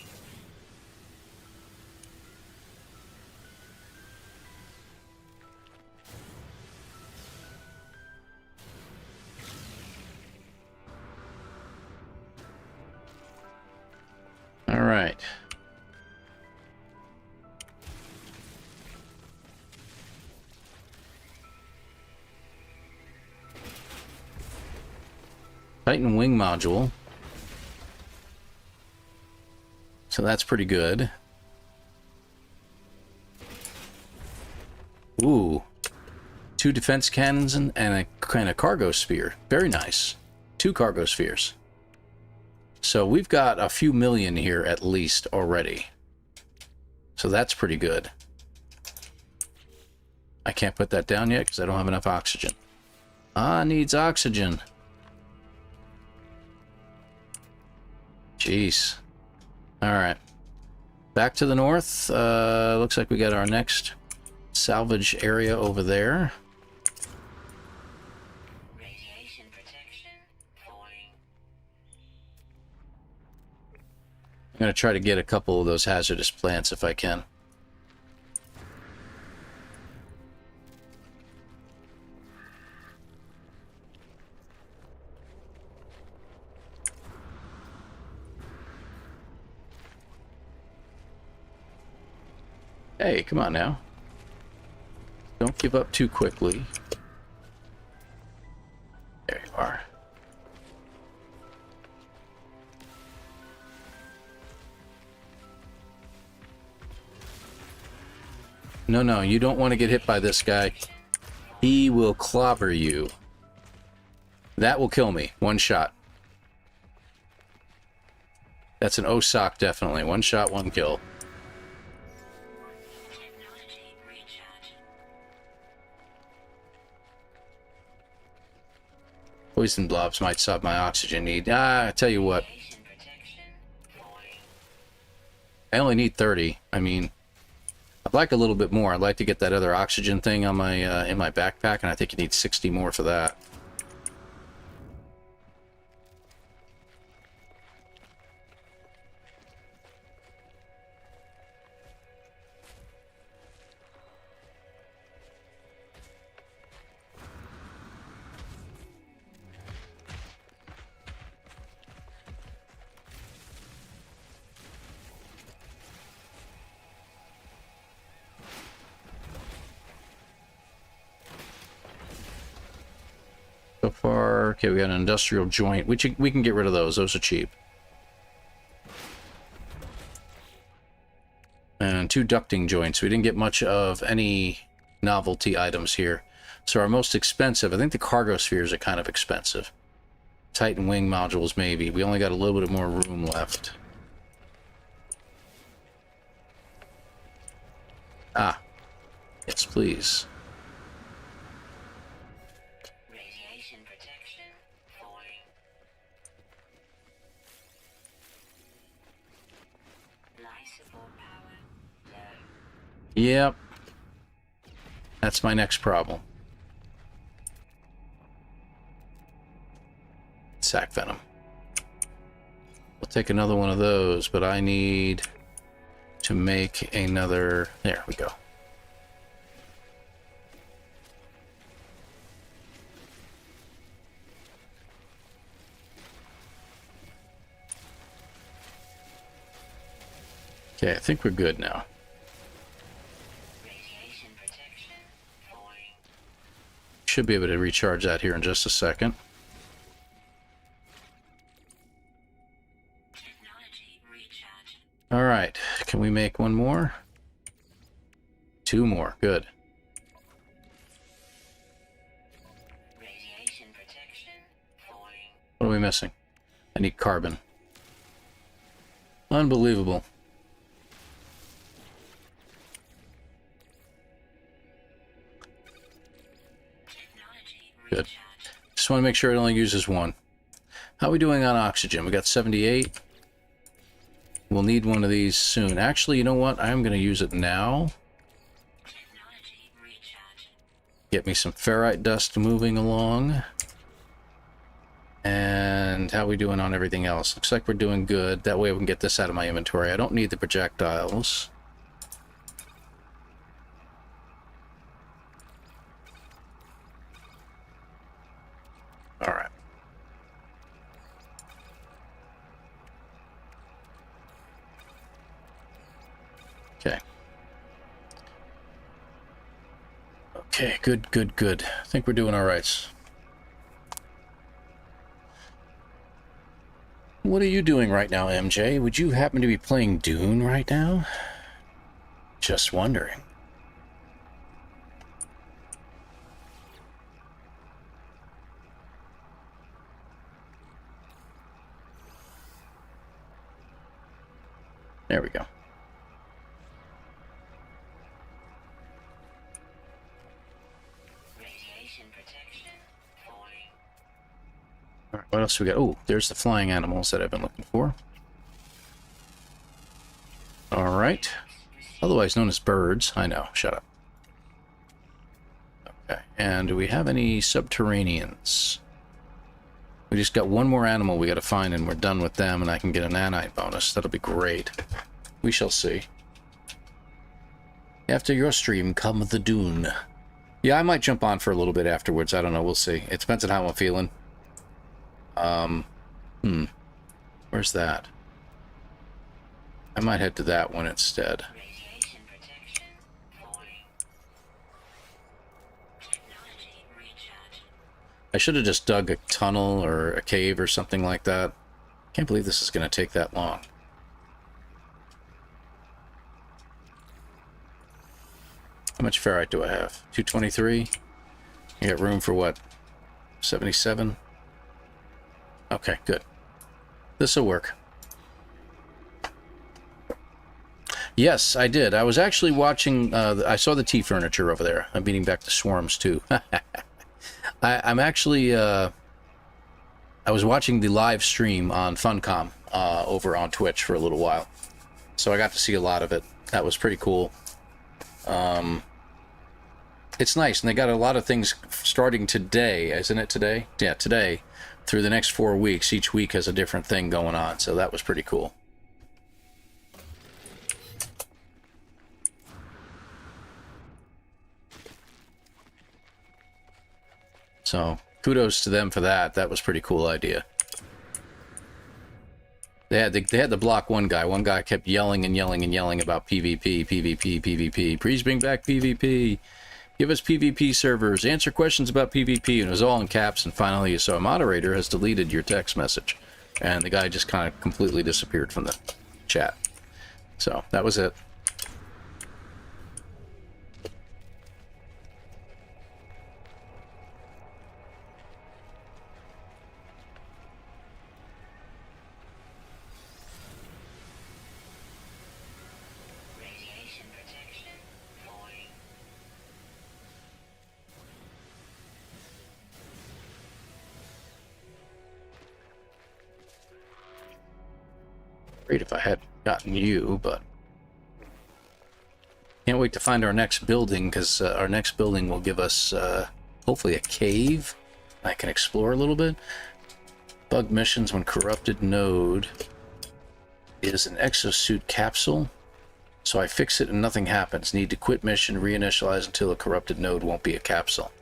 All right. Titan wing module. So that's pretty good. Ooh. 2 defense cannons and a kind of cargo sphere. Very nice. 2 cargo spheres. So we've got a few million here at least already. So that's pretty good. I can't put that down yet because I don't have enough oxygen. Needs oxygen. Jeez. Alright. Back to the north. Looks like we got our next salvage area over there. Radiation protection falling. I'm going to try to get a couple of those hazardous plants if I can. Hey, come on now. Don't give up too quickly. There you are. No, you don't want to get hit by this guy. He will clobber you. That will kill me. One shot. That's an OSOC, definitely. One shot, one kill. Technology recharge. Poison blobs might solve my oxygen need. I tell you what. Radiation protection falling. I only need 30. I mean, I'd like a little bit more. I'd like to get that other oxygen thing on my in my backpack, and I think you need 60 more for that. So far, okay, we got an industrial joint. We can get rid of those. Those are cheap. And 2 ducting joints. We didn't get much of any novelty items here. So our most expensive, I think the cargo spheres are kind of expensive. Titan wing modules, maybe. We only got a little bit more room left. Ah. Yes, please. Radiation protection falling. Life support power low. Yep. That's my next problem. Sac venom. We'll take another one of those, but I need to make another... There we go. Okay, I think we're good now. Radiation protection falling. Should be able to recharge that here in just a second. Technology recharge. All right, can we make one more? 2 more, good. Radiation protection falling. What are we missing? I need carbon. Unbelievable. Technology Good. recharge. Just want to make sure it only uses 1. How are we doing on oxygen? We got 78. We'll need one of these soon. Actually, you know what? I'm going to use it now. Technology recharge. Get me some ferrite dust moving along. And how are we doing on everything else? Looks like we're doing good. That way we can get this out of my inventory. I don't need the projectiles. All right. Okay. Okay, good, good, good. I think we're doing all right. What are you doing right now, MJ? Would you happen to be playing Dune right now? Just wondering. There we go. Radiation protection falling. All right, what else we got? Oh, there's the flying animals that I've been looking for. All right. Otherwise known as birds. I know, shut up. Okay, and do we have any subterraneans? We just got one more animal we got to find, and we're done with them, and I can get a nanite bonus. That'll be great. We shall see. After your stream, come the Dune. Yeah, I might jump on for a little bit afterwards. I don't know. We'll see. It depends on how I'm feeling. Where's that? I might head to that one instead. Radiation protection falling. Technology recharge. I should have just dug a tunnel or a cave or something like that. Can't believe this is going to take that long. How much ferrite do I have? 223? You got room for what? 77? Okay, good. This'll work. Yes, I did. I was actually watching, I saw the tea furniture over there. I'm beating back the swarms, too. I'm actually, I was watching the live stream on Funcom over on Twitch for a little while. So I got to see a lot of it. That was pretty cool. It's nice, and they got a lot of things starting today. Isn't it today? Yeah, today. Through the next 4 weeks. Each week has a different thing going on, so that was pretty cool. So, kudos to them for that. That was a pretty cool idea. They had to block one guy. One guy kept yelling and yelling and yelling about PvP, PvP, PvP. Please bring back PvP. Give us PvP servers. Answer questions about PvP. And it was all in caps. And finally, so a moderator has deleted your text message. And the guy just kind of completely disappeared from the chat. So that was it. Radiation protection falling. Great if I had gotten you, but can't wait to find our next building, because our next building will give us hopefully a cave I can explore a little bit. Bug missions when corrupted node is an exosuit capsule, so I fix it and nothing happens. Need to quit mission, reinitialize until a corrupted node won't be a capsule.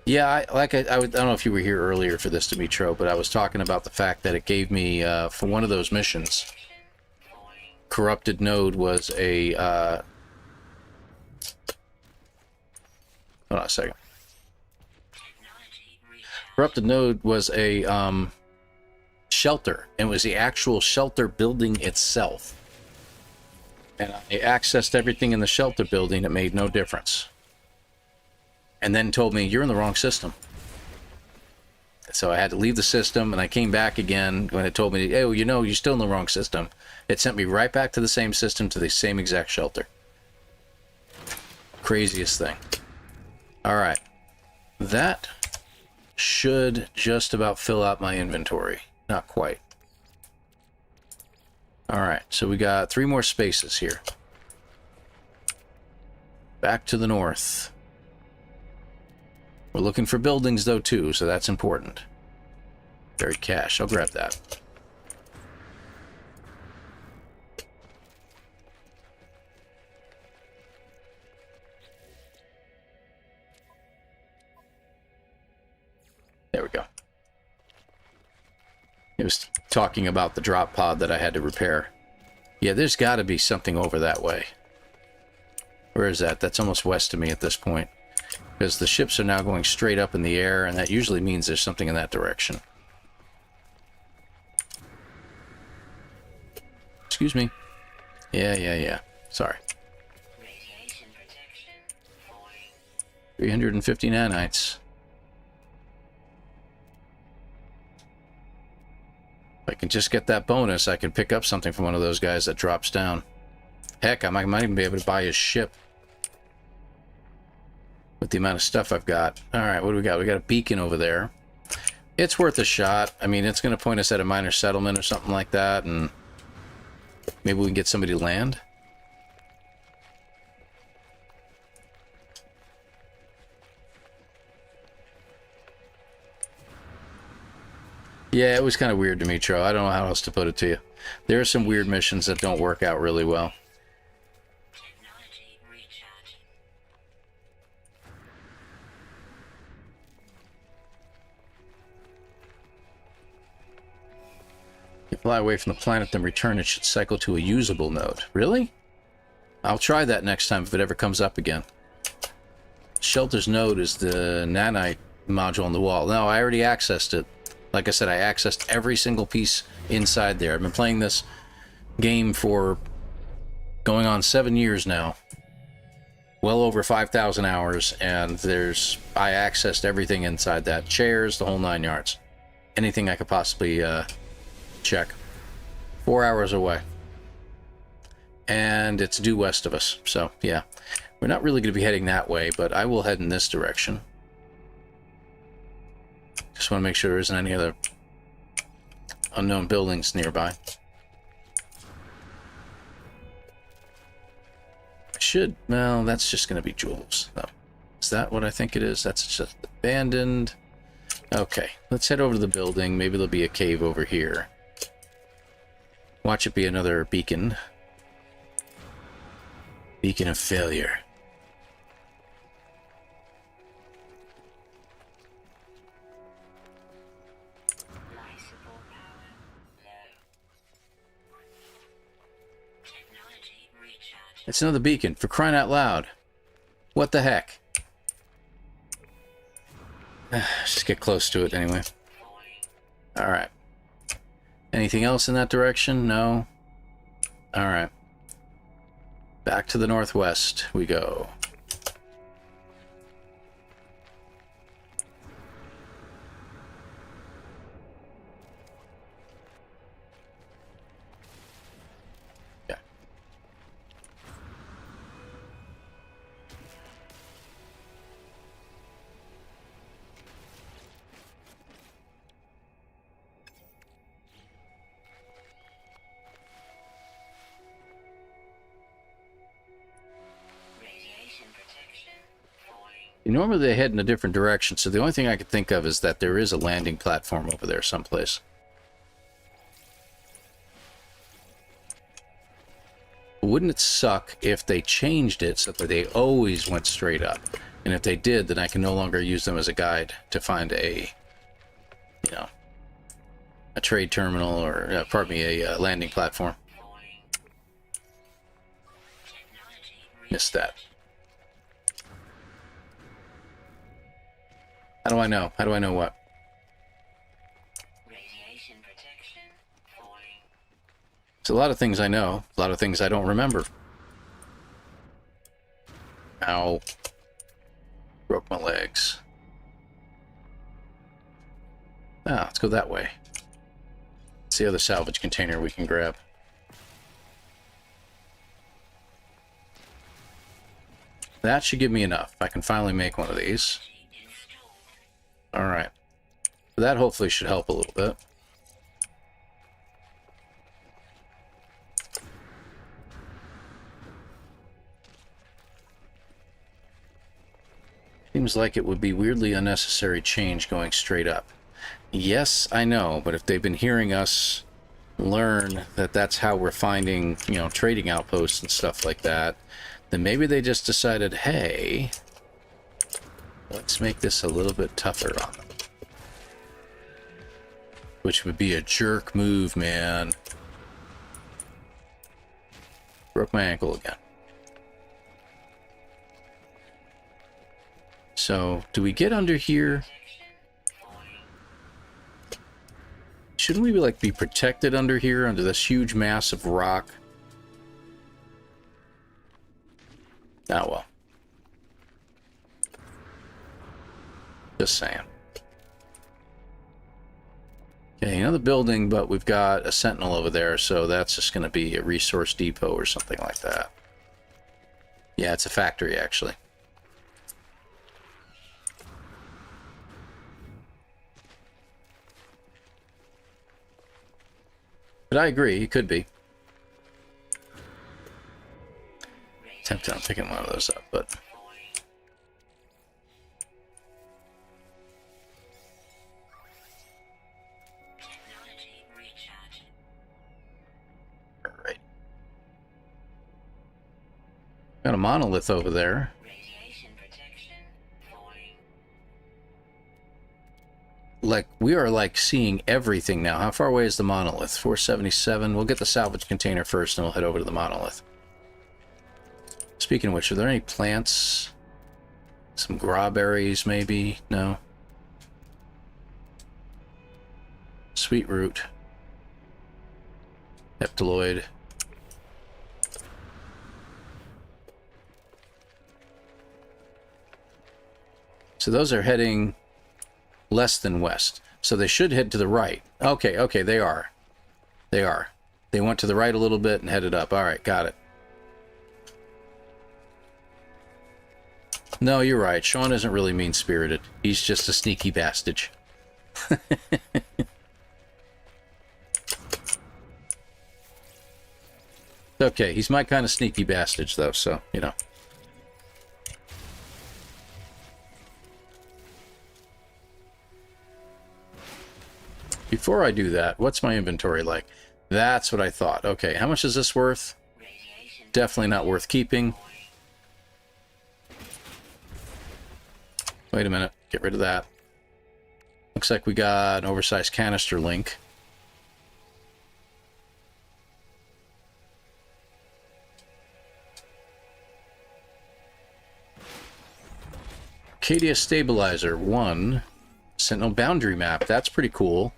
Yeah, I don't know if you were here earlier for this, Dimitro, but I was talking about the fact that it gave me, for one of those missions, corrupted node was a, hold on a second. Technology recharge. Corrupted node was a, shelter, and it was the actual shelter building itself. And I accessed everything in the shelter building, it made no difference. And then told me, you're in the wrong system. So I had to leave the system, and I came back again when it told me, hey, well, you know, you're still in the wrong system. It sent me right back to the same system, to the same exact shelter. Craziest thing. All right. That should just about fill out my inventory. Not quite. All right, so we got 3 more spaces here. Back to the north. We're looking for buildings, though, too, so that's important. Buried cache. I'll grab that. There we go. It was talking about the drop pod that I had to repair. Yeah, there's got to be something over that way. Where is that? That's almost west of me at this point. Because the ships are now going straight up in the air, and that usually means there's something in that direction. Excuse me. Yeah. Sorry. Radiation protection falling. 350 nanites. If I can just get that bonus, I can pick up something from one of those guys that drops down. Heck, I might even be able to buy his ship. With the amount of stuff I've got. Alright, what do we got? We got a beacon over there. It's worth a shot. I mean, it's going to point us at a minor settlement or something like that, and maybe we can get somebody to land. Yeah, it was kind of weird, Dimitro. I don't know how else to put it to you. There are some weird missions that don't work out really well. Technology recharge. You fly away from the planet, then return, it should cycle to a usable node. Really? I'll try that next time if it ever comes up again. Shelter's node is the nanite module on the wall. No, I already accessed it. Like I said, I accessed every single piece inside there. I've been playing this game for going on 7 years now. Well over 5,000 hours, and I accessed everything inside that. Chairs, the whole 9 yards. Anything I could possibly check. 4 hours away. And it's due west of us, so yeah. We're not really going to be heading that way, but I will head in this direction. Just want to make sure there isn't any other unknown buildings nearby. Well, that's just going to be jewels. No. Is that what I think it is? That's just abandoned. Okay, let's head over to the building. Maybe there'll be a cave over here. Watch it be another beacon. Beacon of failure. Life support power low. Technology recharge. It's another beacon, for crying out loud. What the heck? Just get close to it anyway. All right. Anything else in that direction? No. All right. Back to the northwest we go. Yeah. Radiation protection falling. Normally they head in a different direction, so the only thing I could think of is that there is a landing platform over there someplace. Wouldn't it suck if they changed it so that they always went straight up? And if they did, then I can no longer use them as a guide to find a, you know, a trade terminal or, pardon me, a landing platform. Missed that. How do I know? How do I know what? Radiation protection falling. There's a lot of things I know, a lot of things I don't remember. Ow. Broke my legs. Ah, let's go that way. Let's see the other salvage container we can grab. That should give me enough. I can finally make one of these. Alright. That hopefully should help a little bit. Seems like it would be weirdly unnecessary change going straight up. Yes, I know, but if they've been hearing us learn that that's how we're finding, you know, trading outposts and stuff like that, then maybe they just decided, hey, let's make this a little bit tougher on them. Which would be a jerk move, man. Broke my ankle again. So, do we get under here? Shouldn't we like be protected under here, under this huge mass of rock? Ah, well. Just saying. Okay, another building, but we've got a sentinel over there, so that's just going to be a resource depot or something like that. Yeah, it's a factory, actually. But I agree, it could be. Tempted on picking one of those up, but... Technology recharge. Alright. Got a monolith over there. Radiation protection falling. Like, we are like seeing everything now. How far away is the monolith? 477. We'll get the salvage container first and we'll head over to the monolith. Speaking of which, are there any plants? Some grawberries, maybe? No. Sweet root. Heptaloid. So those are heading less than west. So they should head to the right. Okay, okay, they are. They are. They went to the right a little bit and headed up. All right, got it. No, you're right. Sean isn't really mean-spirited. He's just a sneaky bastard. Okay, he's my kind of sneaky bastard, though, so, you know. Before I do that, what's my inventory like? That's what I thought. Okay, how much is this worth? Radiation Definitely not worth keeping. Wait a minute. Get rid of that. Looks like we got an oversized canister link. Arcadia Stabilizer 1. Sentinel boundary map. That's pretty cool.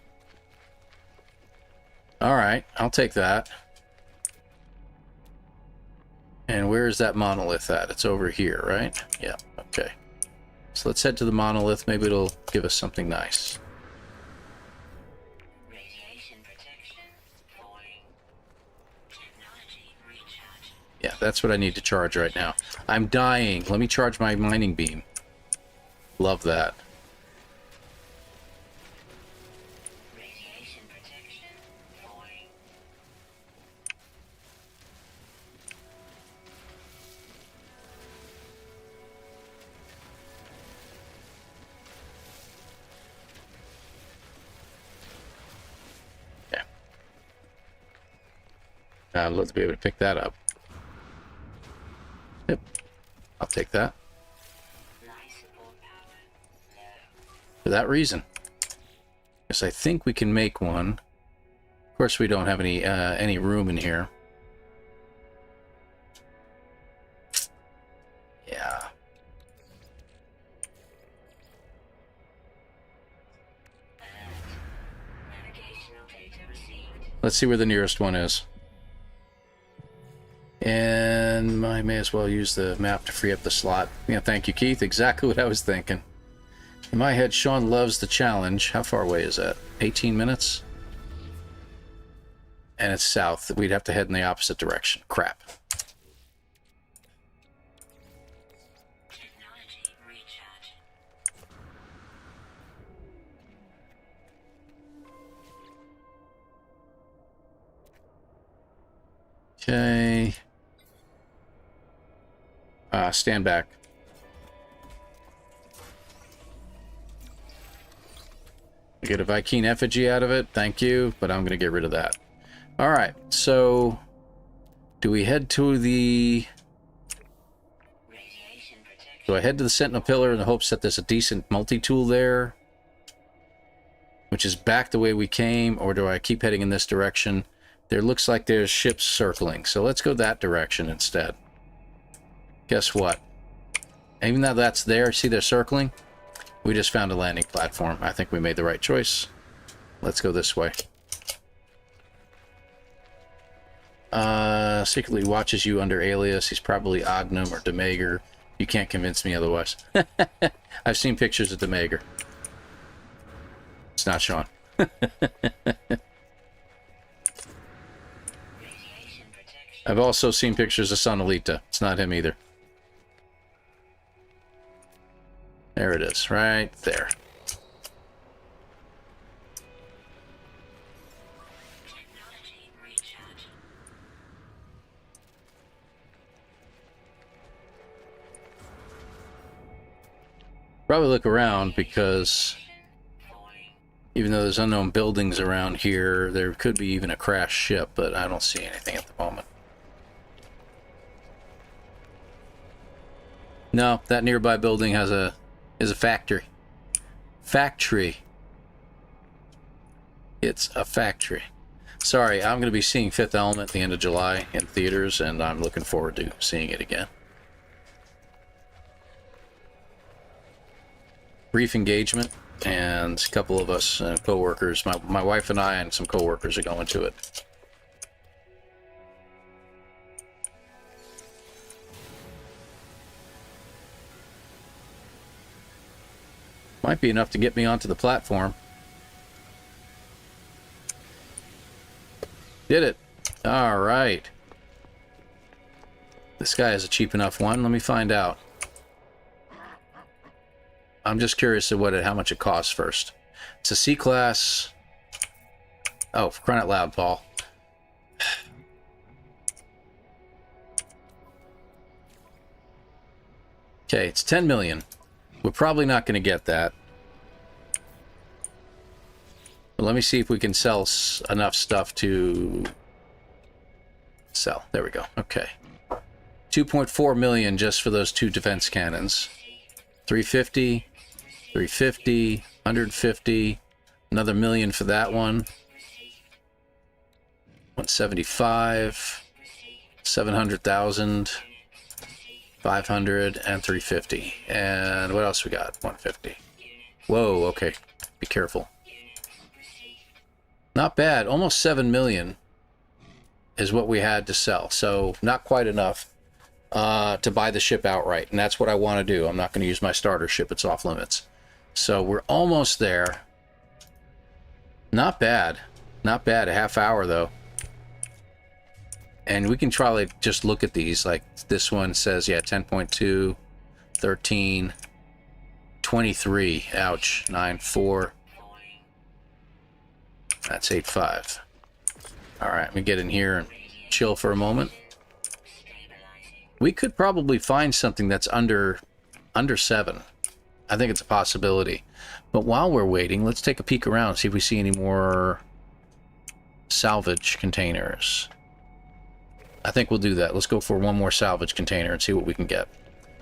Alright, I'll take that. And where is that monolith at? It's over here, right? Yeah, okay. So let's head to the monolith. Maybe it'll give us something nice. Radiation protection falling. Technology recharge. Yeah, that's what I need to charge right now. I'm dying. Let me charge my mining beam. Love that. Radiation protection falling. Yeah. I'd love to be able to pick that up. Yep. I'll take that. Life support power low. For that reason. Yes, I think we can make one. Of course, we don't have any room in here. Yeah. Navigational data received. Let's see where the nearest one is. And I may as well use the map to free up the slot. Yeah, thank you, Keith. Exactly what I was thinking. In my head, Sean loves the challenge. How far away is that? 18 minutes? And it's south. We'd have to head in the opposite direction. Crap. Technology recharge. Okay. Stand back. We get a Viking effigy out of it. Thank you. But I'm going to get rid of that. All right. So, do we head to the... Radiation protection. Do I head to the Sentinel Pillar in the hopes that there's a decent multi-tool there? Which is back the way we came, or do I keep heading in this direction? There looks like there's ships circling, so let's go that direction instead. Guess what? Even though that's there, see they're circling? We just found a landing platform. I think we made the right choice. Let's go this way. Secretly watches you under alias. He's probably Ognum or Demager. You can't convince me otherwise. I've seen pictures of Demager. It's not Sean. Radiation protection. I've also seen pictures of Sonalita. It's not him either. There it is, right there. Technology recharge. Probably look around because Falling. even though there's unknown buildings around here, there could be even a crashed ship, but I don't see anything at the moment. No, that nearby building is a factory. Factory. It's a factory. Sorry, I'm going to be seeing Fifth Element at the end of July in theaters, and I'm looking forward to seeing it again. Brief engagement, and a couple of us co-workers, my wife and I and some co-workers are going to it. Might be enough to get me onto the platform. Did it. All right. This guy is a cheap enough one. Let me find out. I'm just curious of how much it costs first. It's a C-class. Oh, for crying out loud, Paul. Okay, it's 10 million. We're probably not going to get that. But let me see if we can sell enough stuff to sell. There we go. Okay. 2.4 million just for those two defense cannons. 350, 350, 150, another million for that one. 175, 700,000, 500, and 350. And what else we got? 150. Whoa, okay. Be careful. Not bad. Almost 7 million is what we had to sell. So not quite enough to buy the ship outright. And that's what I want to do. I'm not going to use my starter ship. It's off limits. So we're almost there. Not bad. Not bad. A half hour, though. And we can probably just look at these. Like this one says, yeah, 10.2, 13, 23. Ouch. 9.4. That's 8.5. All right, let me get in here and chill for a moment. We could probably find something that's under 7. I think it's a possibility. But while we're waiting, let's take a peek around and see if we see any more salvage containers. I think we'll do that. Let's go for one more salvage container and see what we can get.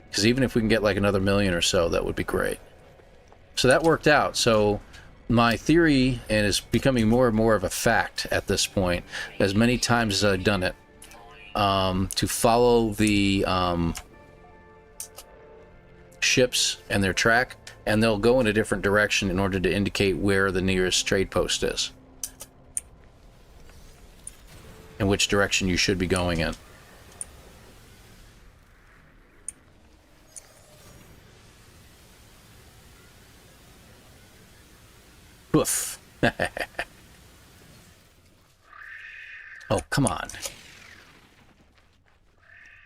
Because even if we can get like another million or so, that would be great. So that worked out. So my theory, and is becoming more and more of a fact at this point, as many times as I've done it, to follow the ships and their track, and they'll go in a different direction in order to indicate where the nearest trade post is and which direction you should be going in. Woof. Oh, come on.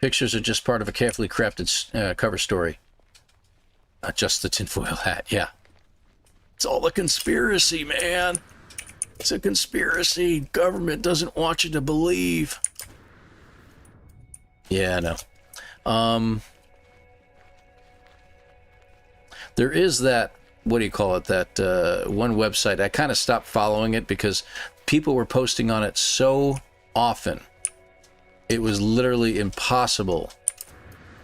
Pictures are just part of a carefully crafted cover story. Not just the tinfoil hat, yeah. It's all a conspiracy, man. It's a conspiracy. Government doesn't want you to believe. Yeah, I know. There is that, what do you call it, that one website. I kind of stopped following it because people were posting on it so often. It was literally impossible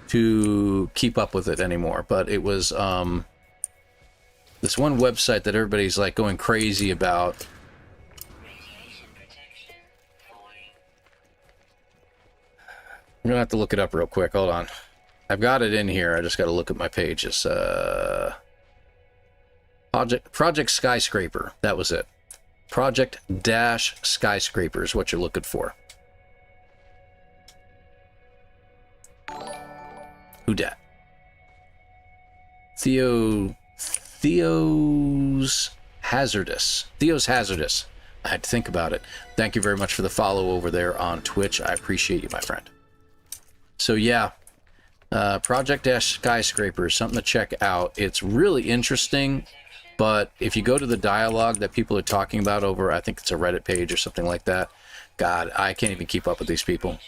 to keep up with it anymore. But it was this one website that everybody's like going crazy about. I'm gonna have to look it up real quick. Hold on. I've got it in here. I just got to look at my pages. Project Skyscraper. That was it. Project-Skyscraper is what you're looking for. Who dat? Theo's Hazardous. Theo's Hazardous. I had to think about it. Thank you very much for the follow over there on Twitch. I appreciate you, my friend. So yeah, Project-Skyscraper is something to check out. It's really interesting, but if you go to the dialogue that people are talking about over, I think it's a Reddit page or something like that. God, I can't even keep up with these people.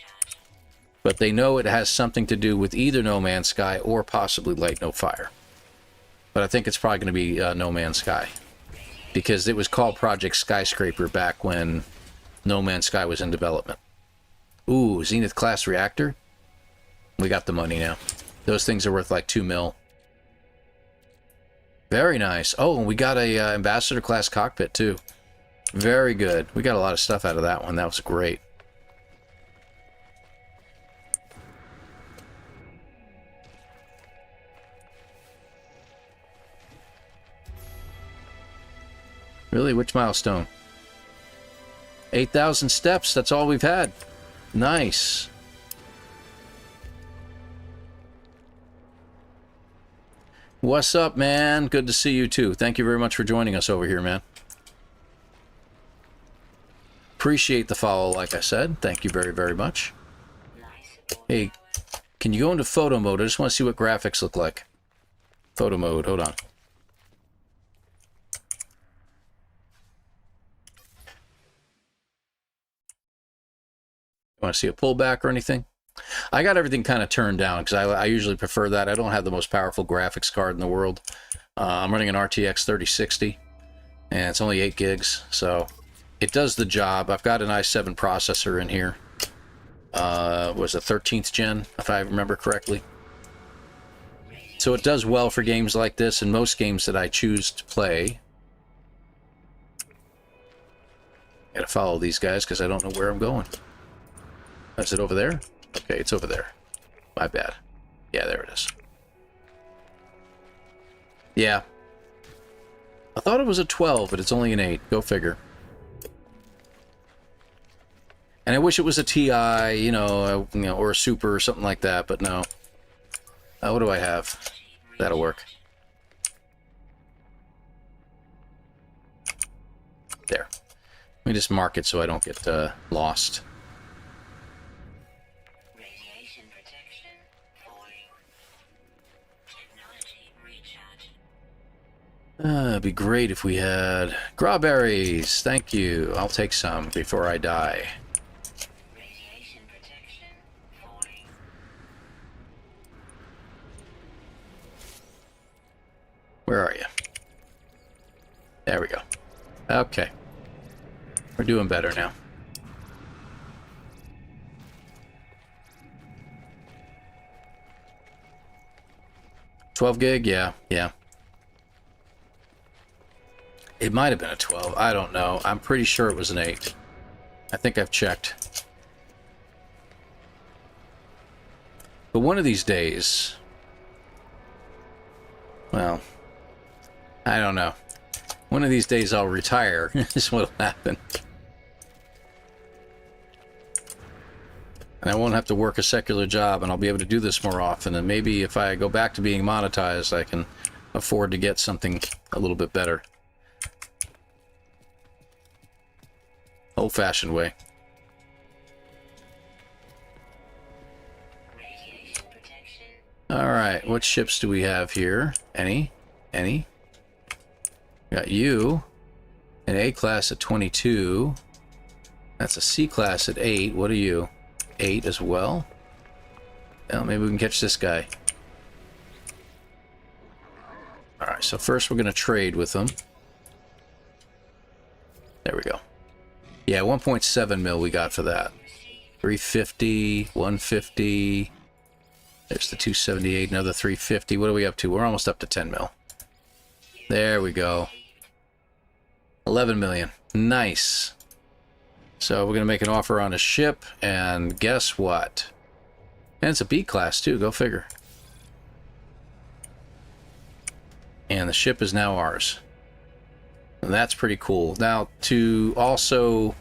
But they know it has something to do with either No Man's Sky or possibly Light No Fire. But I think it's probably going to be No Man's Sky, because it was called Project Skyscraper back when No Man's Sky was in development. Ooh, Zenith class reactor. We got the money now. Those things are worth like 2 mil. Very nice. Oh, and we got a ambassador class cockpit too. Very good. We got a lot of stuff out of that one. That was great. Really? Which milestone? 8,000 steps. That's all we've had. Nice. What's up, man? Good to see you too. Thank you very much for joining us over here, man. Appreciate the follow, like I said. Thank you very, very much. Hey, can you go into photo mode? I just want to see what graphics look like. Photo mode. Hold on. Want to see a pullback or anything? I got everything kind of turned down because I usually prefer that. I don't have the most powerful graphics card in the world. I'm running an RTX 3060, and it's only 8 gigs, so it does the job. I've got an i7 processor in here. Was a 13th gen, if I remember correctly. So it does well for games like this and most games that I choose to play. Gotta follow these guys because I don't know where I'm going. Is it over there? Okay, it's over there. My bad. Yeah, there it is. Yeah. I thought it was a 12, but it's only an 8. Go figure. And I wish it was a TI, you know, or a Super or something like that, but no. What do I have? That'll work. There. Let me just mark it so I don't get lost. Radiation protection falling. Technology recharge. It'd be great if we had strawberries. Thank you. I'll take some before I die. Radiation protection falling. Where are you? There we go. Okay. We're doing better now. $12 gig? Yeah. It might have been a 12. I don't know. I'm pretty sure it was an 8. I think I've checked. But one of these days... Well... I don't know. One of these days I'll retire, is what'll happen. And I won't have to work a secular job, and I'll be able to do this more often. And maybe if I go back to being monetized, I can afford to get something a little bit better. Old-fashioned way. Radiation protection. Alright, what ships do we have here? Any? Got you. An A-class at 22. That's a C-class at 8. What are you? 8 as well? Well, maybe we can catch this guy. Alright, so first we're going to trade with them. There we go. Yeah, 1.7 mil we got for that. 350, 150. There's the 278, another 350. What are we up to? We're almost up to 10 mil. There we go. 11 million. Nice. So we're going to make an offer on a ship, and guess what? And it's a B class too, go figure. And the ship is now ours. And that's pretty cool. Now, to also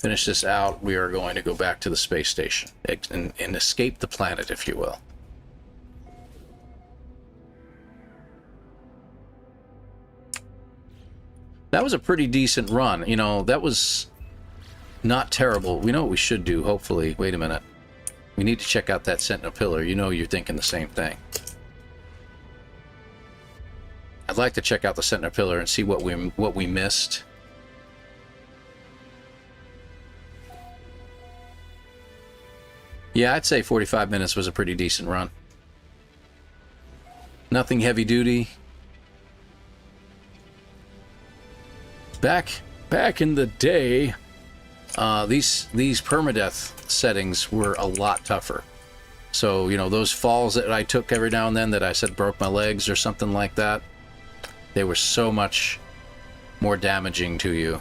finish this out, we are going to go back to the space station and escape the planet, if you will. That was a pretty decent run. You know, that was not terrible. We know what we should do, hopefully. Wait a minute. We need to check out that Sentinel Pillar. You know you're thinking the same thing. I'd like to check out the Sentinel Pillar and see what we missed. Yeah, I'd say 45 minutes was a pretty decent run. Nothing heavy duty. Back in the day, these permadeath settings were a lot tougher. So, you know, those falls that I took every now and then that I said broke my legs or something like that, they were so much more damaging to you.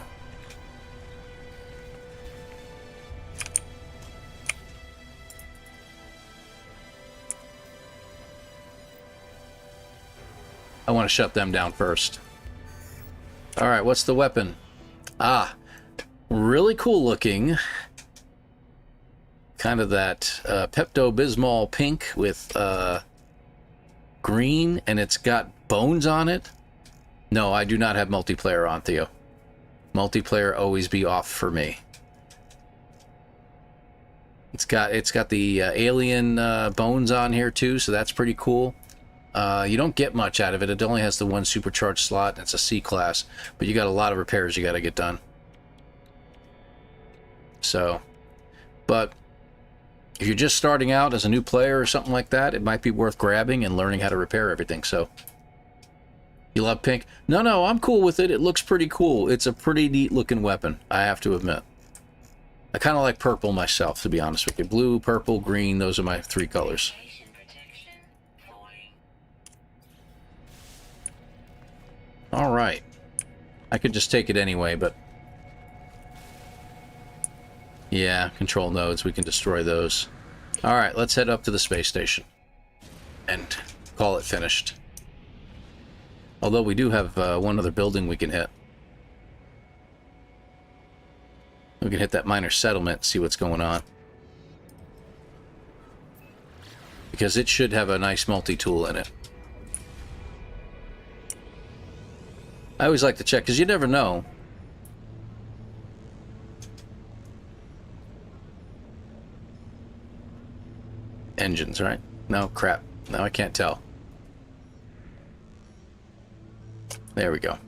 I want to shut them down first. Alright, what's the weapon? Ah, really cool looking. Kind of that Pepto-Bismol pink with green, and it's got bones on it. No, I do not have multiplayer on, Theo. Multiplayer always be off for me. It's got the alien bones on here too, so that's pretty cool. You don't get much out of it. It only has the one supercharged slot, and it's a C class, but you got a lot of repairs you got to get done. So, but if you're just starting out as a new player or something like that, it might be worth grabbing and learning how to repair everything. So, you love pink? No, I'm cool with it. It looks pretty cool. It's a pretty neat looking weapon, I have to admit. I kind of like purple myself, to be honest with you. Blue, purple, green, those are my 3 colors. All right. I could just take it anyway, but... yeah, control nodes. We can destroy those. All right, let's head up to the space station and call it finished. Although we do have one other building we can hit. We can hit that minor settlement, see what's going on. Because it should have a nice multi-tool in it. I always like to check, because you never know. Engines, right? No, crap. No, I can't tell. There we go.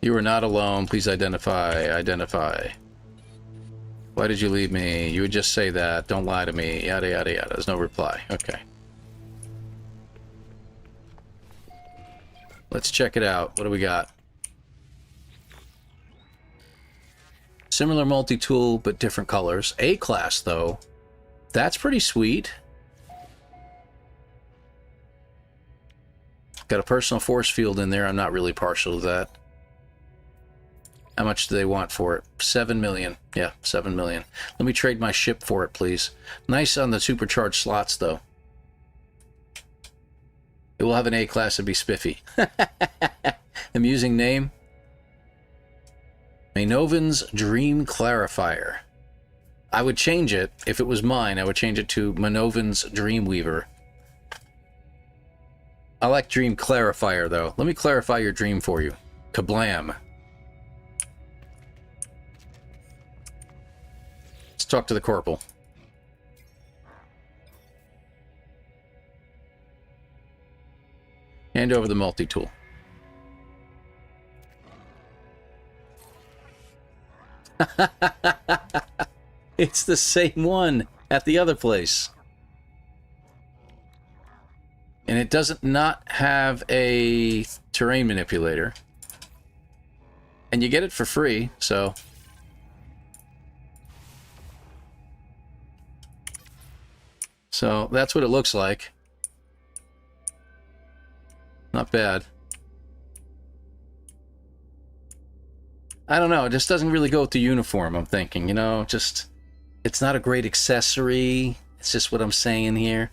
You are not alone. Please identify. Identify. Why did you leave me? You would just say that. Don't lie to me. Yada, yada, yada. There's no reply. Okay. Let's check it out. What do we got? Similar multi-tool, but different colors. A-class, though. That's pretty sweet. Got a personal force field in there. I'm not really partial to that. How much do they want for it? 7 million. Yeah, 7 million. Let me trade my ship for it, please. Nice on the supercharged slots, though. It will have an A-class and be spiffy. Amusing name. Manovan's Dream Clarifier. I would change it, if it was mine, I would change it to Manovan's Dreamweaver. I like Dream Clarifier, though. Let me clarify your dream for you. Kablam. Let's talk to the corporal. Hand over the multi-tool. It's the same one at the other place. And it doesn't not have a terrain manipulator. And you get it for free, so... So that's what it looks like. Not bad. I don't know, it just doesn't really go with the uniform, I'm thinking, you know, just... It's not a great accessory. It's just what I'm saying here.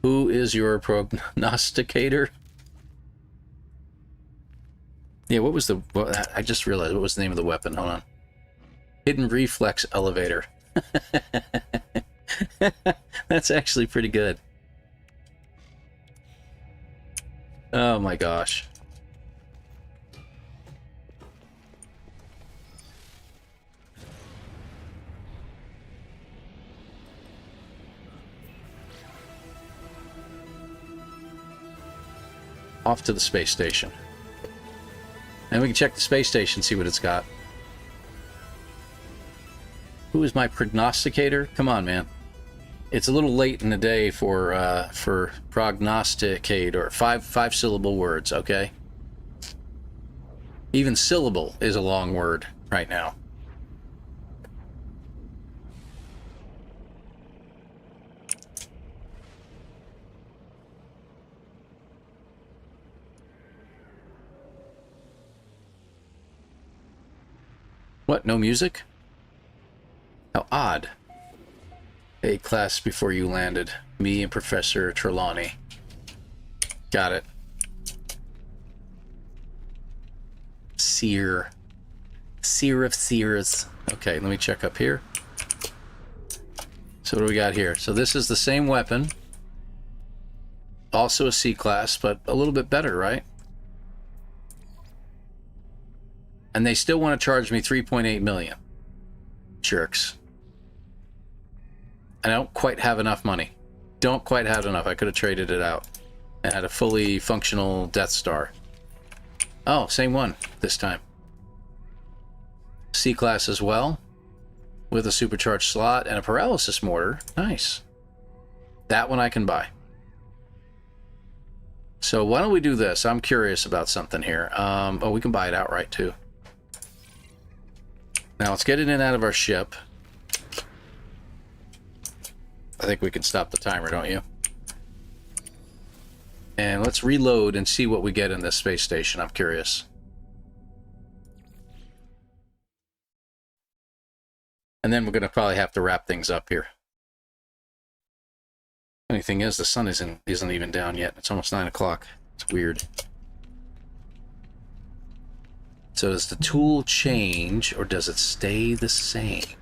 Who is your prognosticator? Yeah, what was the... I just realized, what was the name of the weapon? Hold on. Hidden Reflex Elevator. That's actually pretty good. Oh my gosh. Off to the space station. And we can check the space station, see what it's got. Who is my prognosticator? Come on, man. It's a little late in the day for prognosticate, or five syllable words, okay? Even syllable is a long word right now. What, no music? How odd. A class before you landed. Me and Professor Trelawney. Got it. Seer. Seer of seers. Okay, let me check up here. So what do we got here? So this is the same weapon. Also a C class, but a little bit better, right? And they still want to charge me 3.8 million. Jerks. I don't quite have enough money. Don't quite have enough. I could have traded it out and had a fully functional Death Star. Oh, same one this time. C-Class as well, with a supercharged slot and a paralysis mortar. Nice. That one I can buy. So why don't we do this? I'm curious about something here. Oh, we can buy it outright too. Now let's get it in and out of our ship. I think we can stop the timer, don't you? And let's reload and see what we get in this space station. I'm curious. And then we're going to probably have to wrap things up here. Funny thing is, the sun isn't even down yet. It's almost 9 o'clock. It's weird. So does the tool change, or does it stay the same?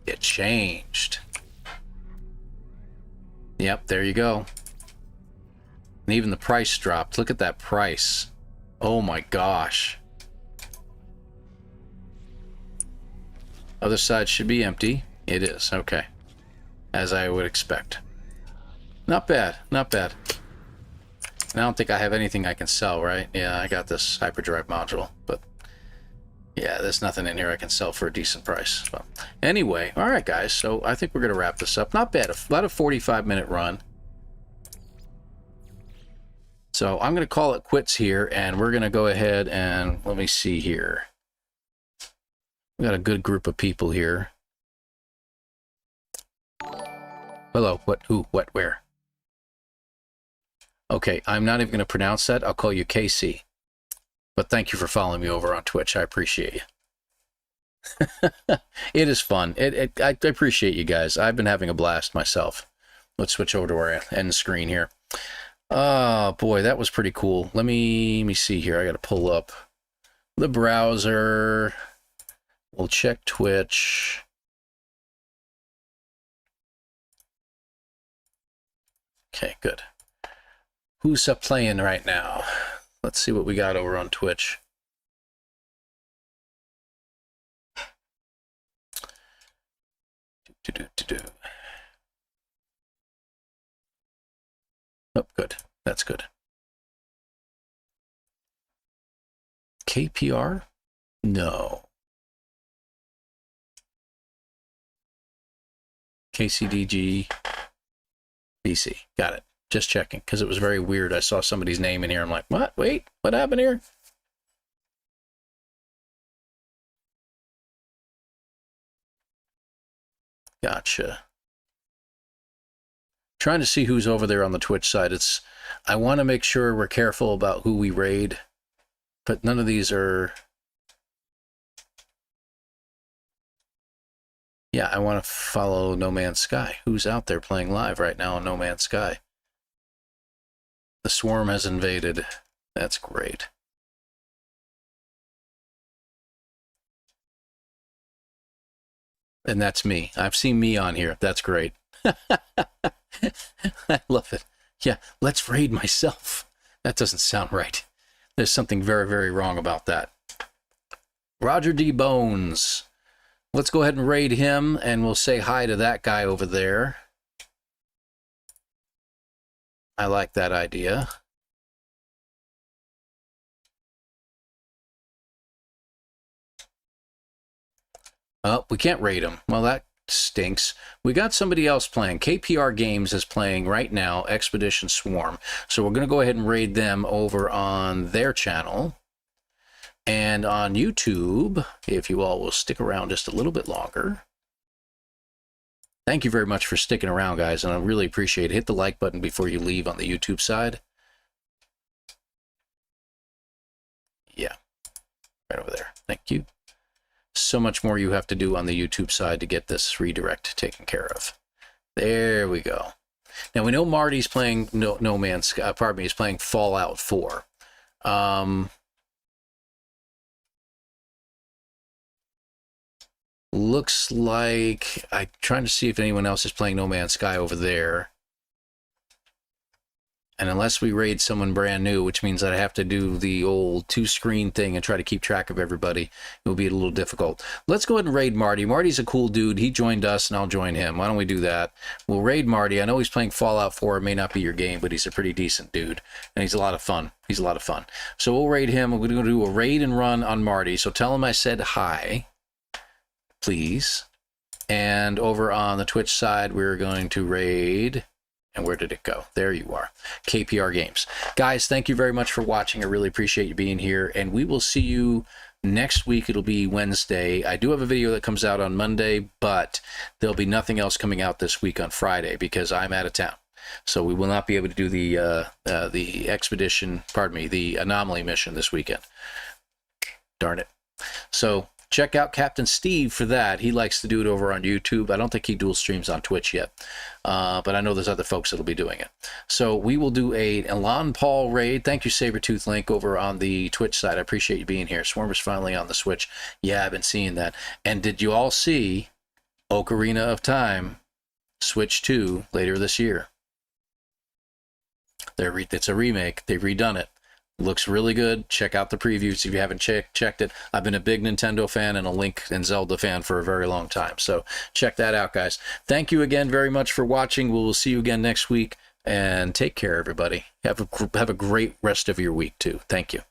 It changed. Yep, there you go. And even the price dropped. Look at that price. Oh my gosh. Other side should be empty. It is, okay. As I would expect. Not bad, not bad. And I don't think I have anything I can sell, right? Yeah, I got this hyperdrive module, but yeah, there's nothing in here I can sell for a decent price. But anyway, all right, guys, so I think we're going to wrap this up. Not bad, about a 45-minute run. So I'm going to call it quits here, and we're going to go ahead and, let me see here. We got a good group of people here. Hello, what, who, what, where? Okay, I'm not even going to pronounce that. I'll call you KC. But thank you for following me over on Twitch. I appreciate you. It is fun. I appreciate you guys. I've been having a blast myself. Let's switch over to our end screen here. Oh, boy, that was pretty cool. Let me see here. I got to pull up the browser. We'll check Twitch. Okay, good. Who's playing right now? Let's see what we got over on Twitch. Oh, good. That's good. KPR? No. KCDG BC. Got it. Just checking, because it was very weird. I saw somebody's name in here. I'm like, what? Wait, what happened here? Gotcha. Trying to see who's over there on the Twitch side. I want to make sure we're careful about who we raid, but none of these are... Yeah, I want to follow No Man's Sky. Who's out there playing live right now on No Man's Sky? The swarm has invaded. That's great. And that's me. I've seen me on here. That's great. I love it. Yeah, let's raid myself. That doesn't sound right. There's something very, very wrong about that. Roger D. Bones. Let's go ahead and raid him, and we'll say hi to that guy over there. I like that idea. Oh, we can't raid him. Well, that stinks. We got somebody else playing. KPR Games is playing right now, Expedition Swarm. So we're going to go ahead and raid them over on their channel. And on YouTube, if you all will stick around just a little bit longer. Thank you very much for sticking around, guys, and I really appreciate it. Hit the like button before you leave on the YouTube side. Yeah, right over there. Thank you. So much more you have to do on the YouTube side to get this redirect taken care of. There we go. Now we know Marty's playing No Man's Sky. Pardon me, he's playing Fallout 4. Looks like I'm trying to see if anyone else is playing No Man's Sky over there. And unless we raid someone brand new, which means that I have to do the old two-screen thing and try to keep track of everybody, it will be a little difficult. Let's go ahead and raid Marty. Marty's a cool dude. He joined us, and I'll join him. Why don't we do that? We'll raid Marty. I know he's playing Fallout 4. It may not be your game, but he's a pretty decent dude, and he's a lot of fun. He's a lot of fun. So we'll raid him. We're going to do a raid and run on Marty. So tell him I said hi, please. And over on the Twitch side, we're going to raid... And where did it go? There you are. KPR Games. Guys, thank you very much for watching. I really appreciate you being here. And we will see you next week. It'll be Wednesday. I do have a video that comes out on Monday, but there'll be nothing else coming out this week on Friday because I'm out of town. So we will not be able to do the expedition, pardon me, the anomaly mission this weekend. Darn it. So check out Captain Steve for that. He likes to do it over on YouTube. I don't think he dual streams on Twitch yet, but I know there's other folks that'll be doing it. So we will do a ElanPaul raid. Thank you, Sabretooth Link, over on the Twitch side. I appreciate you being here. Swarmer's finally on the Switch. Yeah, I've been seeing that. And did you all see Ocarina of Time Switch 2 later this year? It's a remake. They've redone it. Looks really good. Check out the previews if you haven't checked it. I've been a big Nintendo fan and a Link and Zelda fan for a very long time. So check that out, guys. Thank you again very much for watching. We will see you again next week. And take care, everybody. Have a great rest of your week, too. Thank you.